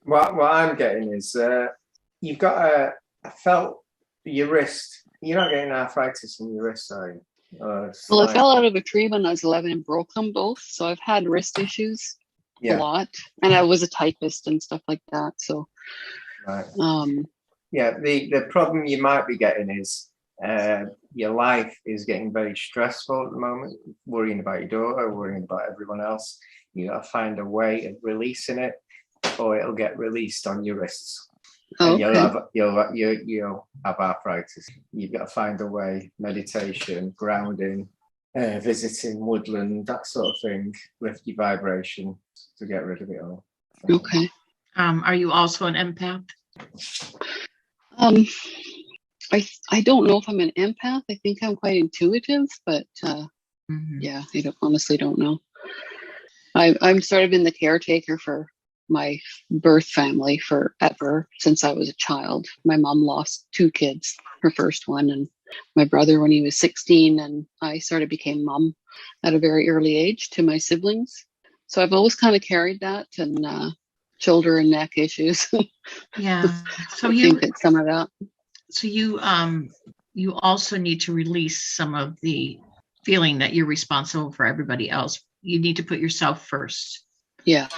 What I'm getting is you've got I felt your wrist. You're not getting arthritis in your wrist, are you? Well, I fell out of a tree when I was 11 and broke them both. So I've had wrist issues a lot. And I was a typist and stuff like that. So, right. The problem you might be getting is your life is getting very stressful at the moment, worrying about your daughter, worrying about everyone else. You got to find a way of releasing it, or it'll get released on your wrists. And you'll have arthritis. You've got to find a way, meditation, grounding, visiting woodland, that sort of thing, lift your vibration to get rid of it all. Okay. Are you also an empath? I don't know if I'm an empath. I think I'm quite intuitive, but yeah, I honestly don't know. I'm sort of been the caretaker for my birth family forever, since I was a child. My mom lost 2 kids, her first one, and my brother when he was 16, and I sort of became mom at a very early age to my siblings. So I've always kind of carried that, and shoulder and neck issues. Yeah. So I think it's some of that. So you also need to release some of the feeling that you're responsible for everybody else. You need to put yourself first. Yeah.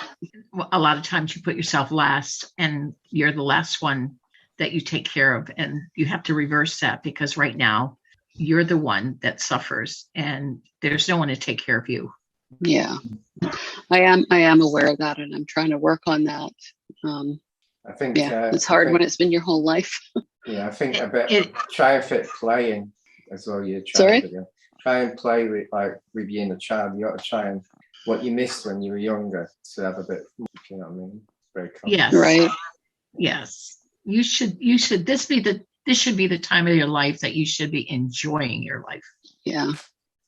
A lot of times you put yourself last, and you're the last one that you take care of. And you have to reverse that, because right now you're the one that suffers and there's no one to take care of you. Yeah. I am aware of that, and I'm trying to work on that. I think it's hard when it's been your whole life. Yeah, I think a bit try and fit playing as well. You try and play with your inner child. You got to try and what you missed when you were younger to have a bit. You know what I mean? Very cool. Yes. Right. Yes. You should. This should be the time of your life that you should be enjoying your life. Yeah.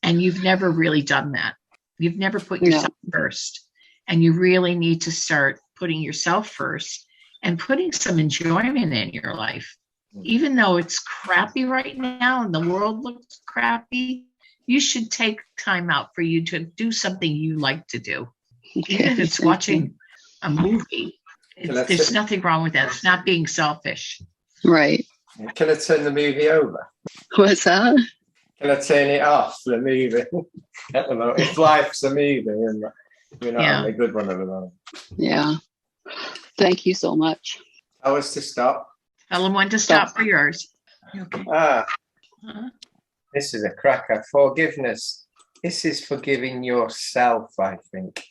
And you've never really done that. You've never put yourself first, and you really need to start putting yourself first and putting some enjoyment in your life. Even though it's crappy right now and the world looks crappy, you should take time out for you to do something you like to do. Okay. Even if it's watching a movie, there's nothing wrong with that. It's not being selfish. Right. Can I turn the movie over? What's that? Can I turn it off, the movie? At the moment, if life's a movie, and we're not having a good one at the moment. Yeah. Thank you so much. Tell us to stop. Tell them when to stop for yours. Okay. This is a cracker. Forgiveness. This is forgiving yourself, I think,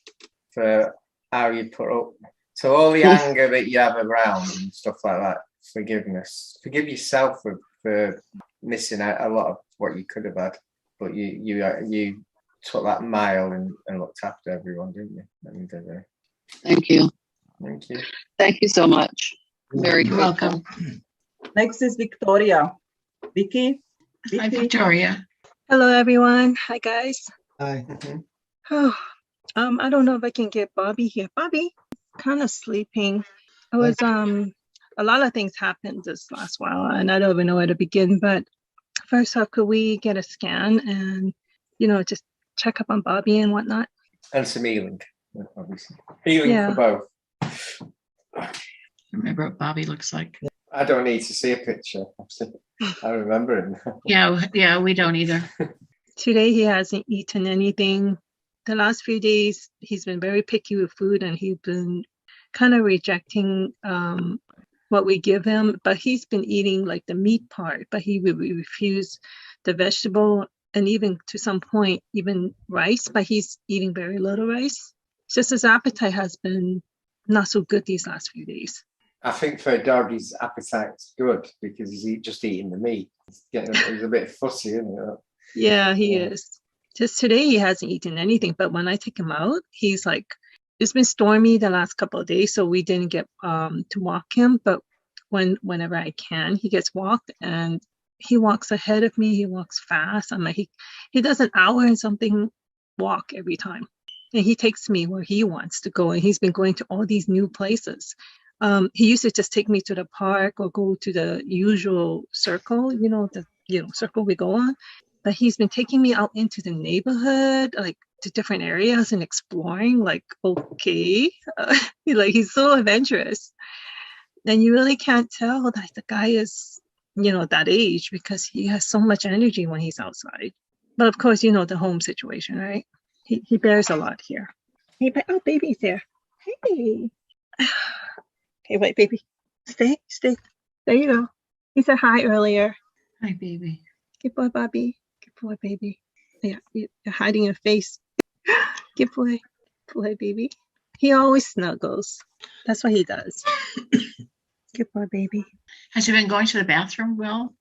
for how you put up. So all the anger that you have around and stuff like that, forgiveness. Forgive yourself for missing out a lot of what you could have had, but you took that mile and looked after everyone, didn't you? And, thank you. Thank you. Thank you so much. Very You're welcome. Next is Victoria. Vicky. Hi, Victoria. Hello, everyone. Hi, guys. Hi. Oh, I don't know if I can get Bobby here. Bobby, kind of sleeping. I was a lot of things happened this last while, and I don't even know where to begin. But first off, could we get a scan and just check up on Bobby and whatnot? And some healing, obviously. Healing for both. Remember what Bobby looks like? I don't need to see a picture. I remember him. Yeah, we don't either. Today he hasn't eaten anything. The last few days he's been very picky with food, and he's been kind of rejecting what we give him. But he's been eating like the meat part, but he would refuse the vegetable, and even to some point even rice. But he's eating very little rice. It's just his appetite has been not so good these last few days. I think for a dog, his appetite's good because he's just eating the meat. He's a bit fussy, isn't he? Yeah, he is. Just today, he hasn't eaten anything. But when I take him out, he's like, it's been stormy the last couple of days, so we didn't get to walk him. But whenever I can, he gets walked, and he walks ahead of me. He walks fast. I'm like, he does an hour and something walk every time. And he takes me where he wants to go. And he's been going to all these new places. He used to just take me to the park or go to the usual circle, the circle we go on. But he's been taking me out into the neighborhood, like to different areas and exploring, like, okay. He's so adventurous. And you really can't tell that the guy is, that age, because he has so much energy when he's outside. But of course, the home situation, right? He bears a lot here. Hey, oh, baby's there. Hey. Okay, wait, baby. Stay. There you go. He said hi earlier. Hi, baby. Good boy, Bobby. Good boy, baby. Yeah, you're hiding your face. Good boy. Good boy, baby. He always snuggles. That's what he does. Good boy, baby. Has he been going to the bathroom, Will?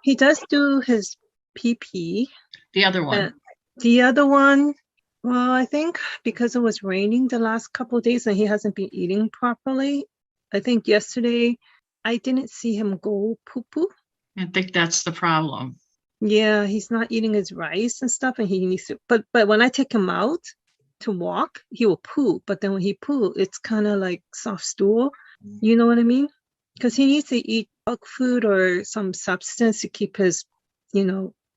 He does do his pee-pee. The other one. The other one, well, I think because it was raining the last couple of days and he hasn't been eating properly. I think yesterday I didn't see him go poo-poo. I think that's the problem. Yeah, he's not eating his rice and stuff, and he needs to. But when I take him out to walk, he will poo. But then when he poo, it's kind of like soft stool. You know what I mean? Because he needs to eat dog food or some substance to keep his,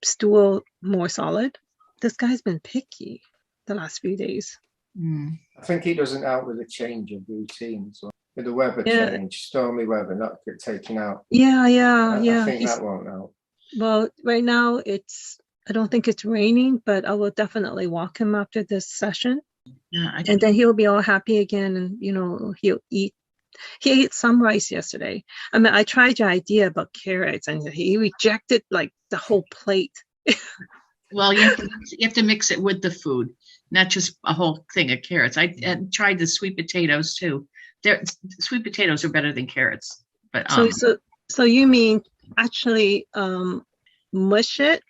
stool more solid. This guy's been picky the last few days. I think he doesn't help with the change of routine. So with the weather change, stormy weather, not get taken out. Yeah. I think that won't help. Well, right now I don't think it's raining, but I will definitely walk him after this session. Yeah, and then he'll be all happy again, and he'll eat. He ate some rice yesterday. I mean, I tried your idea about carrots, and he rejected like the whole plate. Well, you have to mix it with the food, not just a whole thing of carrots. I tried the sweet potatoes too. Sweet potatoes are better than carrots. But so you mean actually mush it?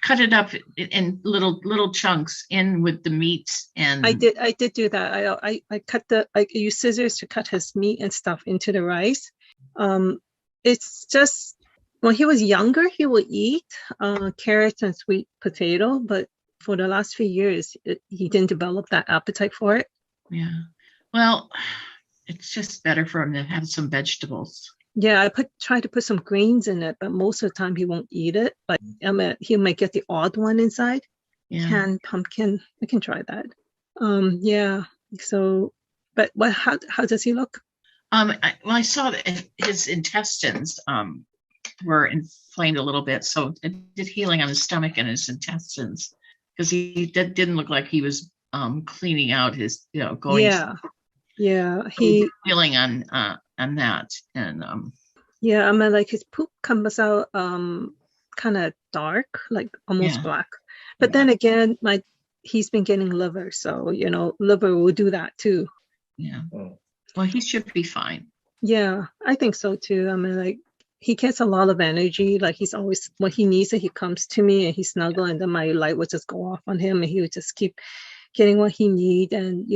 Cut it up in little chunks in with the meat, and I did do that. I used scissors to cut his meat and stuff into the rice. It's just when he was younger, he would eat carrots and sweet potato, but for the last few years, he didn't develop that appetite for it. Yeah, well, it's just better for him to have some vegetables. Yeah, I try to put some greens in it, but most of the time he won't eat it. But he might get the odd one inside. Yeah. Canned pumpkin. I can try that. Yeah. So, but how does he look? I saw that his intestines were inflamed a little bit, so it did healing on his stomach and his intestines, because he didn't look like he was cleaning out his going. Yeah. He healing on that, and yeah, I mean, like his poop comes out kind of dark, like almost black. But then again, he's been getting liver, so liver will do that too. Yeah. Well, he should be fine. Yeah, I think so too. I mean, like he gets a lot of energy. Like he's always, when he needs it, he comes to me and he snuggles, and then my light would just go off on him, and he would just keep getting what he needs. And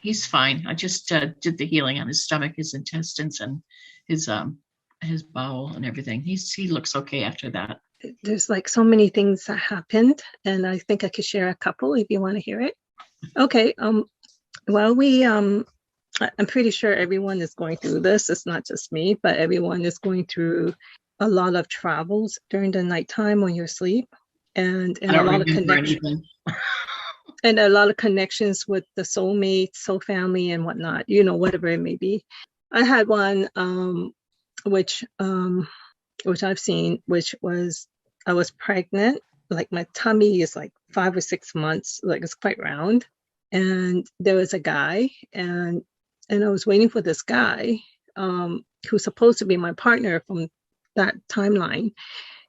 he's fine. I just did the healing on his stomach, his intestines, and his bowel and everything. He looks okay after that. There's like so many things that happened, and I think I could share a couple if you want to hear it. Okay. Well, I'm pretty sure everyone is going through this. It's not just me, but everyone is going through a lot of travels during the nighttime when you're asleep, and a lot of connections. And a lot of connections with the soulmates, soul family, and whatnot, whatever it may be. I had one, which I've seen, which was, I was pregnant, like my tummy is like 5 or 6 months, like it's quite round. And there was a guy, and I was waiting for this guy, who's supposed to be my partner from that timeline.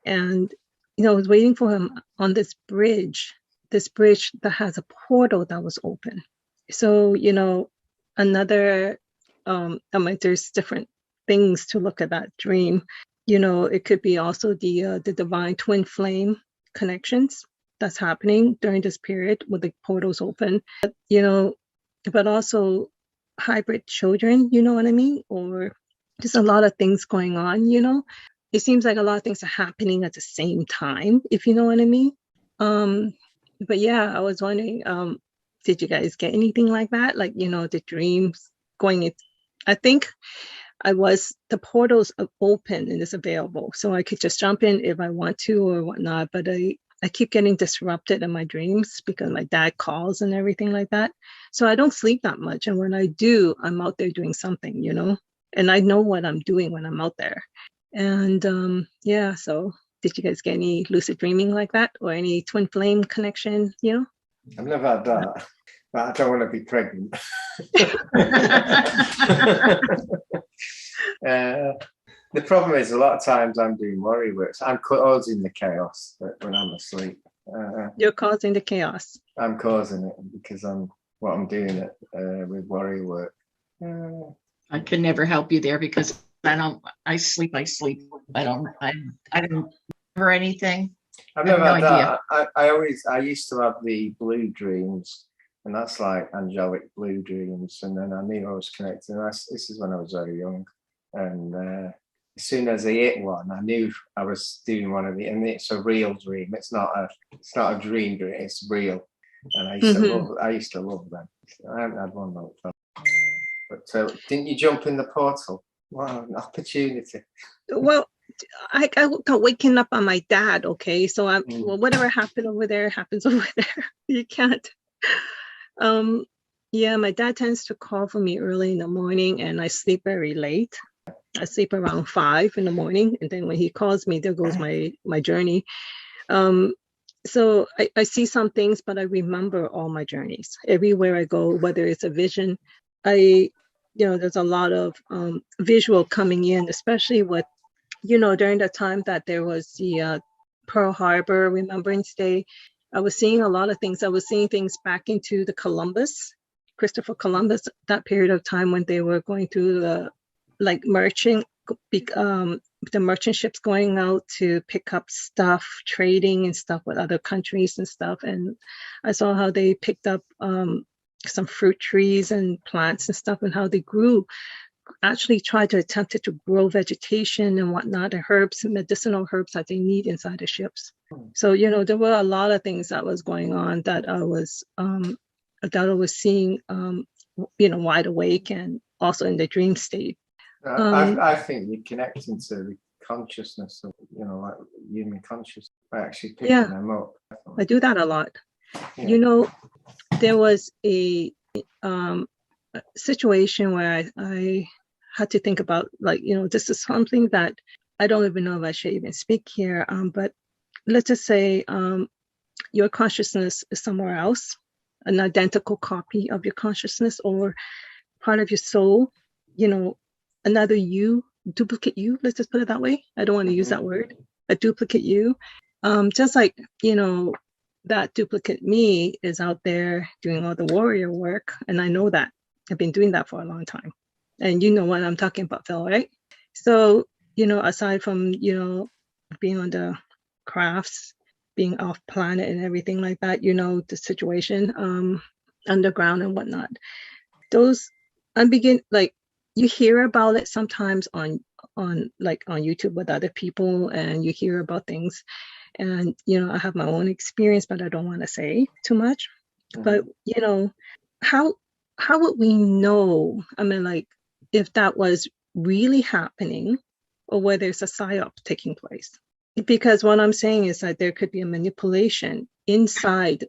And, I was waiting for him on this bridge that has a portal that was open. So, another, there's different things to look at that dream. It could be also the divine twin flame connections that's happening during this period with the portals open, but also hybrid children, you know what I mean? Or just a lot of things going on, It seems like a lot of things are happening at the same time, if you know what I mean. But yeah, I was wondering, did you guys get anything like that? Like, the dreams going in. I think the portals are open and it's available. So I could just jump in if I want to or whatnot. But I keep getting disrupted in my dreams because my dad calls and everything like that. So I don't sleep that much. And when I do, I'm out there doing something, and I know what I'm doing when I'm out there. And so did you guys get any lucid dreaming like that, or any twin flame connection, I've never had that, but I don't want to be pregnant. The problem is a lot of times I'm doing worry work. So I'm causing the chaos when I'm asleep. You're causing the chaos. I'm causing it because I'm doing it with worry work. I can never help you there because I sleep. I don't remember anything. I've I have never no had idea. that. I used to have the blue dreams, and that's like angelic blue dreams. And then I knew I was connected. This is when I was very young. And as soon as I hit one, I knew I was doing one of the, and it's a real dream. It's not a dream. It's real. And I used to love them. I haven't had one though. But didn't you jump in the portal? Wow, an opportunity. Well, I got waking up on my dad. Okay, so well, whatever happened over there happens over there. You can't. Yeah, my dad tends to call for me early in the morning, and I sleep very late. I sleep around 5 in the morning, and then when he calls me, there goes my journey. So I see some things, but I remember all my journeys. Everywhere I go, whether it's a vision, there's a lot of visual coming in, especially with, during the time that there was the Pearl Harbor Remembrance Day. I was seeing a lot of things. I was seeing things back into the Christopher Columbus, that period of time when they were going through the merchant ships going out to pick up stuff, trading and stuff with other countries and stuff. And I saw how they picked up some fruit trees and plants and stuff, and how they actually tried to attempt to grow vegetation and whatnot, and herbs, medicinal herbs that they need inside the ships. So, there were a lot of things that was going on that I was seeing, wide awake and also in the dream state. I think you're connecting to the consciousness of, like human consciousness by actually picking them up. I do that a lot. Yeah. There was a situation where I had to think about, this is something that I don't even know if I should even speak here, but let's just say your consciousness is somewhere else, an identical copy of your consciousness or part of your soul, another you, duplicate you, let's just put it that way. I don't want to use that word, a duplicate you. Just like, that duplicate me is out there doing all the warrior work. And I know that. I've been doing that for a long time. And you know what I'm talking about, Phil, right? So, aside from, being on the crafts, being off planet and everything like that, the situation underground and whatnot. You hear about it sometimes on YouTube with other people, and you hear about things. And, I have my own experience, but I don't want to say too much. But, how would we know, if that was really happening or whether it's a psyop taking place? Because what I'm saying is that there could be a manipulation inside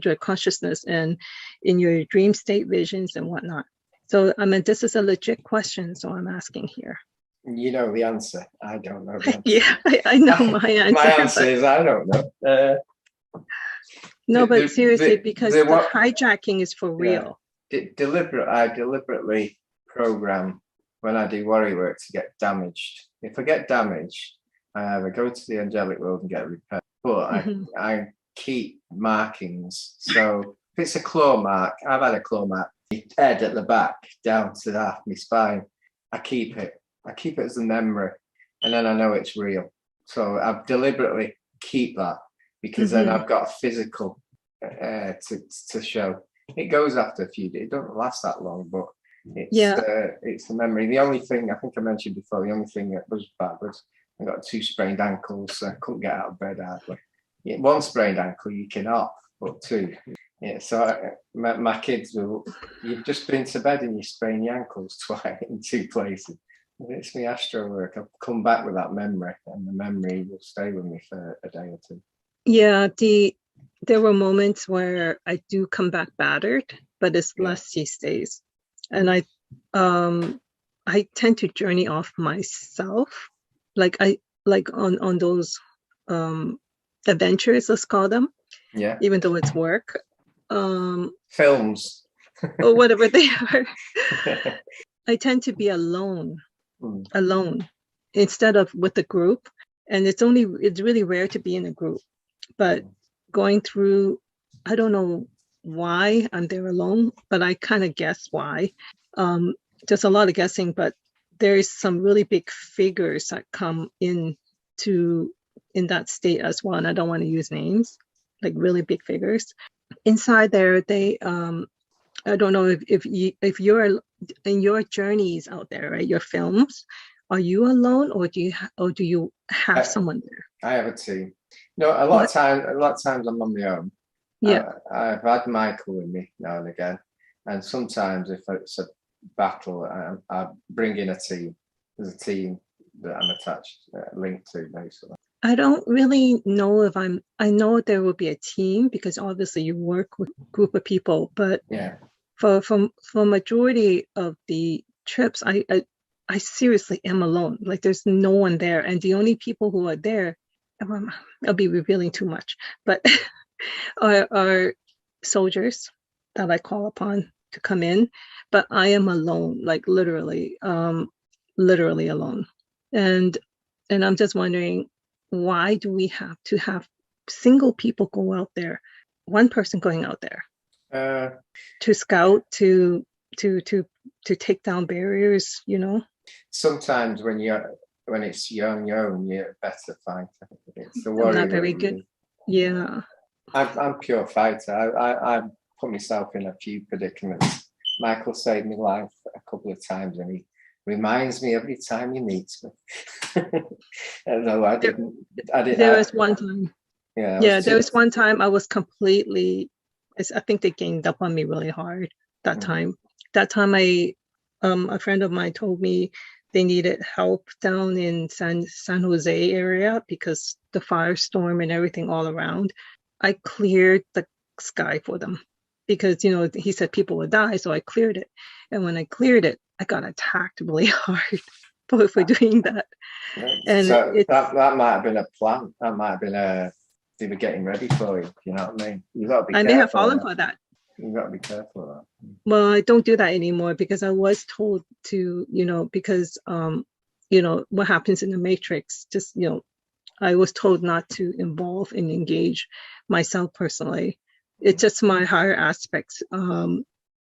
your consciousness and in your dream state visions and whatnot. So, this is a legit question, so I'm asking here. You know the answer. I don't know the answer. Yeah, I know my answer. My answer is I don't know. No, but seriously, because the hijacking is for real. I deliberately program when I do worry work to get damaged. If I get damaged, I either go to the angelic world and get repaired, but I keep markings. So if it's a claw mark, I've had a claw mark, head at the back down to half my spine. I keep it as a memory, and then I know it's real. So I deliberately keep that because then I've got a physical to show. It goes after a few days. It doesn't last that long, but it's the memory. The only thing I think I mentioned before, the only thing that was bad was I got 2 sprained ankles. So I couldn't get out of bed hardly. One sprained ankle you can off, but 2. Yeah, so my kids will. You've just been to bed and you sprain your ankles twice in 2 places. It's my astro work. I'll come back with that memory, and the memory will stay with me for a day or 2. Yeah, there were moments where I do come back battered, but it's less these days. And I tend to journey off myself, on those adventures, let's call them. Yeah. Even though it's work. Films. Or whatever they are. I tend to be alone instead of with the group. And it's really rare to be in a group, but going through, I don't know why I'm there alone, but I kind of guess why. Just a lot of guessing, but there's some really big figures that come in that state as well. And I don't want to use names, like really big figures. Inside there, they, I don't know if you're in your journeys out there, right? Your films, are you alone or do you have someone there? I have a team. No, a lot of times I'm on my own. Yeah. I've had Michael with me now and again, and sometimes if it's a battle, I bring in a team. There's a team that I'm attached, linked to, basically. I don't really know I know there will be a team because obviously you work with a group of people, but yeah, for majority of the trips, I seriously am alone. Like there's no one there, and the only people who are there, I'll be revealing too much, but are soldiers that I call upon to come in, but I am alone, like literally alone. And I'm just wondering, why do we have to have single people go out there, one person going out there to scout, to take down barriers, you know? Sometimes when it's you on your own, you're a better fighter. It's the I'm worry. not very good. Yeah. I'm pure fighter. I put myself in a few predicaments. Michael saved my life a couple of times, and he reminds me every time he meets me. No, I didn't. There was one time. Yeah. There was one time I was completely. I think they ganged up on me really hard that time. That time, a friend of mine told me they needed help down in San Jose area because the firestorm and everything all around. I cleared the sky for them because, you know, he said people would die. So I cleared it. And when I cleared it, I got attacked really hard for doing that. And so that might have been a plan. That might have been they were getting ready for you. You know what I mean? You got to be careful. I may have fallen for that. You got to be careful of that. Well, I don't do that anymore because I was told to, you know, because, you know, what happens in the Matrix, just, you know, I was told not to involve and engage myself personally. It's just my higher aspects. You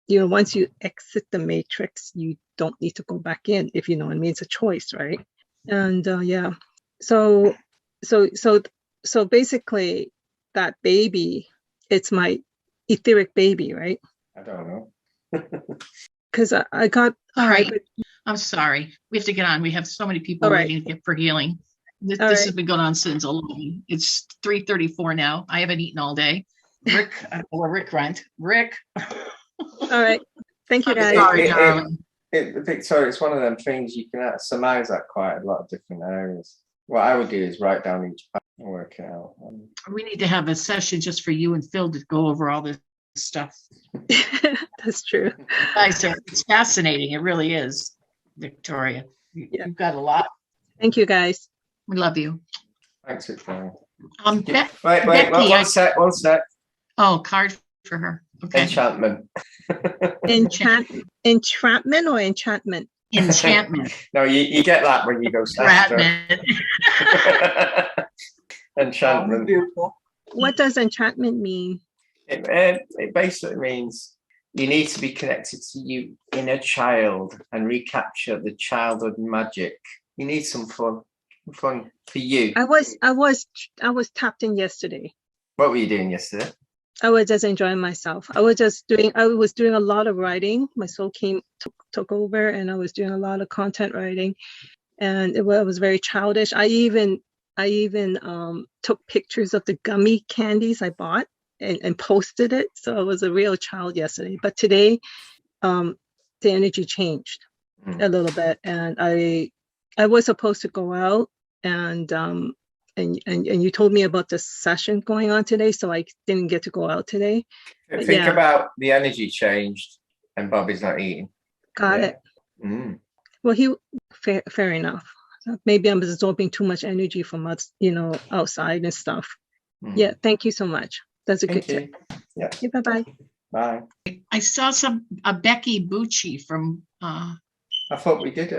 know, once you exit the Matrix, you don't need to go back in, if you know what I mean. It's a choice, right? And yeah, so basically that baby, it's my etheric baby, right? I don't know. Because I got all right. I'm sorry. We have to get on. We have so many people waiting for healing. This has been going on since 11. It's 3:34 now. I haven't eaten all day. Rick, or Rick Rent. Rick. All right. Thank you, guys. Sorry, darling. Victoria, it's one of them things you can surmise at quite a lot of different areas. What I would do is write down each part and work it out. We need to have a session just for you and Phil to go over all this stuff. That's true. Guys, it's fascinating. It really is, Victoria. You've got a lot. Thank you, guys. We love you. Thanks, Victoria. Wait, Becky, one sec. Oh, card for her. Okay. Enchantment. Entrapment or enchantment? Enchantment. No, you get that when you go enchantment. What does enchantment mean? It basically means you need to be connected to your inner child and recapture the childhood magic. You need some fun for you. I was tapped in yesterday. What were you doing yesterday? I was just enjoying myself. I was doing a lot of writing. My soul took over, and I was doing a lot of content writing, and it was very childish. I even took pictures of the gummy candies I bought and posted it. So I was a real child yesterday. But today, the energy changed a little bit, and I was supposed to go out and you told me about the session going on today, so I didn't get to go out today. Think about the energy changed, and Bobby's not eating. Got it. Well, fair enough. Maybe I'm absorbing too much energy from us, outside and stuff. Yeah, thank you so much. That's a good tip. Yeah. Okay, bye-bye. Bye. I saw a Becky Bucci from. I thought we did.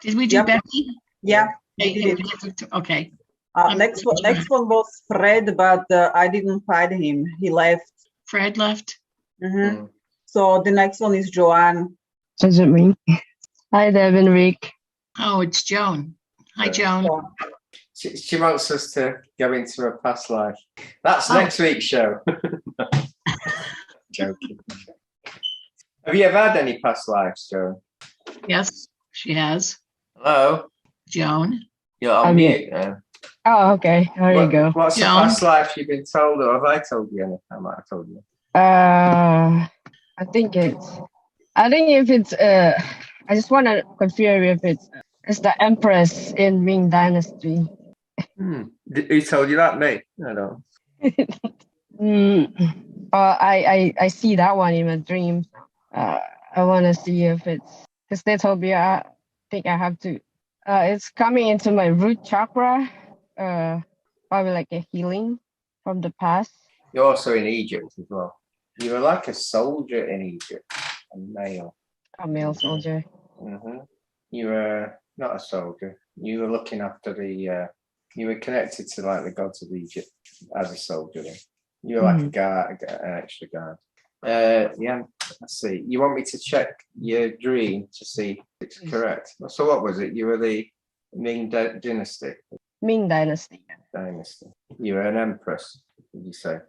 Did we do Becky? Yeah. He did it. Okay. Next one was Fred, but I didn't find him. He left. Fred left. Mm-hmm. So the next one is Joanne. Is it me? Hi, Deb and Rick. Oh, it's Joan. Hi, Yeah. Joan. She wants us to go into her past life. That's next week's show. Joking. Have you ever had any past lives, Joan? Yes, she has. Hello, Joan. You're on mute now. Oh, okay. There you go. What's the Joan? past life you've been told, or have I told you anything? I might have told you. I think if it's I just want to confirm if it's the Empress in Ming Dynasty. Who told you that? Me? I don't. I see that one in my dream. I want to see if it's because they told me I think I have to. It's coming into my root chakra. Probably like a healing from the past. You're also in Egypt as well. You were like a soldier in Egypt, a male. A male soldier. Mm-hmm. You were not a soldier. You were looking after the. You were connected to like the gods of Egypt as a soldier. Then. You were like a guard, an extra guard. Yeah. Let's see. You want me to check your dream to see if it's correct? So what was it? You were the Ming Dynasty. Ming Dynasty. Dynasty. You were an empress. Did you say?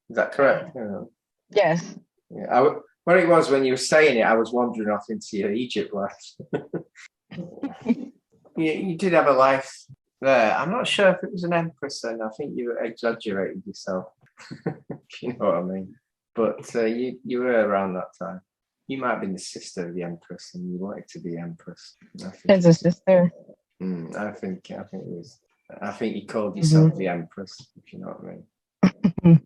Is that correct? Yes. Yeah. What it was when you were saying it, I was wandering off into your Egypt life. You did have a life there. I'm not sure if it was an empress then. I think you exaggerated yourself. If you know what I mean. But you were around that time. You might have been the sister of the empress and you wanted to be empress. As a sister. I think it was. I think you called yourself the empress, if you know what I mean.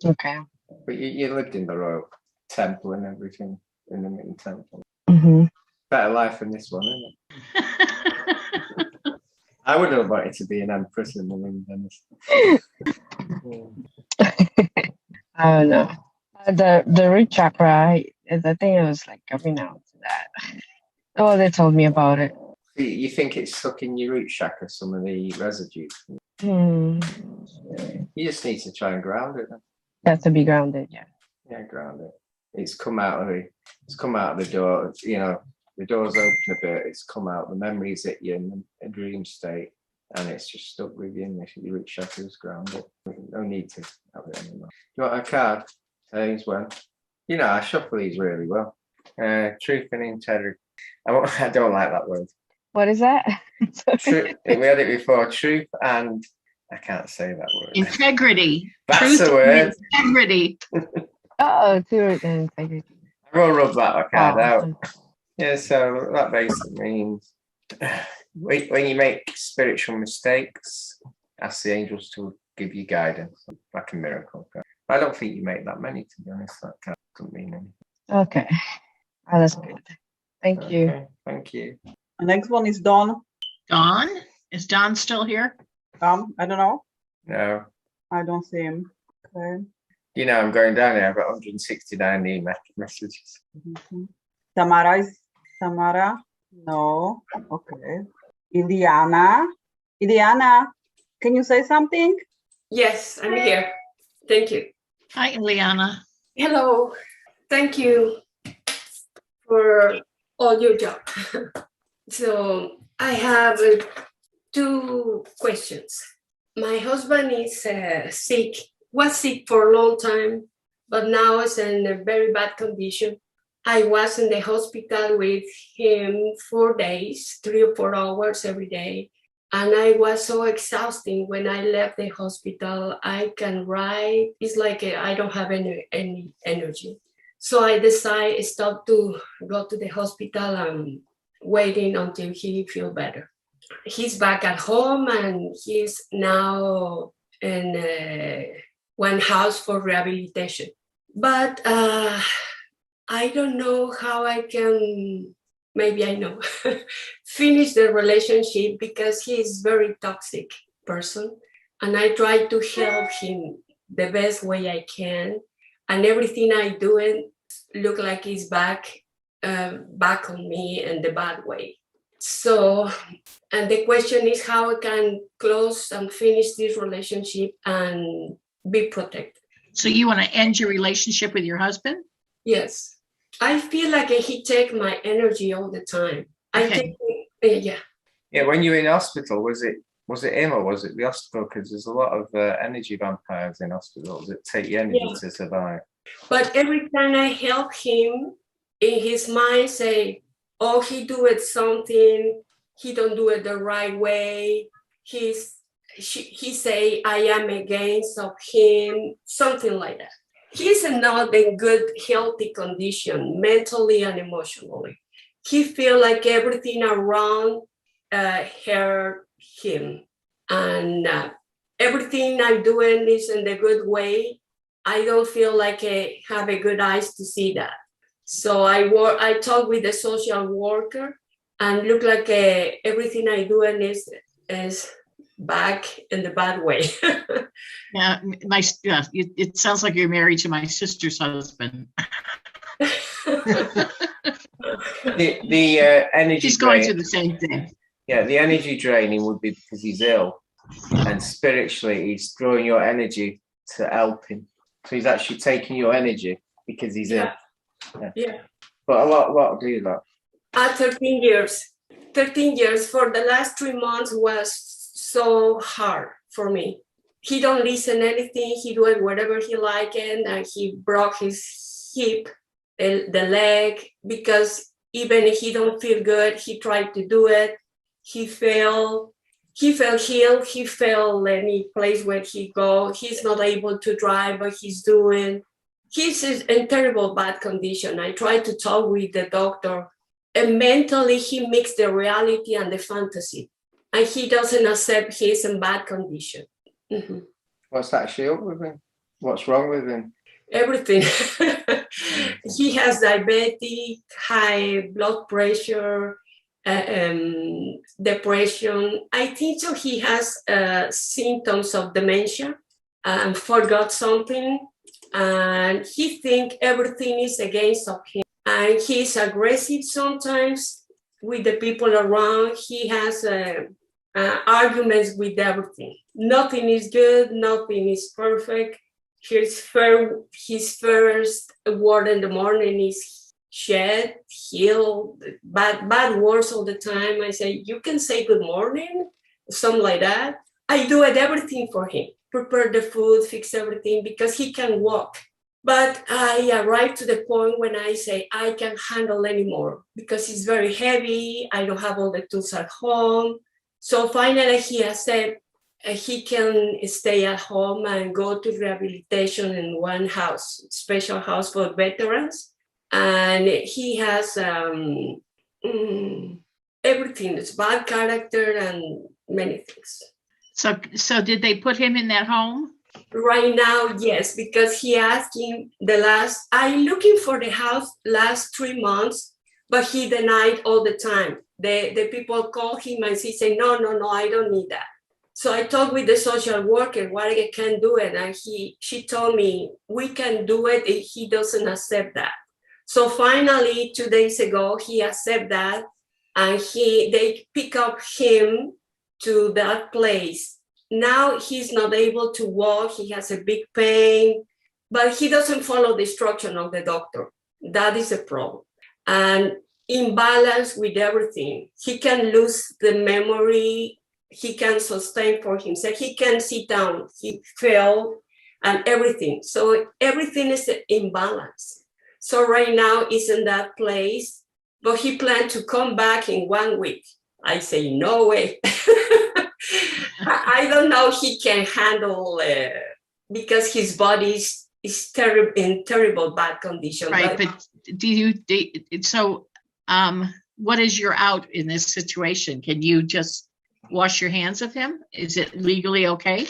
Okay. But you lived in the royal temple and everything, in the Ming temple. Better life than this one, isn't it? I would have wanted to be an empress in the Ming dynasty. I don't know. The root chakra, I think it was like coming out to that. Oh, they told me about it. You think it's stuck in your root chakra, some of the residues? You just need to try and ground it. Then. That's to be grounded, yeah. Yeah, ground it. It's come out of the door. You know, the door's open a bit. It's come out. The memories hit you in a dream state, and it's just stuck with you. And your root chakra's grounded. No need to have it anymore. You want a card? Here's one. You know, I shuffle these really well. Truth and integrity. I don't like that word. What is that? Truth. We had it before. Truth and I can't say that word. Integrity. That's Truth the word. and integrity. Truth and integrity. I will rub that card out. Yeah, so that basically means when you make spiritual mistakes, ask the angels to give you guidance, like a miracle. I don't think you make that many, to be honest. That card doesn't mean anything. Okay. Oh, that's good. Thank you. Thank you. The next one is Dawn. Dawn? Is Dawn still here? I don't know. No. I don't see him. Okay. You know, I'm going down here. I've got 169 new messages. Tamara? No. Okay. Iliana, can you say something? Yes, I'm here. Thank you. Hi, Ileana. Hello. Thank you for all your job. So I have 2 questions. My husband is sick, was sick for a long time, but now is in a very bad condition. I was in the hospital with him 4 days, 3 or 4 hours every day. And I was so exhausting when I left the hospital. I can write. It's like I don't have any energy. So I decided stop to go to the hospital and waiting until he feel better. He's back at home and he's now in one house for rehabilitation. But I don't know how I can, maybe I know, finish the relationship because he's very toxic person. And I try to help him the best way I can. And everything I do it look like it's back on me in the bad way. So, and the question is how I can close and finish this relationship and be protected. So you want to end your relationship with your husband? Yes. I feel like he takes my energy all the time. Okay. Yeah. Yeah, when you were in hospital, was it him or was it the hospital? Because there's a lot of energy vampires in hospitals that take your energy to survive. But every time I help him, in his mind say, oh, he do it something, he don't do it the right way. He say, I am against of him, something like that. He's not in good, healthy condition, mentally and emotionally. He feel like everything around hurt him. And everything I'm doing is in the good way. I don't feel like I have a good eyes to see that. So I talk with the social worker and look like everything I do is back in the bad way. Yeah, it sounds like you're married to my sister's husband. The energy. He's going through the same thing. Yeah, the energy draining would be because he's ill, and spiritually he's drawing your energy to help him. So he's actually taking your energy because he's ill. Yeah. But a lot do that. 13 years. 13 years for the last 3 months was so hard for me. He don't listen anything. He do it whatever he like, and he broke his hip, the leg, because even if he don't feel good, he tried to do it. He felt healed. He felt any place where he go. He's not able to drive, but he's doing. He's in terrible bad condition. I tried to talk with the doctor, and mentally he mixed the reality and the fantasy, and he doesn't accept he's in bad condition. Mm-hmm. What's actually up with him? What's wrong with him? Everything. He has diabetes, high blood pressure, depression. I think so. He has symptoms of dementia and forgot something, and he think everything is against of him. And he's aggressive sometimes with the people around. He has arguments with everything. Nothing is good. Nothing is perfect. His first word in the morning is shed, heal, bad words all the time. I say, you can say good morning, something like that. I do everything for him, prepare the food, fix everything, because he can walk. But I arrive to the point when I say, I can't handle anymore because it's very heavy. I don't have all the tools at home. So finally he accepts he can stay at home and go to rehabilitation in one house, special house for veterans. And he has everything. It's bad character and many things. So did they put him in that home? Right now, yes, because he asked him I'm looking for the house last 3 months, but he denied all the time. The people call him and he said, no, I don't need that. So I talked with the social worker, what I can do it. And she told me, we can do it if he doesn't accept that. So finally, 2 days ago, he accepted that, and they pick up him to that place. Now he's not able to walk. He has a big pain, but he doesn't follow the instruction of the doctor. That is a problem. And imbalance with everything. He can lose the memory. He can sustain for himself. He can sit down. He fell and everything. So everything is imbalance. So right now he's in that place, but he planned to come back in 1 week. I say, no way. I don't know he can handle because his body is in terrible bad condition. Right, but what is your out in this situation? Can you just wash your hands of him? Is it legally okay?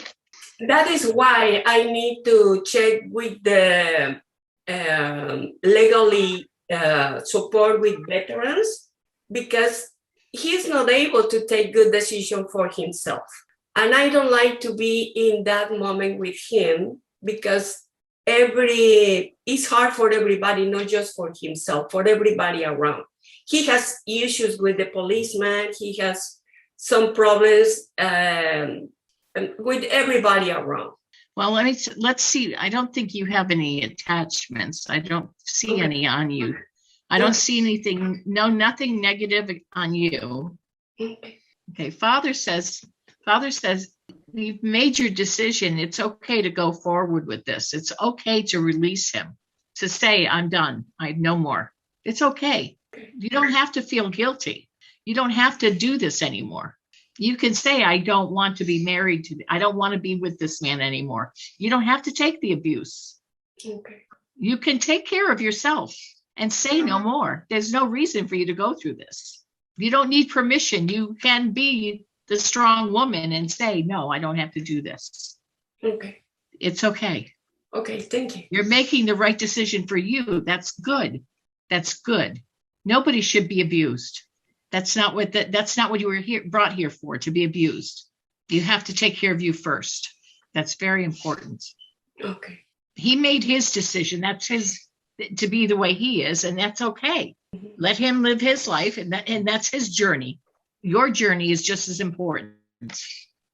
That is why I need to check with the legally support with veterans, because he's not able to take good decision for himself. And I don't like to be in that moment with him, because it's hard for everybody, not just for himself, for everybody around. he has issues with the policeman. He has some problems with everybody around. Well, let's see. I don't think you have any attachments. I don't see any on you. I don't see anything, nothing negative on you. Okay, Father says, you've made your decision. It's okay to go forward with this. It's okay to release him, to say, I'm done. No more. It's okay. You don't have to feel guilty. You don't have to do this anymore. You can say, I don't want to be married I don't want to be with this man anymore. You don't have to take the abuse. Okay. You can take care of yourself and say no more. There's no reason for you to go through this. You don't need permission. You can be the strong woman and say, no, I don't have to do this. Okay. It's okay. Okay, thank you. You're making the right decision for you. That's good. That's good. Nobody should be abused. That's not what you were brought here for, to be abused. You have to take care of you first. That's very important. Okay. He made his decision. That's to be the way he is, and that's okay. Let him live his life, and that's his journey. Your journey is just as important.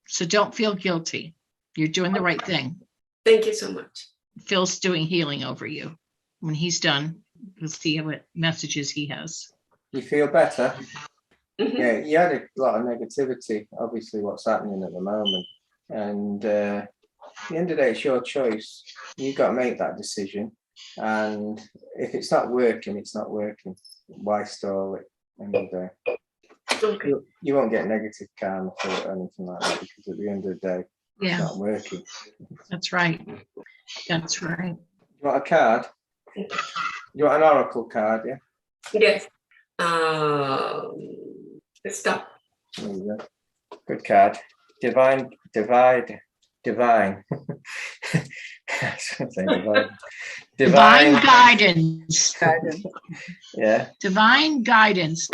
So don't feel guilty. You're doing the right thing. Thank you so much. Phil's doing healing over you. When he's done, we'll see what messages he has. You feel better? Yeah, you had a lot of negativity, obviously, what's happening at the moment. And at the end of the day, it's your choice. You've got to make that decision. And if it's not working, it's not working. Why stall it? End of the day. Okay. You won't get negative karma for it or anything like that, because at the end of the day, it's not working. That's right. That's right. You want a card? You want an oracle card, yeah? Yes. Stop. There you go. Good card. Divine. Divine guidance. Yeah. Divine guidance.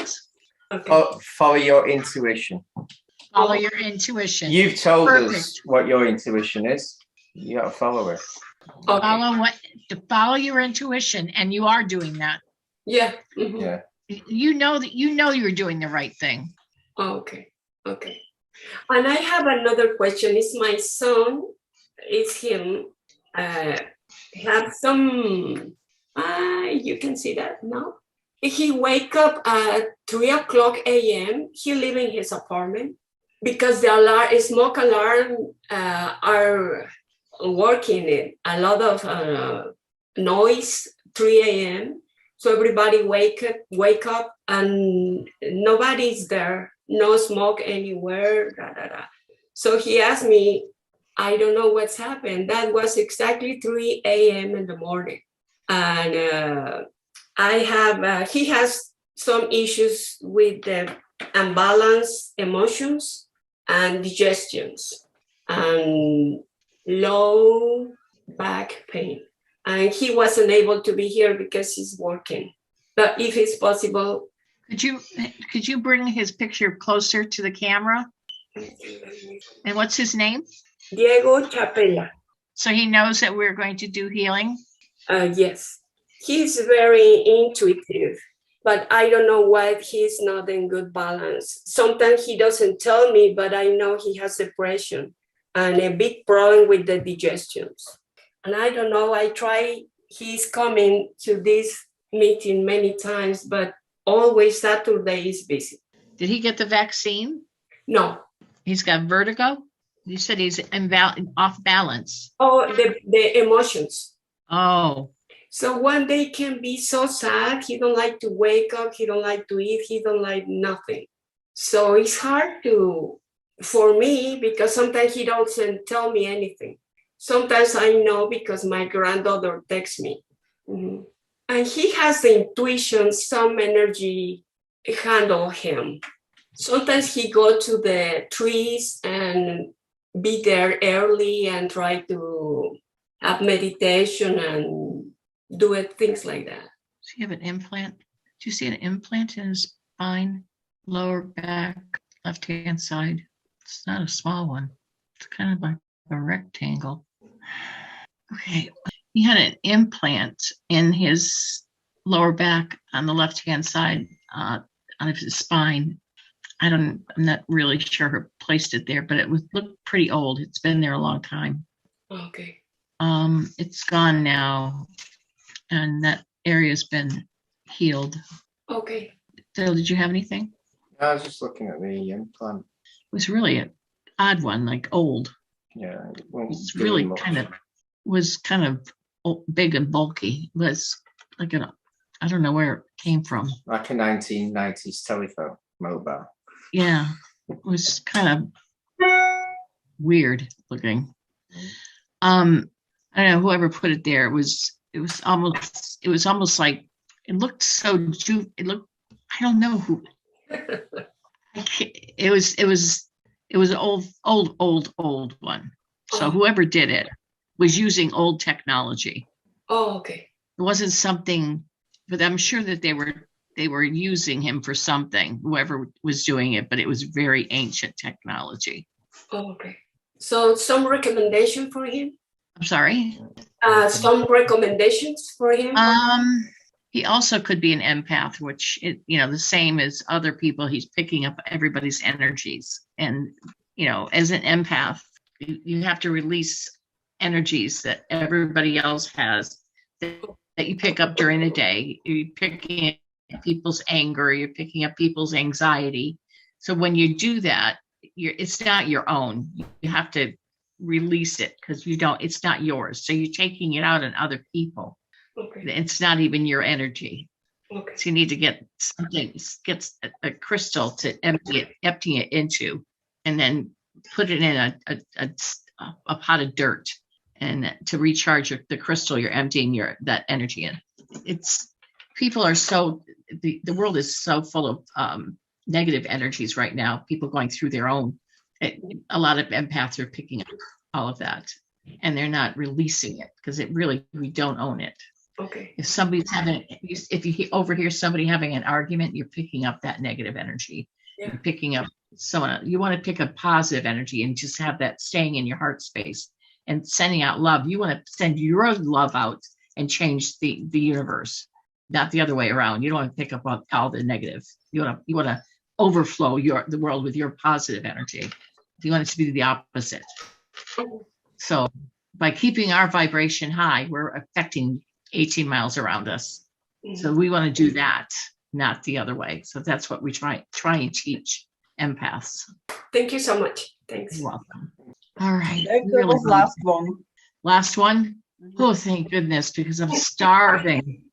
Okay. Follow your intuition. Follow your intuition. You've told us what your intuition is. You got to follow it. Okay. Follow your intuition, and you are doing that. Yeah. Yeah. You know you're doing the right thing. Okay. Okay. And I have another question. It's my son. It's him. Have some. You can see that now. He wake up at 3:00 a.m. He live in his apartment because the smoke alarm are working. A lot of noise. 3 a.m. So everybody wake up and nobody's there. No smoke anywhere. So he asked me, I don't know what's happened. That was exactly 3 a.m. in the morning. And he has some issues with the unbalanced emotions and digestions and low back pain. And he wasn't able to be here because he's working. But if it's possible. Could you bring his picture closer to the camera? And what's his name? Diego Chapela. So he knows that we're going to do healing? Yes. He's very intuitive, but I don't know why he's not in good balance. Sometimes he doesn't tell me, but I know he has depression and a big problem with the digestions. And I don't know, he's coming to this meeting many times, but always Saturday is busy. Did he get the vaccine? No. He's got vertigo? You said he's off balance. Oh, the emotions. Oh. So one day can be so sad. He don't like to wake up. He don't like to eat. He don't like nothing. So it's hard for me because sometimes he doesn't tell me anything. Sometimes I know because my granddaughter texts me. Mm-hmm. And he has the intuition, some energy handle him. Sometimes he go to the trees and be there early and try to have meditation and do it, things like that. Does he have an implant? Do you see an implant in his spine, lower back, left-hand side? It's not a small one. It's kind of like a rectangle. Okay, he had an implant in his lower back on the left-hand side. out of his spine. I'm not really sure who placed it there, but it looked pretty old. It's been there a long time. Okay. It's gone now, and that area's been healed. Okay. Phil, did you have anything? I was just looking at the implant. It was really an odd one, like old. Yeah, It's really kind of big and bulky. It was like I don't know where it came from. like a 1990s telephone mobile. Yeah, it was kind of weird looking. I don't know, whoever put it there, it was almost like it looked so I don't know who. It was an old one. So whoever did it was using old technology. Oh, okay. It wasn't something, but I'm sure that they were using him for something, whoever was doing it, but it was very ancient technology. Oh, okay. So some recommendation for him? I'm sorry? Some recommendations for him? He also could be an empath, which, the same as other people, he's picking up everybody's energies. And, as an empath, you have to release energies that everybody else has that you pick up during the day. You're picking up people's anger, you're picking up people's anxiety. So when you do that, it's not your own. You have to release it because it's not yours. So you're taking it out on other people. Okay. It's not even your energy. Okay. So you need to get a crystal to empty it into, and then put it in a pot of dirt, and to recharge the crystal, you're emptying that energy in. People are the world is so full of negative energies right now. People going through their own. A lot of empaths are picking up all of that, and they're not releasing it because we don't own it. Okay. If somebody's if you overhear somebody having an argument, you're picking up that negative energy. Yeah. You're picking up someone. You want to pick up positive energy and just have that staying in your heart space and sending out love. You want to send your love out and change the universe, not the other way around. You don't want to pick up all the negative. You want to overflow the world with your positive energy. You want it to be the opposite. So by keeping our vibration high, we're affecting 18 miles around us. So we want to do that, not the other way. So that's what we try and teach empaths. Thank you so much. Thanks. You're welcome. All right. That was last one. Last one? Oh, thank goodness, because I'm starving.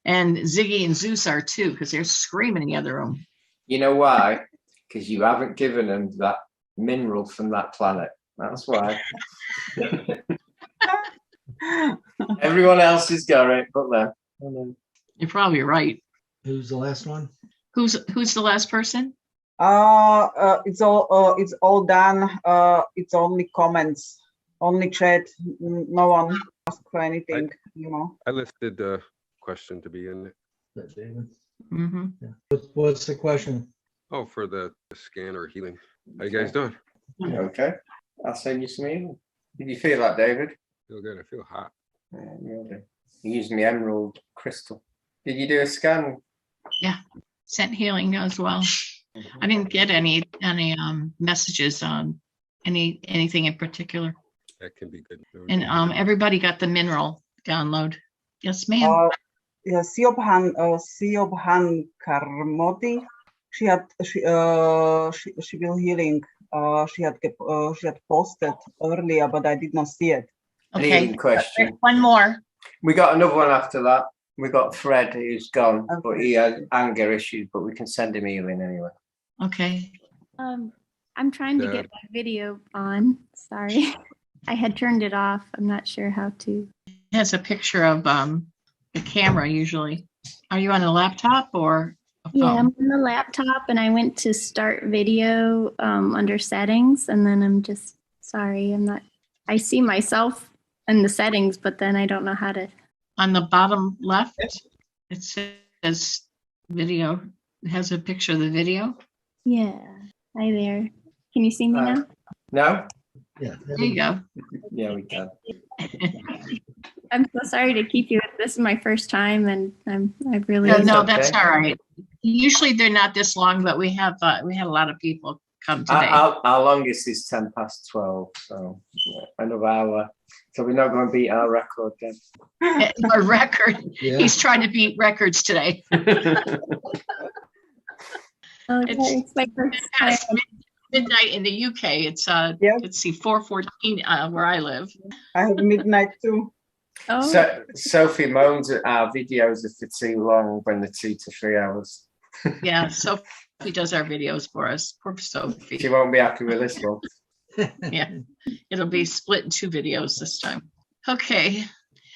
And Ziggy and Zeus are too, because they're screaming in the other room. You know why? Because you haven't given them that mineral from that planet. That's why. Everyone else has got it, but them. You're probably right. Who's the last one? Who's the last person? It's all done. It's only comments, only chat. No one asked for anything. I listed the question to be in it. David. Mm-hmm. Yeah. What's the question? Oh, for the scan or healing. How you guys doing? Okay. I'll send you some email. Did you feel that, David? Feel good. I feel hot. Yeah, really. You used my emerald crystal. Did you do a scan? Yeah, sent healing as well. I didn't get any messages on anything in particular. That can be good. And everybody got the mineral download. Yes, ma'am. Yeah, Siobhan Karmoti. She will healing. She had posted earlier, but I did not see it. Okay. Question. One more. We got another one after that. We got Fred, who's gone, but he has anger issues, but we can send him healing anyway. Okay. I'm trying to get my video on. Sorry. I had turned it off. I'm not sure how to. It has a picture of the camera usually. Are you on a laptop or a phone? Yeah, I'm on the laptop and I went to start video under settings, and then I'm just sorry. I see myself in the settings, but then I don't know how to. On the bottom left, it says video. It has a picture of the video. Yeah. Hi there. Can you see me now? No? Yeah. There you go. Yeah, we can. I'm so sorry to keep you. This is my first time, and I really. No, that's all right. Usually they're not this long, but we had a lot of people come today. Our longest is 12:10. So yeah, another hour. So we're not going to beat our record then. Our record. Yeah. He's trying to beat records today. It's my first time. It's midnight in the UK. It's let's see, 4:14 where I live. I have midnight too. Oh. So Sophie moans at our videos if they're too long when they're 2 to 3 hours. Yeah, Sophie does our videos for us. Poor Sophie. She won't be happy with this one. Yeah, it'll be split in 2 videos this time. Okay,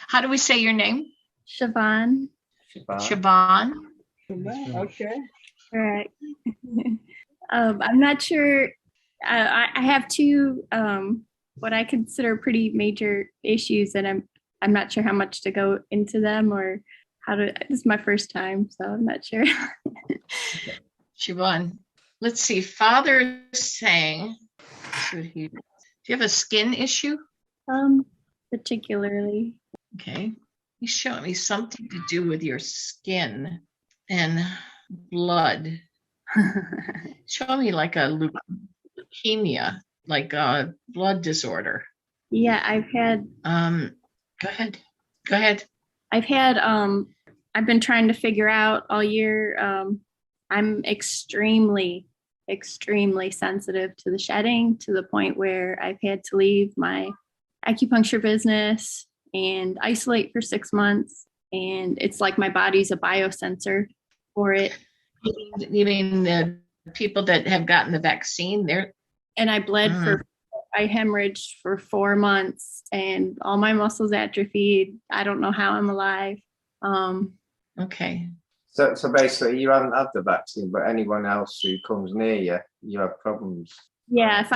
how do we say your name? Siobhan. Siobhan. Okay. Correct. I'm not sure. I have 2 what I consider pretty major issues, and I'm not sure how much to go into them or how to. This is my first time, so I'm not sure. Siobhan, let's see. Father is saying, do you have a skin issue? Particularly. Okay. He's showing me something to do with your skin and blood. Show me like a leukemia, like a blood disorder. Yeah, I've had. Go ahead. I've had. I've been trying to figure out all year. I'm extremely sensitive to the shedding, to the point where I've had to leave my acupuncture business and isolate for 6 months. And it's like my body's a biosensor for it. You mean the people that have gotten the vaccine? And I bled I hemorrhaged for 4 months and all my muscles atrophied. I don't know how I'm alive. Okay. So basically you haven't had the vaccine, but anyone else who comes near you, you have problems. Yeah,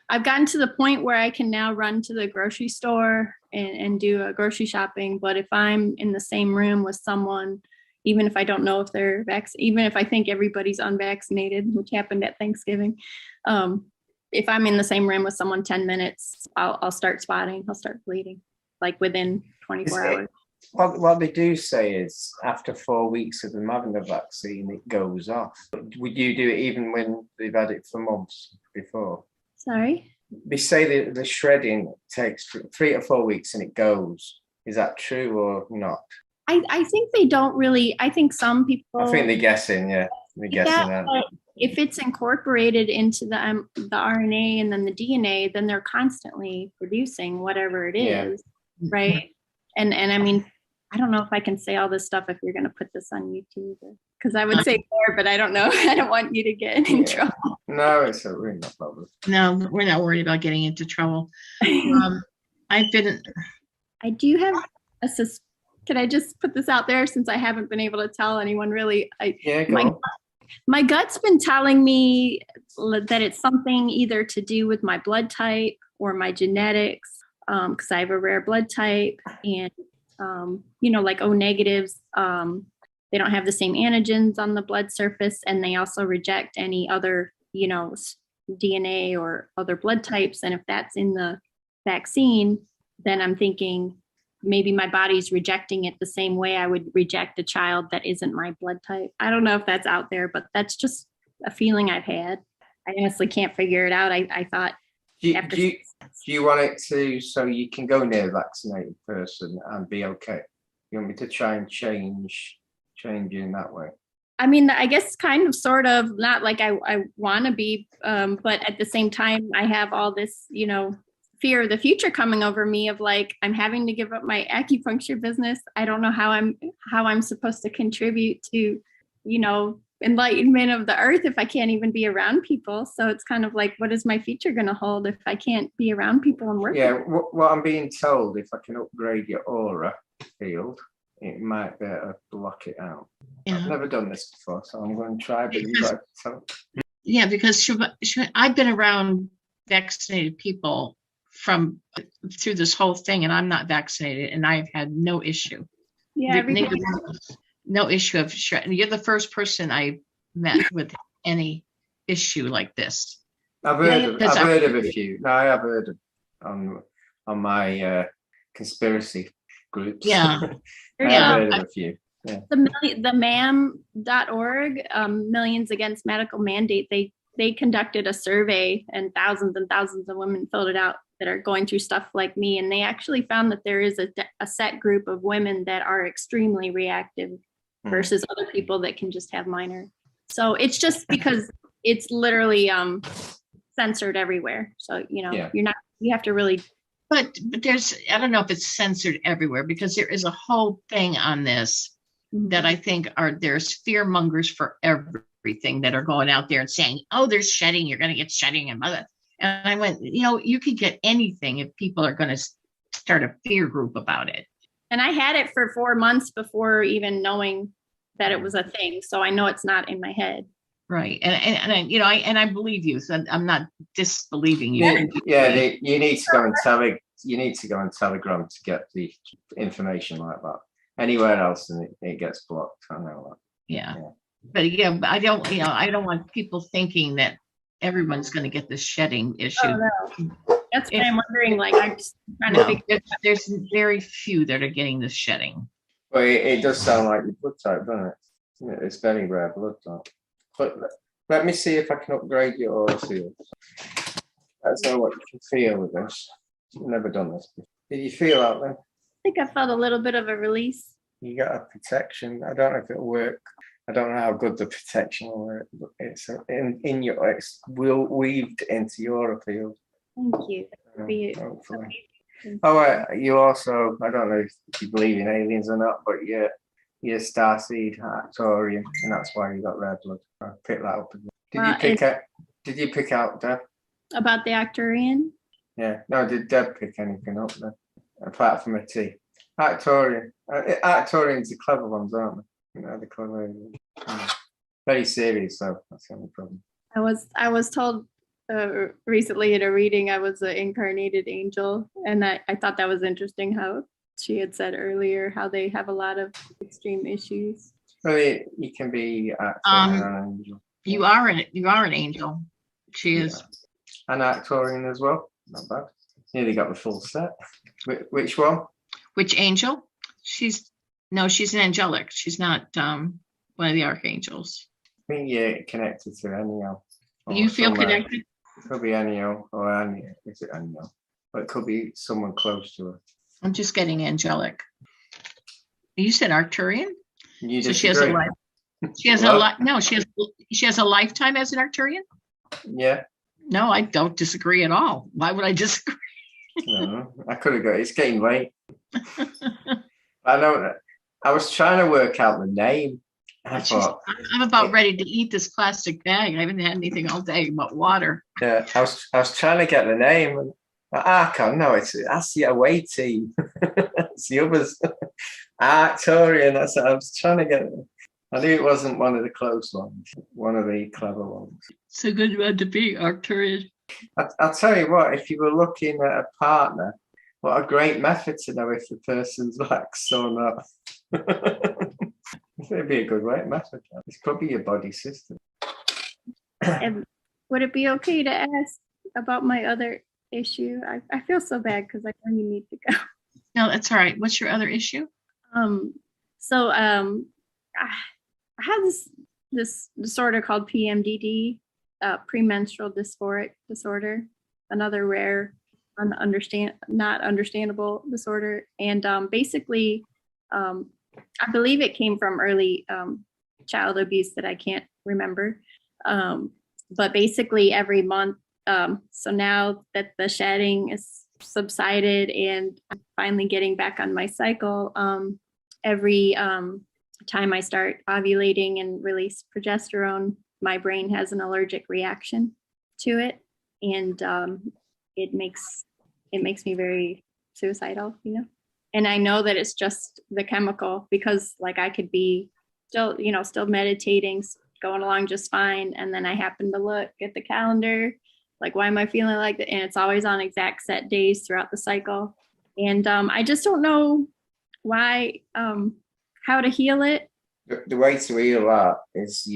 I've gotten to the point where I can now run to the grocery store and do a grocery shopping. But if I'm in the same room with someone, even if I don't know if they're vaccinated, even if I think everybody's unvaccinated, which happened at Thanksgiving, if I'm in the same room with someone 10 minutes, I'll start spotting, I'll start bleeding, like within 24 hours. What they do say is after 4 weeks of them having the vaccine, it goes off. Would you do it even when they've had it for months before? Sorry? They say the shredding takes 3 to 4 weeks and it goes. Is that true or not? I think they don't really. I think some people. I think they're guessing, yeah. They're guessing that. If it's incorporated into the RNA and then the DNA, then they're constantly producing whatever it is, right? And I mean, I don't know if I can say all this stuff if you're going to put this on YouTube, because I would say more, but I don't know. I don't want you to get in trouble. No, it's a really no problem. No, we're not worried about getting into trouble. I do have a Can I just put this out there, since I haven't been able to tell anyone really? My gut's been telling me that it's something either to do with my blood type or my genetics, because I have a rare blood type, and like O negatives, they don't have the same antigens on the blood surface, and they also reject any other DNA or other blood types. And if that's in the vaccine, then I'm thinking maybe my body's rejecting it the same way I would reject a child that isn't my blood type. I don't know if that's out there, but that's just a feeling I've had. I honestly can't figure it out. I thought. Do you want it to, so you can go near a vaccinated person and be okay? You want me to try and change in that way? I mean, I guess kind of, sort of, not like I want to be, but at the same time, I have all this, fear of the future coming over me of like, I'm having to give up my acupuncture business. I don't know how I'm supposed to contribute to, enlightenment of the earth if I can't even be around people. So it's kind of like, what is my future going to hold if I can't be around people and work? Yeah, what I'm being told, if I can upgrade your aura field, it might be able to block it out. Yeah. I've never done this before, so I'm going to try. Yeah, because I've been around vaccinated people through this whole thing, and I'm not vaccinated, and I've had no issue. Yeah, no issue of shred. You're the first person I met with any issue like this. I've heard of a few. No, I have heard of on my conspiracy groups. Yeah. I have heard of a few. Yeah. The MAM.org, Millions Against Medical Mandate, they conducted a survey and thousands of women filled it out that are going through stuff like me. And they actually found that there is a set group of women that are extremely reactive versus other people that can just have minor. So it's just because it's literally censored everywhere. So, you have to really. But there's, I don't know if it's censored everywhere, because there is a whole thing on this that I think there's fear mongers for everything that are going out there and saying, oh, there's shedding, you're going to get shedding and mother. And I went, you could get anything if people are going to start a fear group about it. And I had it for 4 months before even knowing that it was a thing. So I know it's not in my head. Right. And I believe you. So I'm not disbelieving you. You need to go and Telegram to get the information like that. Anywhere else and it gets blocked. I know that. Yeah. But I don't want people thinking that everyone's going to get this shedding issue. Oh, no. That's what I'm wondering. Like, I'm just trying to figure. There's very few that are getting this shedding. Well, it does sound like your blood type, doesn't it? It's very rare blood type. But let me see if I can upgrade your aura field. Let's know what you can feel with this. I've never done this before. Did you feel out there? I think I felt a little bit of a release. You got a protection. I don't know if it'll work. I don't know how good the protection will work, but it's weaved into your aura field. Thank you. Hopefully. Oh, you also, I don't know if you believe in aliens or not, but you're starseed Arcturian, and that's why you got red blood. I picked that up. Did you pick out Deb? About the Arcturian? Yeah. No, did Deb pick anything up then? Apart from a T. Arcturian. Arcturians are clever ones, aren't they? They're clever. Very serious, though. That's the only problem. I was told recently in a reading I was an incarnated angel, and I thought that was interesting how she had said earlier how they have a lot of extreme issues. Well, you can be an angel. You are an angel. She is an Arcturian as well. Not bad. Nearly got the full set. Which one? Which angel? She's an angelic. She's not one of the archangels. I think you're connected to Eniel. You feel connected? It could be Eniel or Eniel. Is it Eniel? But it could be someone close to her. I'm just getting angelic. You said Arcturian? So she has a life. She has she has a lifetime as an Arcturian? Yeah. No, I don't disagree at all. Why would I disagree? No, I could have got it's getting late. I don't know. I was trying to work out the name. I'm about ready to eat this plastic bag. I haven't had anything all day but water. Yeah, I was trying to get the name. Archon, no, that's the away team. It's the others. Arcturian, that's what I was trying to get. I knew it wasn't one of the close ones, one of the clever ones. It's a good one to be, Arcturian. I'll tell you what, if you were looking at a partner, what a great method to know if the person's lax or not. It'd be a good method. It's probably your body system. And would it be okay to ask about my other issue? I feel so bad because I know you need to go. No, that's all right. What's your other issue? I have this disorder called PMDD, premenstrual dysphoric disorder, another rare, not understandable disorder. And basically, I believe it came from early child abuse that I can't remember. But basically every month, so now that the shedding is subsided and I'm finally getting back on my cycle, every time I start ovulating and release progesterone, my brain has an allergic reaction to it, and it makes me very suicidal, And I know that it's just the chemical, because like I could be still meditating, going along just fine, and then I happen to look at the calendar, like, why am I feeling like that? And it's always on exact set days throughout the cycle, and I just don't know why. How to heal it? The way to heal that is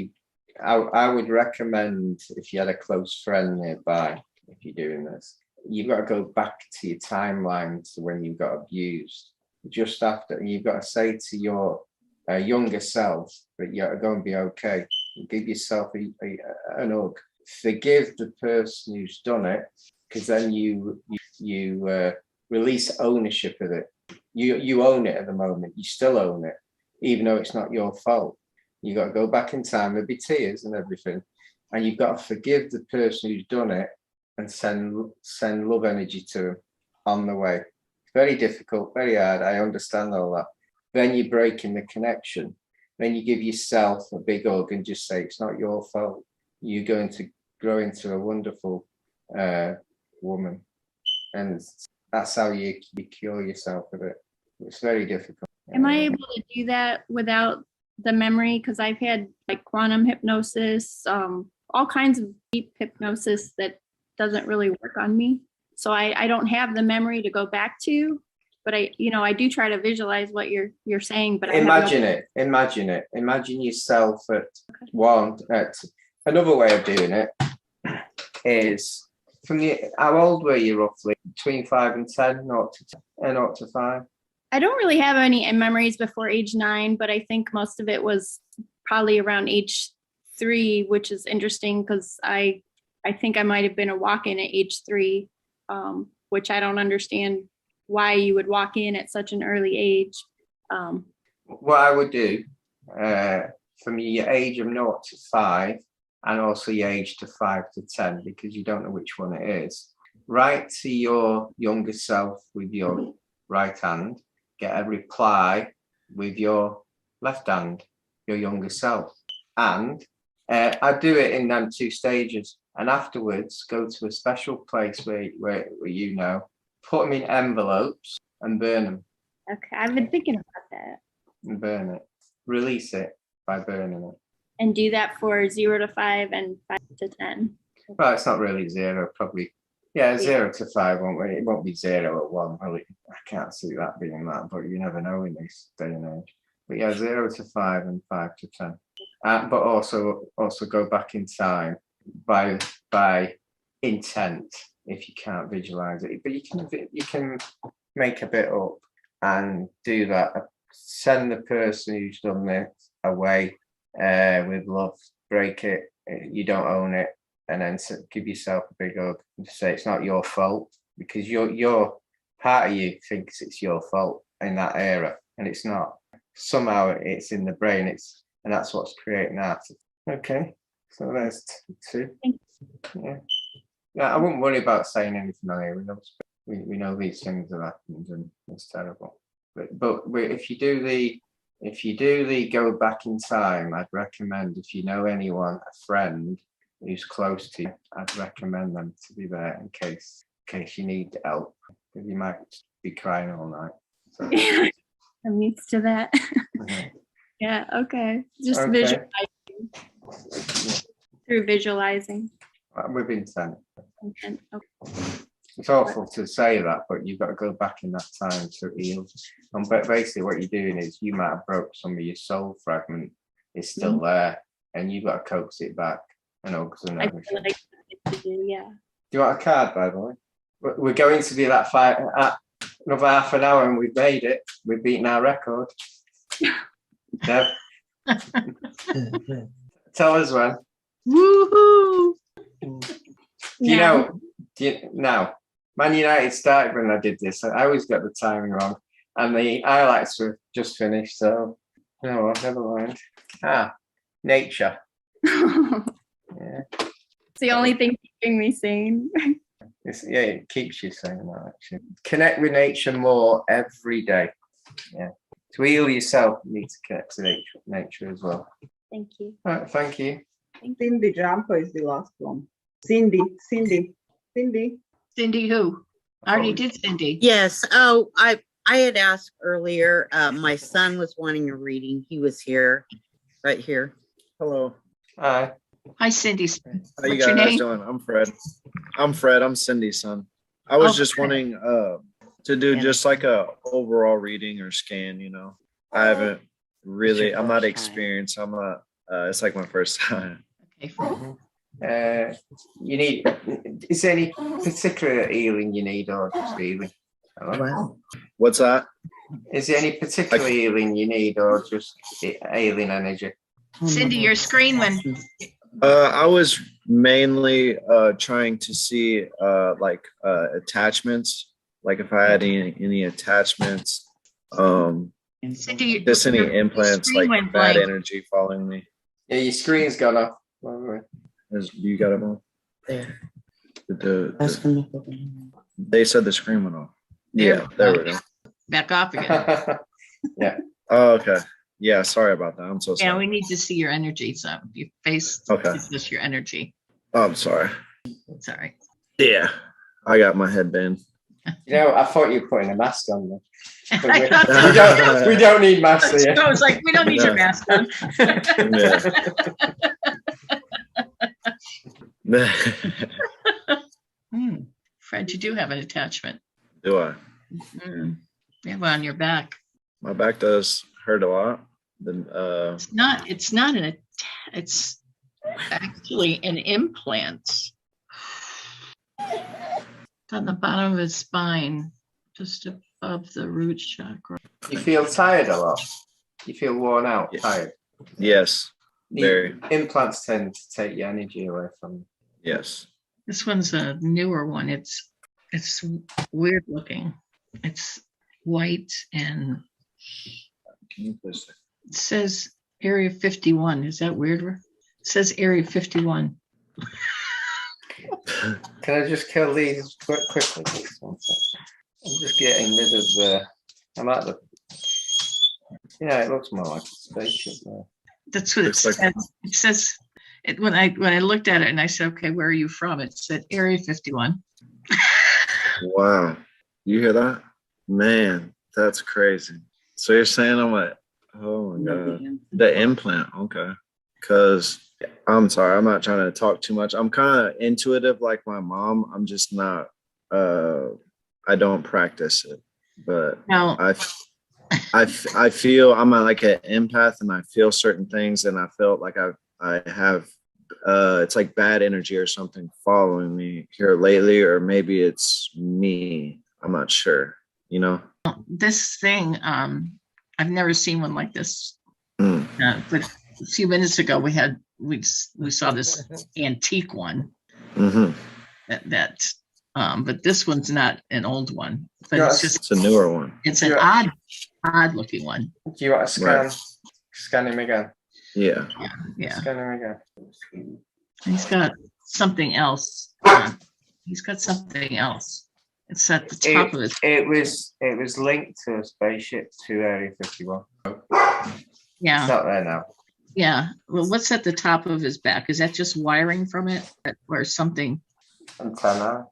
I would recommend, if you had a close friend nearby, if you're doing this, you've got to go back to your timeline to when you got abused. Just after, you've got to say to your a younger self, but you're going to be okay. Give yourself an hug. Forgive the person who's done it, because then you release ownership of it. You own it at the moment. You still own it, even though it's not your fault. You got to go back in time. There'll be tears and everything, and you've got to forgive the person who's done it and send love energy to them on the way. Very difficult, very hard. I understand all that. Then you're breaking the connection. Then you give yourself a big hug and just say, it's not your fault. You're going to grow into a wonderful woman. And that's how you cure yourself of it. It's very difficult. Am I able to do that without the memory? Because I've had like quantum hypnosis, all kinds of deep hypnosis that doesn't really work on me. So I don't have the memory to go back to, but I do try to visualize what you're saying. But imagine it. Imagine yourself at one. Another way of doing it is how old were you roughly? Between 5 and 10, not to 5. I don't really have any memories before age 9, but I think most of it was probably around age 3, which is interesting because I think I might have been a walk-in at age 3, which I don't understand why you would walk in at such an early age. What I would do from your age of 0 to 5, and also your age to 5 to 10, because you don't know which one it is, write to your younger self with your right hand, get a reply with your left hand, your younger self. And I do it in them 2 stages. And afterwards, go to a special place where you know, put them in envelopes and burn them. Okay, I've been thinking about that. And burn it. Release it by burning it. And do that for 0 to 5 and 5 to 10. Well, it's not really 0, probably. Yeah, 0 to 5 it won't be 0 at 1. Well, I can't see that being that, but you never know in this day and age. But yeah, 0 to 5 and 5 to 10. But also go back in time by intent if you can't visualize it. But you can make a bit up and do that. Send the person who's done it away with love. Break it. You don't own it. And then give yourself a big hug and say it's not your fault, because your part of you thinks it's your fault in that era, and it's not. Somehow it's in the brain. And that's what's creating art. Okay, so there's 2. Yeah, I wouldn't worry about saying anything on here. We know these things have happened, and it's terrible. But if you do the go back in time, I'd recommend, if you know anyone, a friend who's close to you, I'd recommend them to be there in case you need help, because you might be crying all night. So. I'm used to that. Yeah, okay. Just Okay. visualizing. Through visualizing. With intent. Okay. It's awful to say that, but you've got to go back in that time to heal. And basically what you're doing is you might have broke some of your soul fragment. It's still there, and you've got to coax it back. And hugs and I everything. feel like to do, yeah. Do you want a card, by the way? We're going to be that another half an hour, and we've made it. We've beaten our record. Deb, tell us when. Woohoo! Now, Man United started when I did this. I always got the timing wrong, and the highlights were just finished. So, no, never mind. Nature. Yeah. It's the only thing keeping me sane. It keeps you saying that, actually. Connect with nature more every day. Yeah. To heal yourself, you need to connect to nature as well. Thank you. All right, thank you. Cindy Jumper is the last one. Cindy. Cindy who? I already did Cindy. Yes. Oh, I had asked earlier. My son was wanting a reading. He was here, right here. Hello. Hi. Hi, Cindy. How you What's your guys name? doing? I'm Fred. I'm Cindy's son. I was just wanting to do just like a overall reading or scan, you know. I haven't really, I'm not experienced. I'm not, it's like my first time. Okay. You need, is there any particular healing you need, or just healing? What's that? Is there any particular healing you need, or just alien energy? Cindy, your screen went. I was mainly trying to see attachments, like if I had any attachments, Cindy, just any your implants, screen like went bad blank. energy following me. Yeah, your screen's gone off. You got it on? There. They said the screen went off. There Yeah, there we go. Back off again. Yeah. Oh, okay. Yeah, sorry about that. I'm so sorry. Yeah, we need to see your energy. So your face Okay. is just your energy. Oh, I'm sorry. Sorry. Yeah, I got my headband. You know, I thought you were putting a mask on there. I thought so. We don't need masks here. I was like, we don't need your mask on. Fred, you do have an attachment. Do I? You have one on your back. My back does hurt a lot. Then It's not it's actually an implant on the bottom of his spine, just above the root chakra. You feel tired a lot? You feel worn out, tired? Yes, very. Implants tend to take your energy away from you. Yes. This one's a newer one. It's weird looking. It's white and it says Area 51. Is that weird? It says Area 51. Can I just kill these quickly, please? One second. I'm just getting rid of the. I'm at the. Yeah, it looks more like a spaceship there. That's what it says. It says it when I looked at it and I said, okay, where are you from? It said Area 51. Wow. You hear that? Man, that's crazy. So you're saying I'm like, oh my God. The implant, okay. Because I'm sorry, I'm not trying to talk too much. I'm kind of intuitive like my mom. I'm just not, I don't practice it. But no. I feel I'm like an empath and I feel certain things and I felt like I have it's like bad energy or something following me here lately, or maybe it's me. I'm not sure, you know. This thing, I've never seen one like this. But a few minutes ago we saw this antique one. But this one's not an old one. But it's a newer one. It's an odd looking one. Do you want to scan him again? Yeah. Scan him again. He's got something else. He's got something else. It's at the top of it. It was linked to a spaceship to Area 51. Yeah. It's not there now. Yeah. Well, what's at the top of his back? Is that just wiring from it or something? Antenna.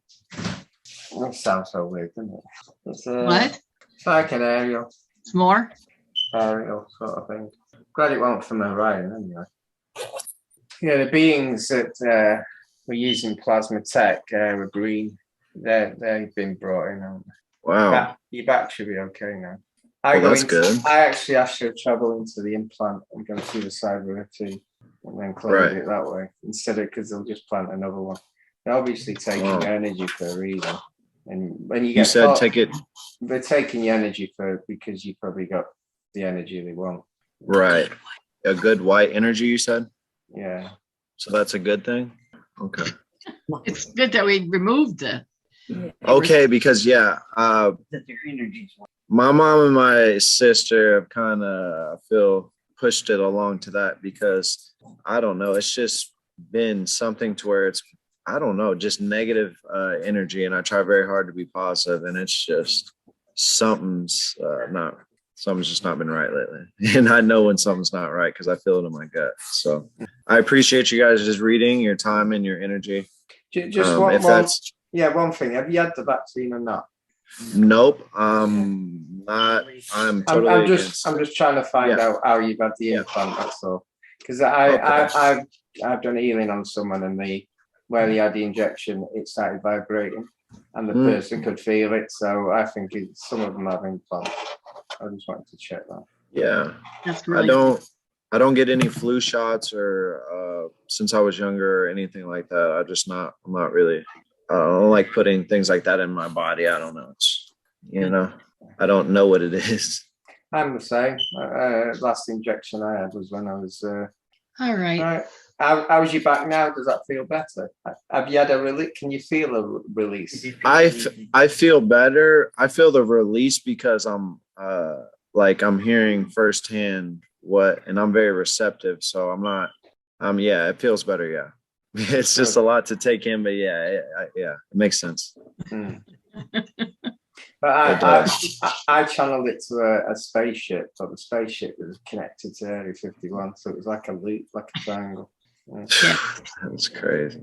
That sounds so weird, doesn't it? It's, what? It's like an aerial. It's more? Aerial sort of thing. Glad it won't from Orion anyway. Yeah, the beings that were using plasma tech were green. They've been brought in. Wow. Your back should be okay now. That's good. I actually asked you to travel into the implant and go through the side of the T and then close it that way instead of because they'll just plant another one. They're obviously taking energy for a reason. And when you said take it. They're taking your energy because you probably got the energy they want. Right. A good white energy, you said? Yeah. So that's a good thing? Okay. It's good that we removed the. Okay, because my mom and my sister have kind of pushed it along to that because I don't know, it's just been something to where it's I don't know, just negative energy, and I try very hard to be positive, and it's just something's just not been right lately, and I know when something's not right because I feel it in my gut. So I appreciate you guys just reading your time and your energy. Just one thing. Have you had the vaccine or not? Nope. Not. I'm totally. I'm just trying to find out how you've had the implant. That's all. Because I've done healing on someone and where they had the injection, it started vibrating, and the person could feel it. So I think some of them have implants. I just wanted to check that. Yeah. That's really I don't get any flu shots or since I was younger or anything like that. I'm not really. I don't like putting things like that in my body. I don't know. It's, I don't know what it is. I'm the same. Last injection I had was when I was. All right. How's your back now? Does that feel better? Have you had a release? Can you feel a release? I feel better. I feel the release because I'm I'm hearing firsthand and I'm very receptive. So I'm not. Yeah, it feels better. Yeah, it's just a lot to take in, but yeah, it makes sense. But I channeled it to a spaceship, but the spaceship was connected to Area 51, so it was like a loop, like a triangle. That's crazy.